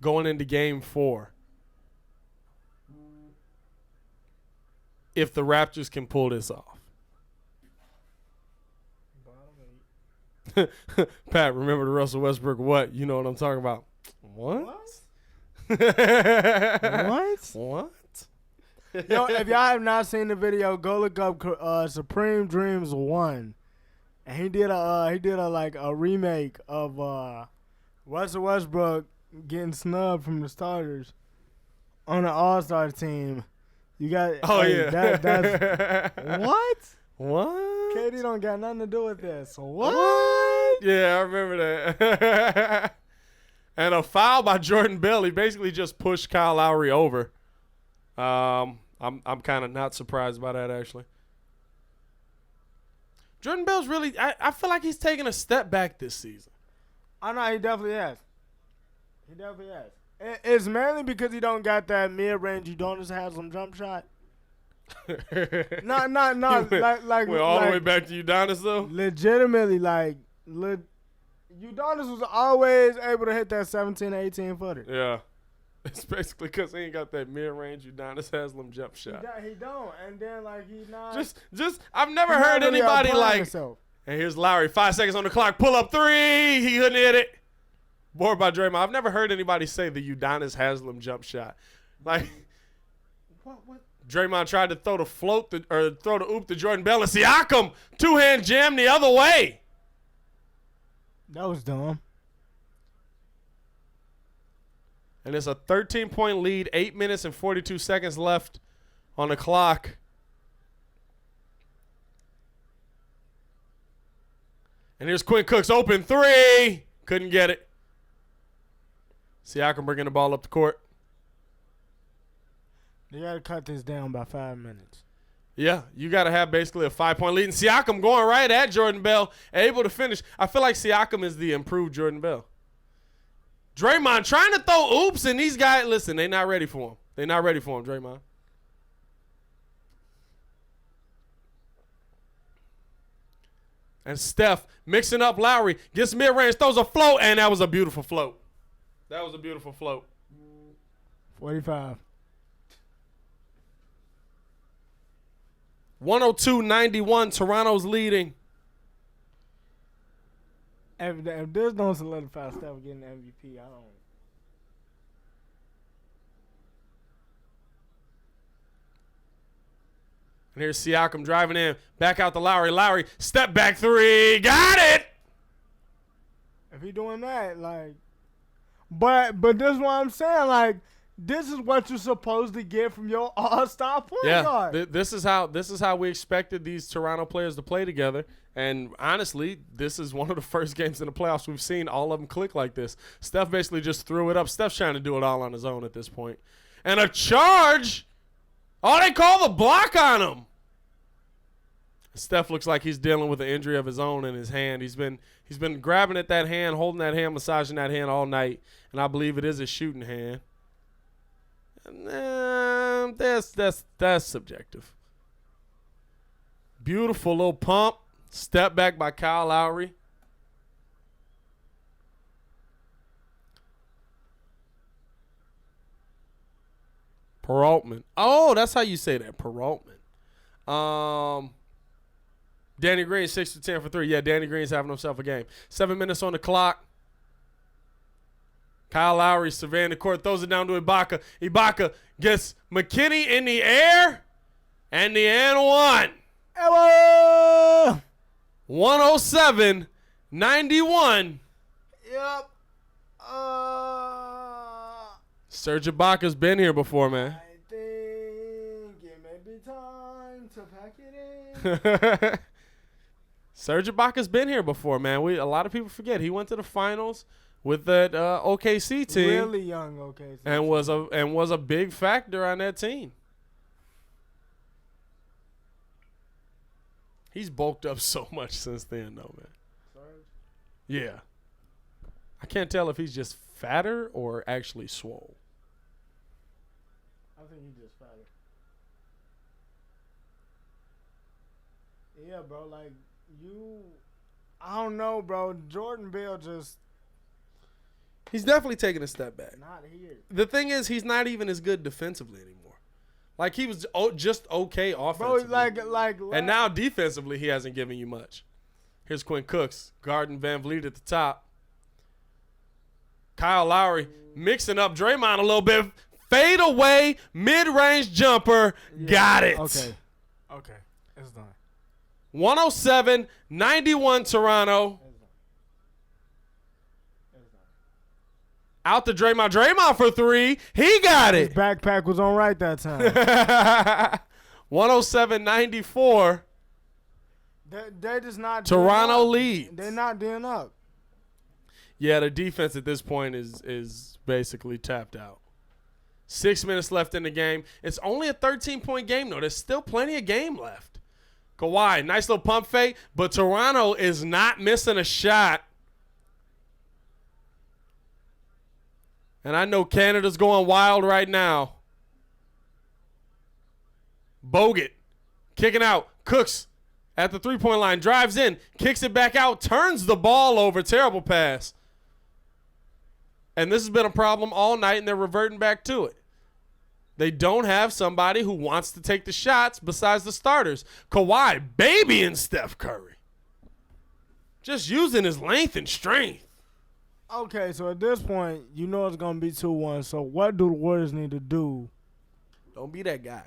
going into game 4 if the Raptors can pull this off? Pat, remember the Russell Westbrook what? You know what I'm talking about. What? What? Yo, if y'all have not seen the video, go look up Supreme Dreams 1. And he did a remake of Russell Westbrook getting snubbed from the starters on the All-Star team. You got that's what? KD don't got nothing to do with this. What? Yeah, I remember that. And a foul by Jordan Bell. He basically just pushed Kyle Lowry over. I'm kind of not surprised by that actually. Jordan Bell's really I feel like he's taking a step back this season. I know he definitely has. He definitely has. It's mainly because he don't got that mid-range Udonis Haslam jump shot. No. We're all the way back to Udonis though. Legitimately, Udonis was always able to hit that 17, 18 footer. Yeah, it's basically because he ain't got that mid-range Udonis Haslam jump shot. He don't, and then he's not. Just I've never heard anybody like. Himself. And here's Lowry, 5 seconds on the clock, pull up 3. He couldn't hit it. Bored by Draymond. I've never heard anybody say the Udonis Haslam jump shot. Like, what? Draymond tried to throw the oop to Jordan Bell and Siakam, 2-hand jam the other way. That was dumb. And it's a 13-point lead, 8 minutes and 42 seconds left on the clock. And here's Quinn Cook's open 3. Couldn't get it. Siakam bringing the ball up the court. You got to cut this down by 5 minutes. Yeah, you got to have basically a 5-point lead. And Siakam going right at Jordan Bell, able to finish. I feel like Siakam is the improved Jordan Bell. Draymond trying to throw oops, and these guys, listen, they're not ready for him. They're not ready for him, Draymond. And Steph mixing up Lowry, gets mid-range, throws a float, and that was a beautiful float. That was a beautiful float. 45. 102-91, Toronto's leading. If this don't solidify Steph getting the MVP, I don't. And here's Siakam driving in. Back out to Lowry. Lowry, step back 3. Got it! If he doing that, But this is what I'm saying, this is what you're supposed to get from your all-star point guard. This is how we expected these Toronto players to play together. And honestly, this is one of the first games in the playoffs we've seen all of them click like this. Steph basically just threw it up. Steph's trying to do it all on his own at this point. And a charge. Oh, they call the block on him. Steph looks like he's dealing with an injury of his own in his hand. He's been grabbing at that hand, holding that hand, massaging that hand all night, and I believe it is a shooting hand. And that's subjective. Beautiful little pump, step back by Kyle Lowry. Peraltman. Oh, that's how you say that. Peraltman. Danny Green, 6 to 10 for 3. Yeah, Danny Green's having himself a game. 7 minutes on the clock. Kyle Lowry surveying the court, throws it down to Ibaka. Ibaka gets McKinney in the air, and the and one. 107-91. Yep. Serge Ibaka's been here before, man. I think it may be time to pack it in. Serge Ibaka's been here before, man. A lot of people forget he went to the finals with that OKC team, Really young OKC, and was a big factor on that team. He's bulked up so much since then, though, man. Serge? Yeah, I can't tell if he's just fatter or actually swole. I think he just fatter. Yeah, bro. Like I don't know, bro. Jordan Bell just He's definitely taking a step back. not here. The thing is, he's not even as good defensively anymore. Like, he was just okay Bro, offensively. like And now defensively, he hasn't given you much. Here's Quinn Cooks, guarding Van Vliet at the top. Kyle Lowry mixing up Draymond a little bit. Fade away, mid-range jumper. Yeah. Got it. Okay, it's done. 107-91 Toronto. Out to Draymond. Draymond for 3. He got His it. backpack was on right that time. 107-94. They're just not. Toronto doing up. leads. They're not doing up. Yeah, the defense at this point is basically tapped out. 6 minutes left in the game. It's only a 13-point game, though. There's still plenty of game left. Kawhi, nice little pump fake, but Toronto is not missing a shot. And I know Canada's going wild right now. Bogut kicking out. Cooks at the three-point line. Drives in. Kicks it back out. Turns the ball over. Terrible pass. And this has been a problem all night, and they're reverting back to it. They don't have somebody who wants to take the shots besides the starters. Kawhi babying Steph Curry. Just using his length and strength. Okay, so at this point, you know it's gonna be 2-1. So what do the Warriors need to do? Don't be that guy.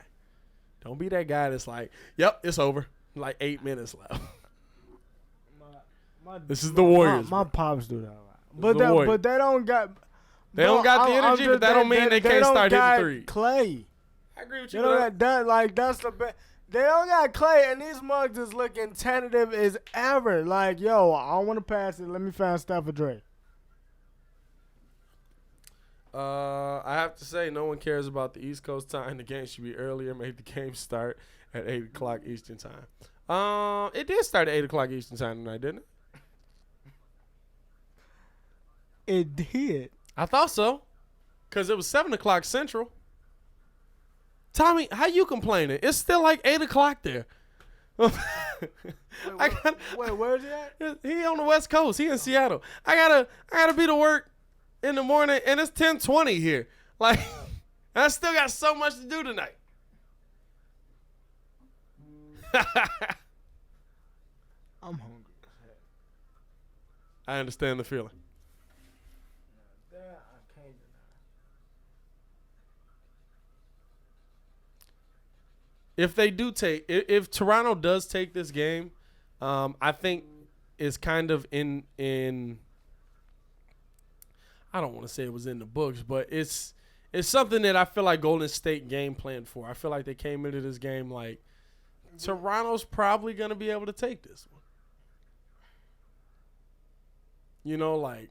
Don't be that guy that's like, yep, it's over. Like 8 minutes left. This is the Warriors. My pops do that a lot. But they don't got. They don't got the energy, but that don't mean they can't start hitting threes. Clay. I agree with They you. don't got that. Like that's the best. They don't got Clay, and these mugs is looking tentative as ever. Like, yo, I don't want to pass it. Let me find Steph or Dre. I have to say, no one cares about the East Coast time. The game should be earlier. Make the game start at 8 o'clock Eastern time. It did start at 8 o'clock Eastern time tonight, didn't it? It did. I thought so, because it was 7 o'clock Central. Tommy, how you complaining? It's still like 8 o'clock there. Wait, where's he at? He on the West Coast. He in Seattle. I gotta be to work in the morning, and it's 10:20 here. Like, I still got so much to do tonight. I'm hungry. I understand the feeling. That I can't deny. If Toronto does take this game, I think it's kind of in I don't want to say it was in the books, but it's something that I feel like Golden State game planned for. I feel like they came into this game like Toronto's probably going to be able to take this one. You know, like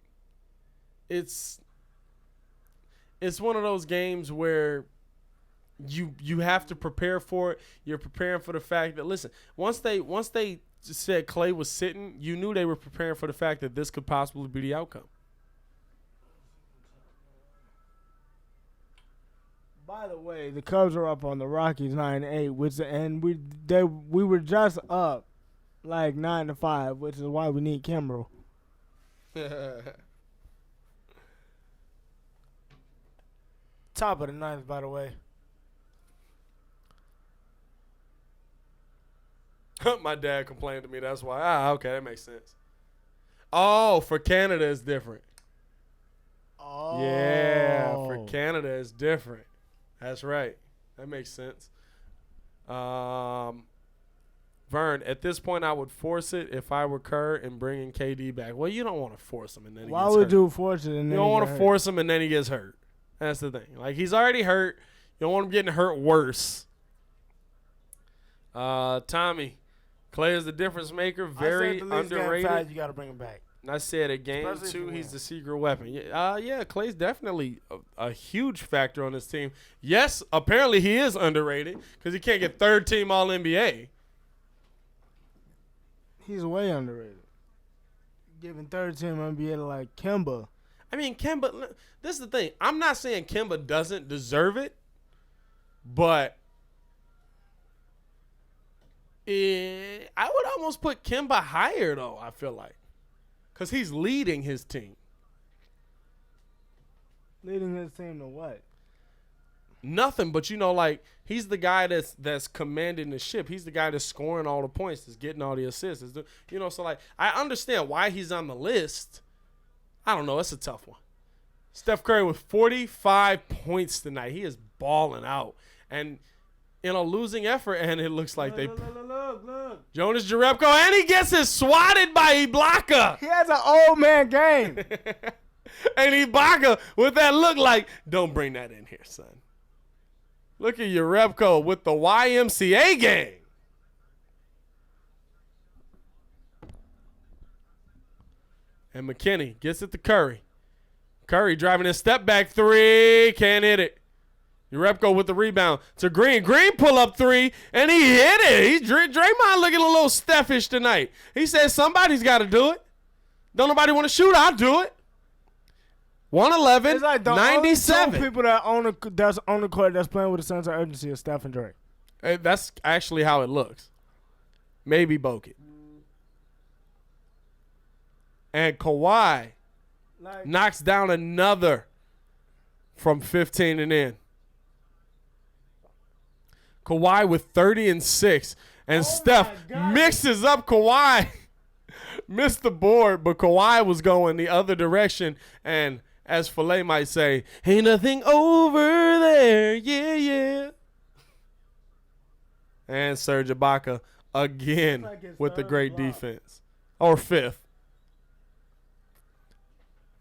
it's one of those games where you have to prepare for it. You're preparing for the fact that, listen, once they said Clay was sitting, you knew they were preparing for the fact that this could possibly be the outcome. By the way, the Cubs are up on the Rockies 9-8, we were just up like 9-5, which is why we need Kimbrel. All Top of the ninth, by the way. My dad complained to me. That's why. Okay, that makes sense. Oh, for Canada it's different. Oh. Yeah, for Canada it's different. That's right. That makes sense. Vern, at this point, I would force it if I were Kerr and bringing KD back. Well, you don't want to force him and then he Why gets would hurt. you force it? And You don't want to force him and then he gets hurt. That's the thing. Like, he's already hurt. You don't want him getting hurt worse. Tommy, Clay is the difference maker. Very underrated. You got to bring him back. And I said at game Especially 2, if he's you the secret weapon. Yeah, Clay's definitely a huge factor on this team. Yes, apparently he is underrated because he can't get third team All NBA. He's way underrated. Giving third team NBA to like Kemba. I mean, Kemba, this is the thing. I'm not saying Kemba doesn't deserve it, but I would almost put Kemba higher, though, I feel like, because he's leading his team. Leading his team to what? Nothing, but like he's the guy that's commanding the ship. He's the guy that's scoring all the points, that's getting all the assists. So like I understand why he's on the list. I don't know, it's a tough one. Steph Curry with 45 points tonight. He is balling out, and in a losing effort, and it looks like Look. Jonas Jerebko, and he gets his swatted by Ibaka. He has an old man game. And Ibaka with that look like, don't bring that in here, son. Look at Jerebko with the YMCA gang. And McKinney gets it to Curry. Curry driving his step back three. Can't hit it. Jerebko with the rebound to Green. Green pull up three, and he hit it. Draymond looking a little Stephish tonight. He says somebody's got to do it. Don't nobody want to shoot, I'll do it. 111, It's like the 97. only two people that's on the court that's playing with a sense of urgency is Steph and Dre. That's actually how it looks. Maybe Bogut. And Kawhi knocks down another from 15 and in. Kawhi with 30 and 6. And Steph mixes up Kawhi. Missed the board, but Kawhi was going the other direction. And as Filet might say, ain't nothing over there. Yeah. And Serge Ibaka again with the great defense. Or fifth.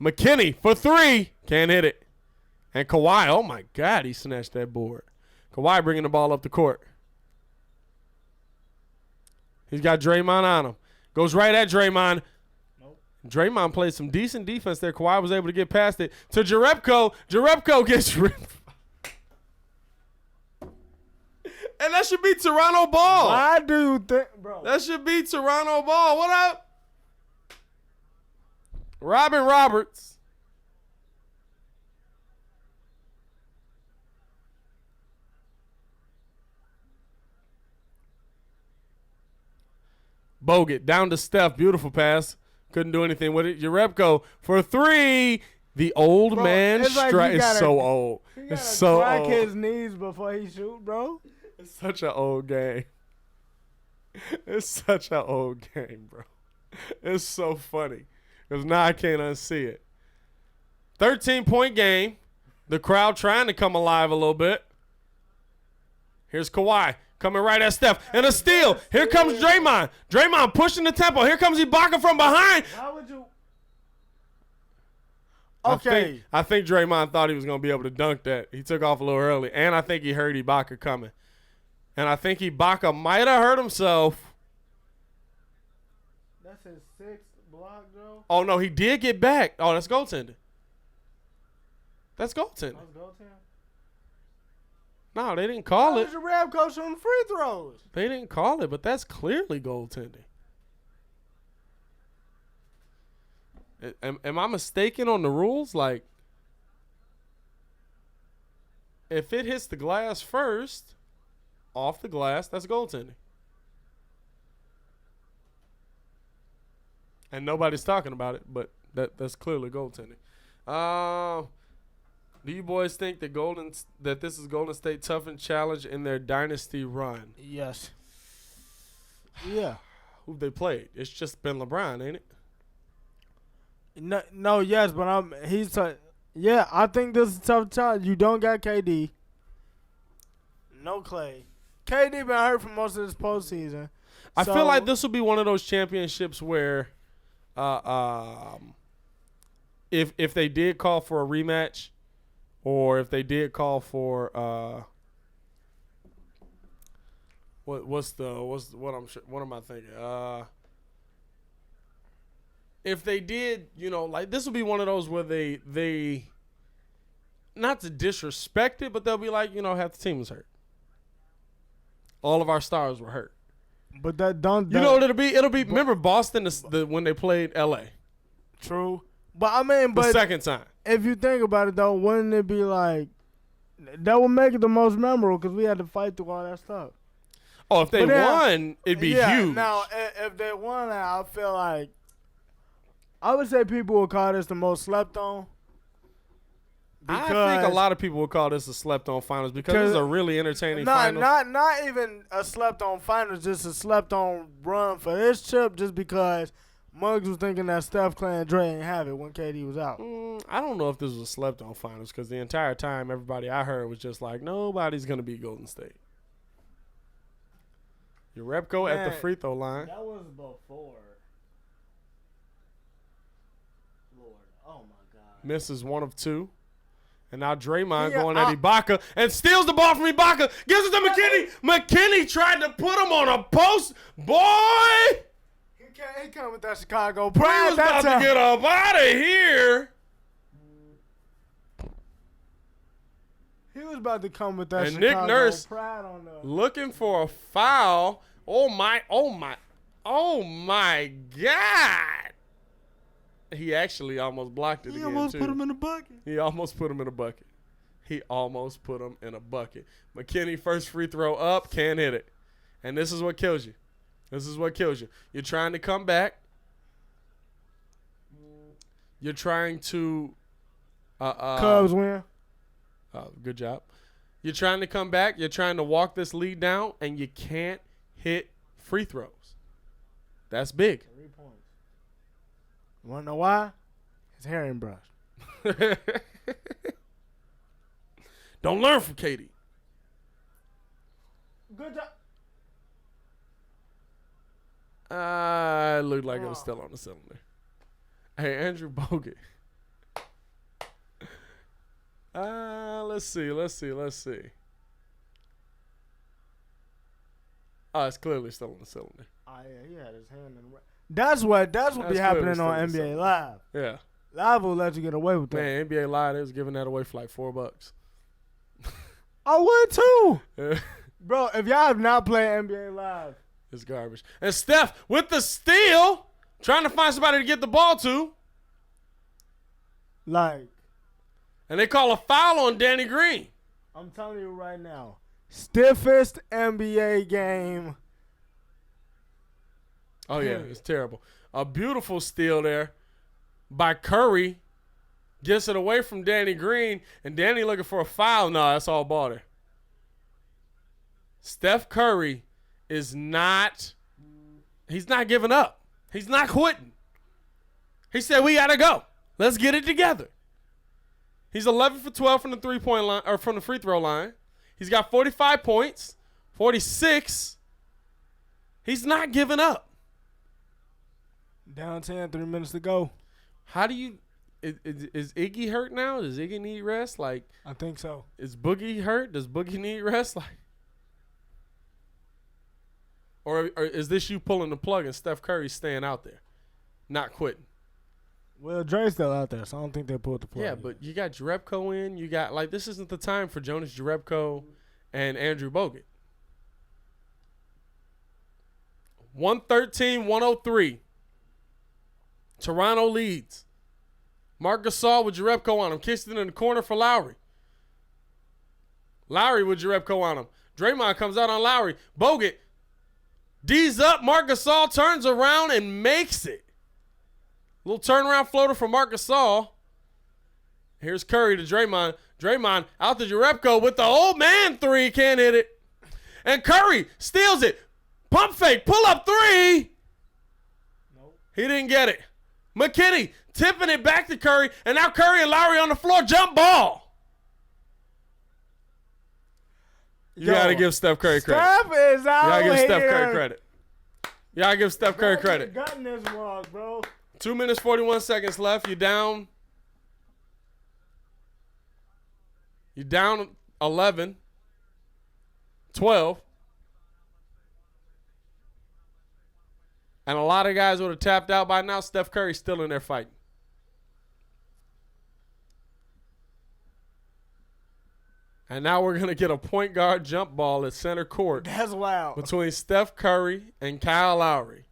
McKinney for three. Can't hit it. And Kawhi, oh my God, he snatched that board. Kawhi bringing the ball up the court. He's got Draymond on him. Goes right at Draymond. Nope. Draymond played some decent defense there. Kawhi was able to get past it to Jerebko. Jerebko gets ripped. And that should be Toronto ball. Why do you think, bro? That should be Toronto ball. What up? Robin Roberts. Bogut down to Steph. Beautiful pass. Couldn't do anything with it. Jerebko for three. The old man strike is so old. It's so old. His knees before he shoot, bro. It's such an old game. It's such an old game, bro. It's so funny. Because now I can't unsee it. 13-point game. The crowd trying to come alive a little bit. Here's Kawhi. Coming right at Steph. And a steal. Here comes Draymond. Draymond pushing the tempo. Here comes Ibaka from behind. Why would you? Okay. I think Draymond thought he was going to be able to dunk that. He took off a little early. And I think he heard Ibaka coming. And I think Ibaka might have hurt himself. That's his sixth block, Joe. Oh, no. He did get back. Oh, that's goaltending. That's goaltending. That's goaltending. No, they didn't call it. How's your rap coach on free throws? They didn't call it, but that's clearly goaltending. Am I mistaken on the rules? Like, if it hits the glass first, off the glass, that's goaltending. And nobody's talking about it, but that's clearly goaltending. Do you boys think that this is Golden State tough and challenge in their dynasty run? Yes. Yeah. Who they played? It's just been LeBron, ain't it? No, yes, but yeah, I think this is a tough challenge. You don't got KD. No Clay. KD been hurt for most of this postseason. I So- feel like this will be one of those championships where, if they did call for a rematch, or if they did call for what am I thinking? If they did, like this will be one of those where they not to disrespect it, but they'll be like, half the team was hurt. All of our stars were hurt. But that don't. You know what it'll be? It'll be. Remember Boston when they played L.A. True. But I mean, the second time. If you think about it, though, wouldn't it be like that would make it the most memorable because we had to fight through all that stuff. Oh, if they won, it'd be huge. Now, if they won, I feel like I would say people would call this the most slept on. I think a lot of people would call this a slept-on finals because it's a really entertaining finals. Not even a slept-on finals, just a slept-on run for this chip just because Muggs was thinking that Steph, Clay, and Dre ain't have it when KD was out. I don't know if this was a slept-on finals because the entire time everybody I heard was just like, nobody's going to beat Golden State. Jerebko at the free throw line. That was before. Lord, oh my God. Misses 1 of 2. And now Draymond going at Ibaka and steals the ball from Ibaka. Gives it to McKinney. McKinney tried to put him on a post. Boy! He come with that Chicago pride. He was about to get up out of here. He was about to come with that And Chicago Nick Nurse pride on the looking for a foul. Oh my God. He actually almost blocked it again, almost too. put him in the bucket. He almost put him in a bucket. McKinney first free throw up, can't hit it. And this is what kills you. You're trying to come back. You're trying to Cubs win. Good job. You're trying to come back. You're trying to walk this lead down, and you can't hit free throws. That's big. 3 points. You want to know why? His hair ain't brushed. Don't learn from Katie. Good job. It looked like it was still on the cylinder. Hey, Andrew Bogut. Let's see. Oh, it's clearly still on the cylinder. Oh yeah, he had his hand in the. That's what be happening on still NBA Live. Yeah. Live will let you get away with that. Man, NBA Live, they was giving that away for like $4. I would too, Yeah. bro. If y'all have not played NBA Live, It's garbage. And Steph with the steal, trying to find somebody to get the ball to. like And they call a foul on Danny Green. I'm telling you right now, stiffest NBA game. Oh, yeah, it's terrible. A beautiful steal there by Curry. Gets it away from Danny Green, and Danny looking for a foul. No, that's all ball there. Steph Curry is not – he's not giving up. He's not quitting. He said, we got to go. Let's get it together. He's 11 for 12 from the three-point line or from the free throw line. He's got 45 points, 46. He's not giving up. Down 10, 3 minutes to go. How do you is Iggy hurt now? Does Iggy need rest? Like, I think so. is Boogie hurt? Does Boogie need rest? Like, or is this you pulling the plug and Steph Curry staying out there, not quitting? Well, Dre's still out there, so I don't think they pulled the plug. Yeah, but you got Jerebko in. You got like this isn't the time for Jonas Jerebko and Andrew Bogut. 113-103. Toronto leads. Marc Gasol with Jerebko on him. Kissed it in the corner for Lowry. Lowry with Jerebko on him. Draymond comes out on Lowry. Bogut D's up. Marc Gasol turns around and makes it. Little turnaround floater from Marc Gasol. Here's Curry to Draymond. Draymond out to Jerebko with the old man three. Can't hit it. And Curry steals it. Pump fake. Pull up three. Nope. He didn't get it. McKinney tipping it back to Curry. And now Curry and Lowry on the floor. Jump ball. You got to give Steph Curry credit. Steph is out You got to give here. Steph Curry credit. You got to give Steph Curry credit. Gotten this wrong, bro. 2 minutes, 41 seconds left. You're down. You're down 11. 12. And a lot of guys would have tapped out by now. Steph Curry's still in there fighting. And now we're going to get a point guard jump ball at center court That's wild. between Steph Curry and Kyle Lowry.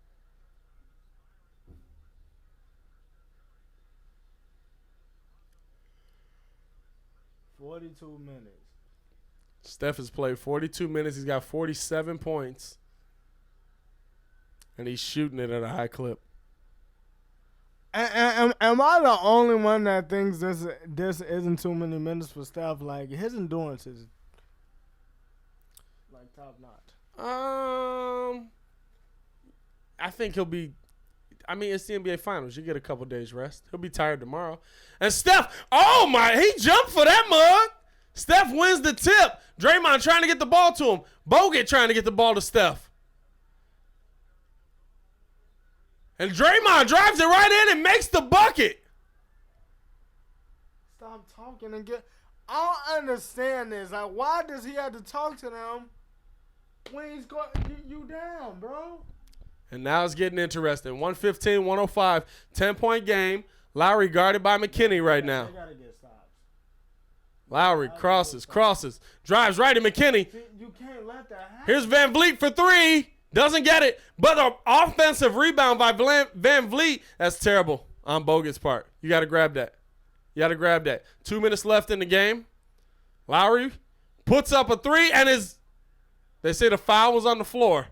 $42 minutes. Steph has played 42 minutes. He's got 47 points. And he's shooting it at a high clip. Am I the only one that thinks this isn't too many minutes for Steph? Like, his endurance is like top notch. I think he'll be. I mean, it's the NBA Finals. You get a couple days rest. He'll be tired tomorrow. And Steph, oh my, he jumped for that mug. Steph wins the tip. Draymond trying to get the ball to him. Bogut trying to get the ball to Steph. And Draymond drives it right in and makes the bucket. Stop talking and get. I don't understand this. Like, why does he have to talk to them when he's going you down, bro? And now it's getting interesting. 115, 105, 10-point game. Lowry guarded by McKinney right now. They gotta get stops. Lowry crosses, drives right at McKinney. See, you can't let that happen. Here's Van Vliet for three. Doesn't get it. But an offensive rebound by Van Vliet. That's terrible on Bogut's part. You got to grab that. 2 minutes left in the game. Lowry puts up a three and they say the foul was on the floor.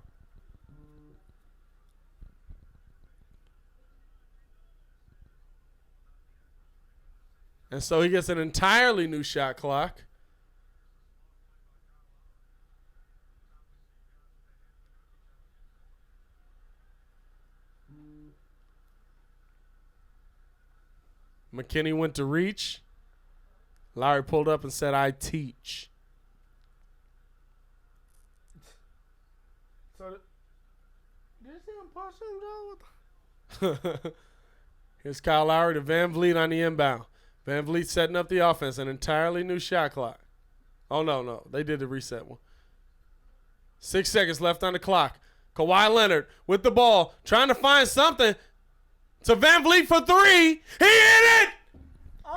And so he gets an entirely new shot clock. McKinney went to reach. Lowry pulled up and said, I teach. So, did you see him punch him, though? Here's Kyle Lowry to Van Vliet on the inbound. Van Vliet setting up the offense, an entirely new shot clock. Oh, no. They did the reset one. 6 seconds left on the clock. Kawhi Leonard with the ball, trying to find something. To Van Vliet for three. He hit it!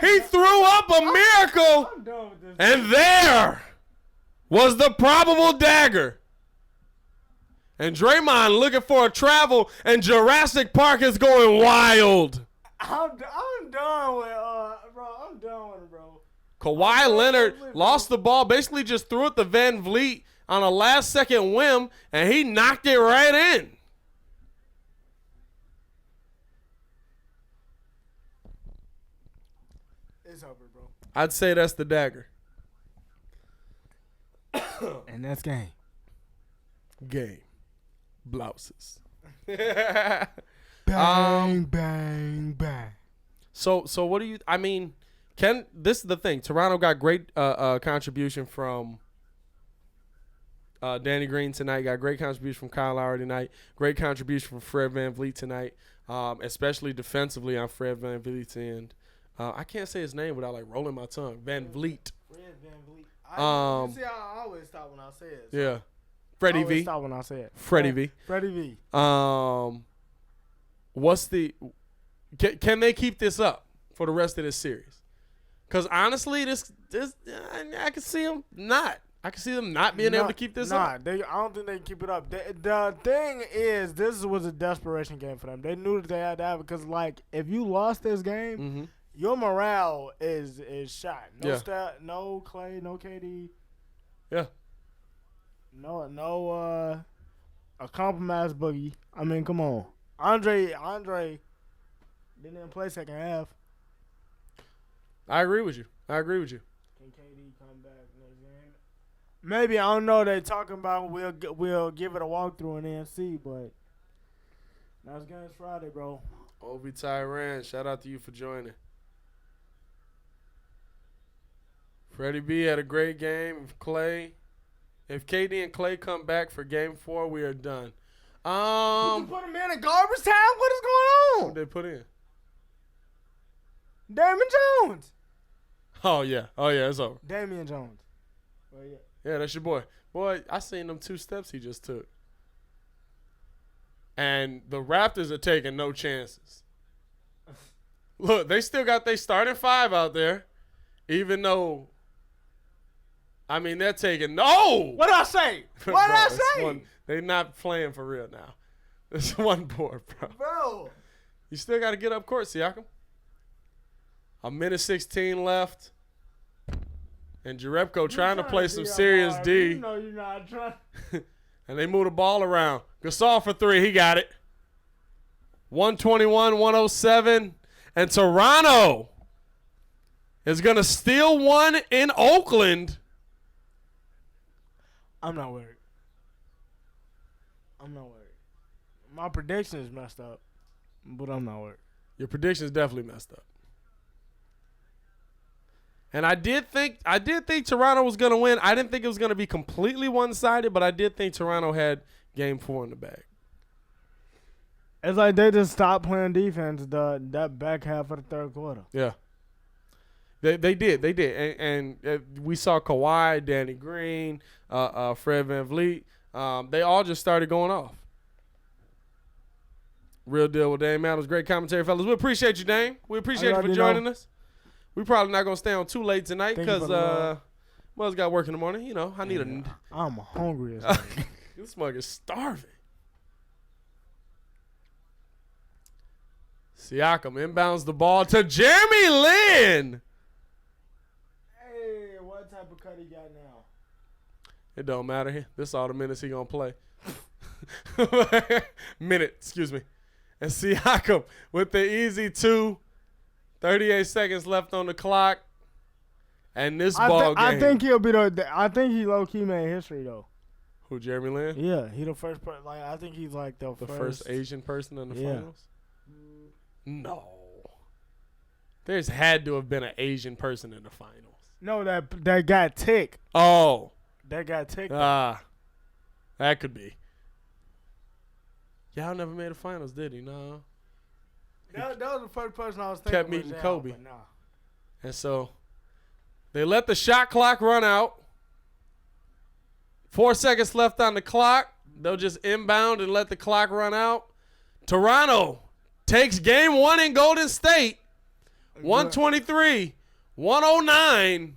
He threw up a miracle. I'm done with this. And there was the probable dagger. And Draymond looking for a travel, and Jurassic Park is going wild. I'm done with bro. I'm done with it, bro. Kawhi Leonard lost the ball, basically just threw it to Van Vliet on a last-second whim, and he knocked it right in. It's over, bro. I'd say that's the dagger. And that's game. Game. Blouses. Bang, bang, bang. So what do you? I mean, this is the thing. Toronto got great contribution from Danny Green tonight. Got great contribution from Kyle Lowry tonight. Great contribution from Fred VanVleet tonight, especially defensively on Fred VanVleet's end. I can't say his name without like rolling my tongue. Van Vliet. Fred VanVleet. You see, I always stop when I say it. So Yeah. Freddie I always V. stop when I say it. Freddie V. Freddie V. What's the? Can they keep this up for the rest of this series? Because honestly, this I can see them not. I can see them not being able to keep this up. I don't think they can keep it up. The thing is, this was a desperation game for them. They knew that they had to have it because, like, if you lost this game, Mm-hmm. your morale is shot. No Yeah. Steph, no Clay, no KD. Yeah. No, a compromised Boogie. I mean, come on. Andre didn't even play second half. I agree with you. Can KD come back next game? Maybe I don't know. They talking about we'll give it a walkthrough in NFC, but that's games Friday, bro. Obi Tyran, shout out to you for joining. Freddie B had a great game. If KD and Clay come back for Game 4, we are done. Did you put him in a garbage time? What is going What on? they put in? Damian Jones. Oh yeah, it's over. Damian Jones. Well, yeah. Yeah, that's your boy. Boy, I seen them 2 steps he just took. And the Raptors are taking no chances. Look, they still got their starting 5 out there, even though. I mean, they're taking no. What did I say? What did I say? They're not playing for real now. It's one board, bro. Bro. You still got to get up court, Siakam. A minute 16 left. And Jerebko trying to play some serious D. You know you're not trying. And they move the ball around. Gasol for 3. He got it. 121-107. And Toronto is going to steal one in Oakland. I'm not worried. My prediction is messed up, but I'm not worried. Your prediction is definitely messed up. And I did think Toronto was going to win. I didn't think it was going to be completely one-sided, but I did think Toronto had Game 4 in the bag. It's like they just stopped playing defense that back half of the third quarter. Yeah. They did. And we saw Kawhi, Danny Green, Fred VanVleet. They all just started going off. Real deal with Dame Adams. Great commentary, fellas. We appreciate you, Dame. We appreciate you for joining us. We probably not going to stay on too late tonight because Muzz got work in the morning. You know, I need I'm hungry as hell. This mug is starving. Siakam inbounds the ball to Jeremy Lin. Hey, what type of cut he got now? It don't matter. This is all the minutes he going to play. Excuse me. And Siakam with the easy 2. 38 seconds left on the clock. And this ball game. I think he'll be I think he low key made history though. Who, Jeremy Lin? Yeah, he the first person. Like I think he's like the first Asian person in the Yeah. finals. No, there's had to have been an Asian person in the finals. No, that got tick. Oh, That got tick. that could be. Y'all never made the finals, did he? No. That was the first person I was thinking. Kept meeting was Kobe. but nah. And so they let the shot clock run out. 4 seconds left on the clock. They'll just inbound and let the clock run out. Toronto takes Game 1 in Golden State. 123-109.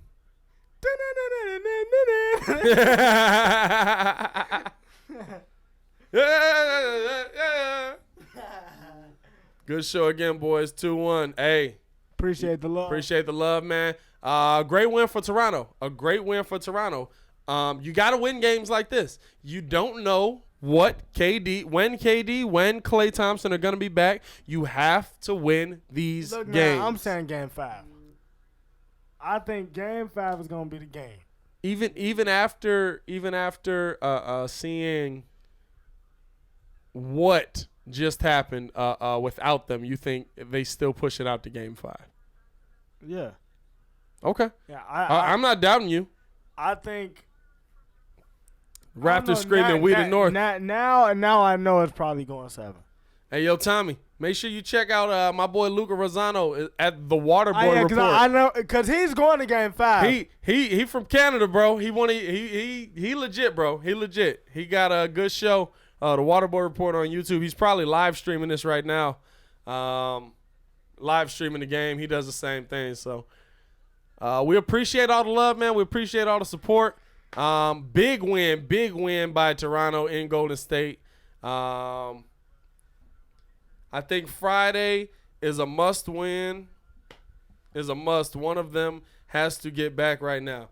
Good show again, boys. 2-1. Hey. Appreciate the love. Appreciate the love, man. Great win for Toronto. A great win for Toronto. You got to win games like this. You don't know when Klay Thompson are going to be back. You have to win these games. Man, I'm saying Game 5. I think Game 5 is going to be the game. Even after seeing what just happened without them, you think they still push it out to Game 5? Yeah. Okay. Yeah. I'm not doubting you. I think Raptors screaming, "We the North." Now I know it's probably going 7. Hey, yo, Tommy, make sure you check out my boy Luca Rosano at the Waterboy Report. I know, because he's going to Game 5. He from Canada, bro. He legit, bro. He legit. He got a good show, the Waterboy Report on YouTube. He's probably live streaming this right now. Live streaming the game. He does the same thing. So we appreciate all the love, man. We appreciate all the support. Big win by Toronto in Golden State. I think Friday is a must win. Is a must. One of them has to get back right now.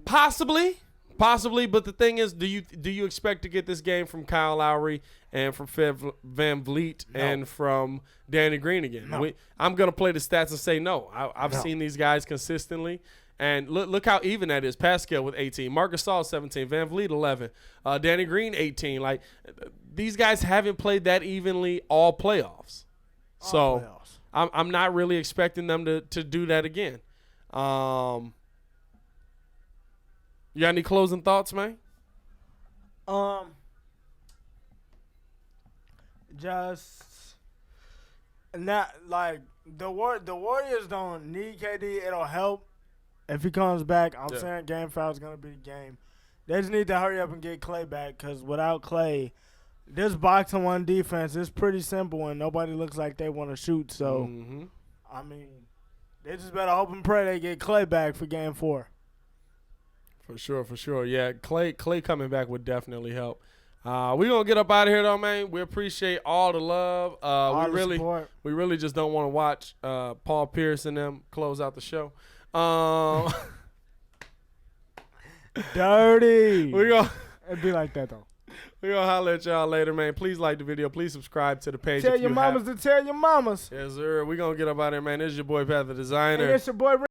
Possibly Possibly, but the thing is, do you expect to get this game from Kyle Lowry and from Fed Van Vliet and from Danny Green again? No. I'm going to play the stats and say no. I've No. seen these guys consistently. And look how even that is. Pascal with 18. Marcus Gasol 17. Van Vliet 11. Danny Green 18. Like, these guys haven't played that evenly all playoffs. So I'm not really expecting them to do that again. You got any closing thoughts, man? Just not like the Warriors don't need KD. It'll help if he comes back. I'm saying Game 5 is gonna be the game. They just need to hurry up and get Clay back, because without Clay, this boxing one defense is pretty simple and nobody looks like they want to shoot. So I mean, they just better hope and pray they get Clay back for Game 4. For sure. Yeah, Clay coming back would definitely help. We're going to get up out of here, though, man. We appreciate all the love. We really just don't want to watch Paul Pierce and them close out the show. Dirty. It'd be like that, though. We're going to holler at y'all later, man. Please like the video. Please subscribe to the page. Tell your mamas to tell your mamas. Yes, sir. We're going to get up out of here, man. This is your boy, Pat the Designer. And it's your boy,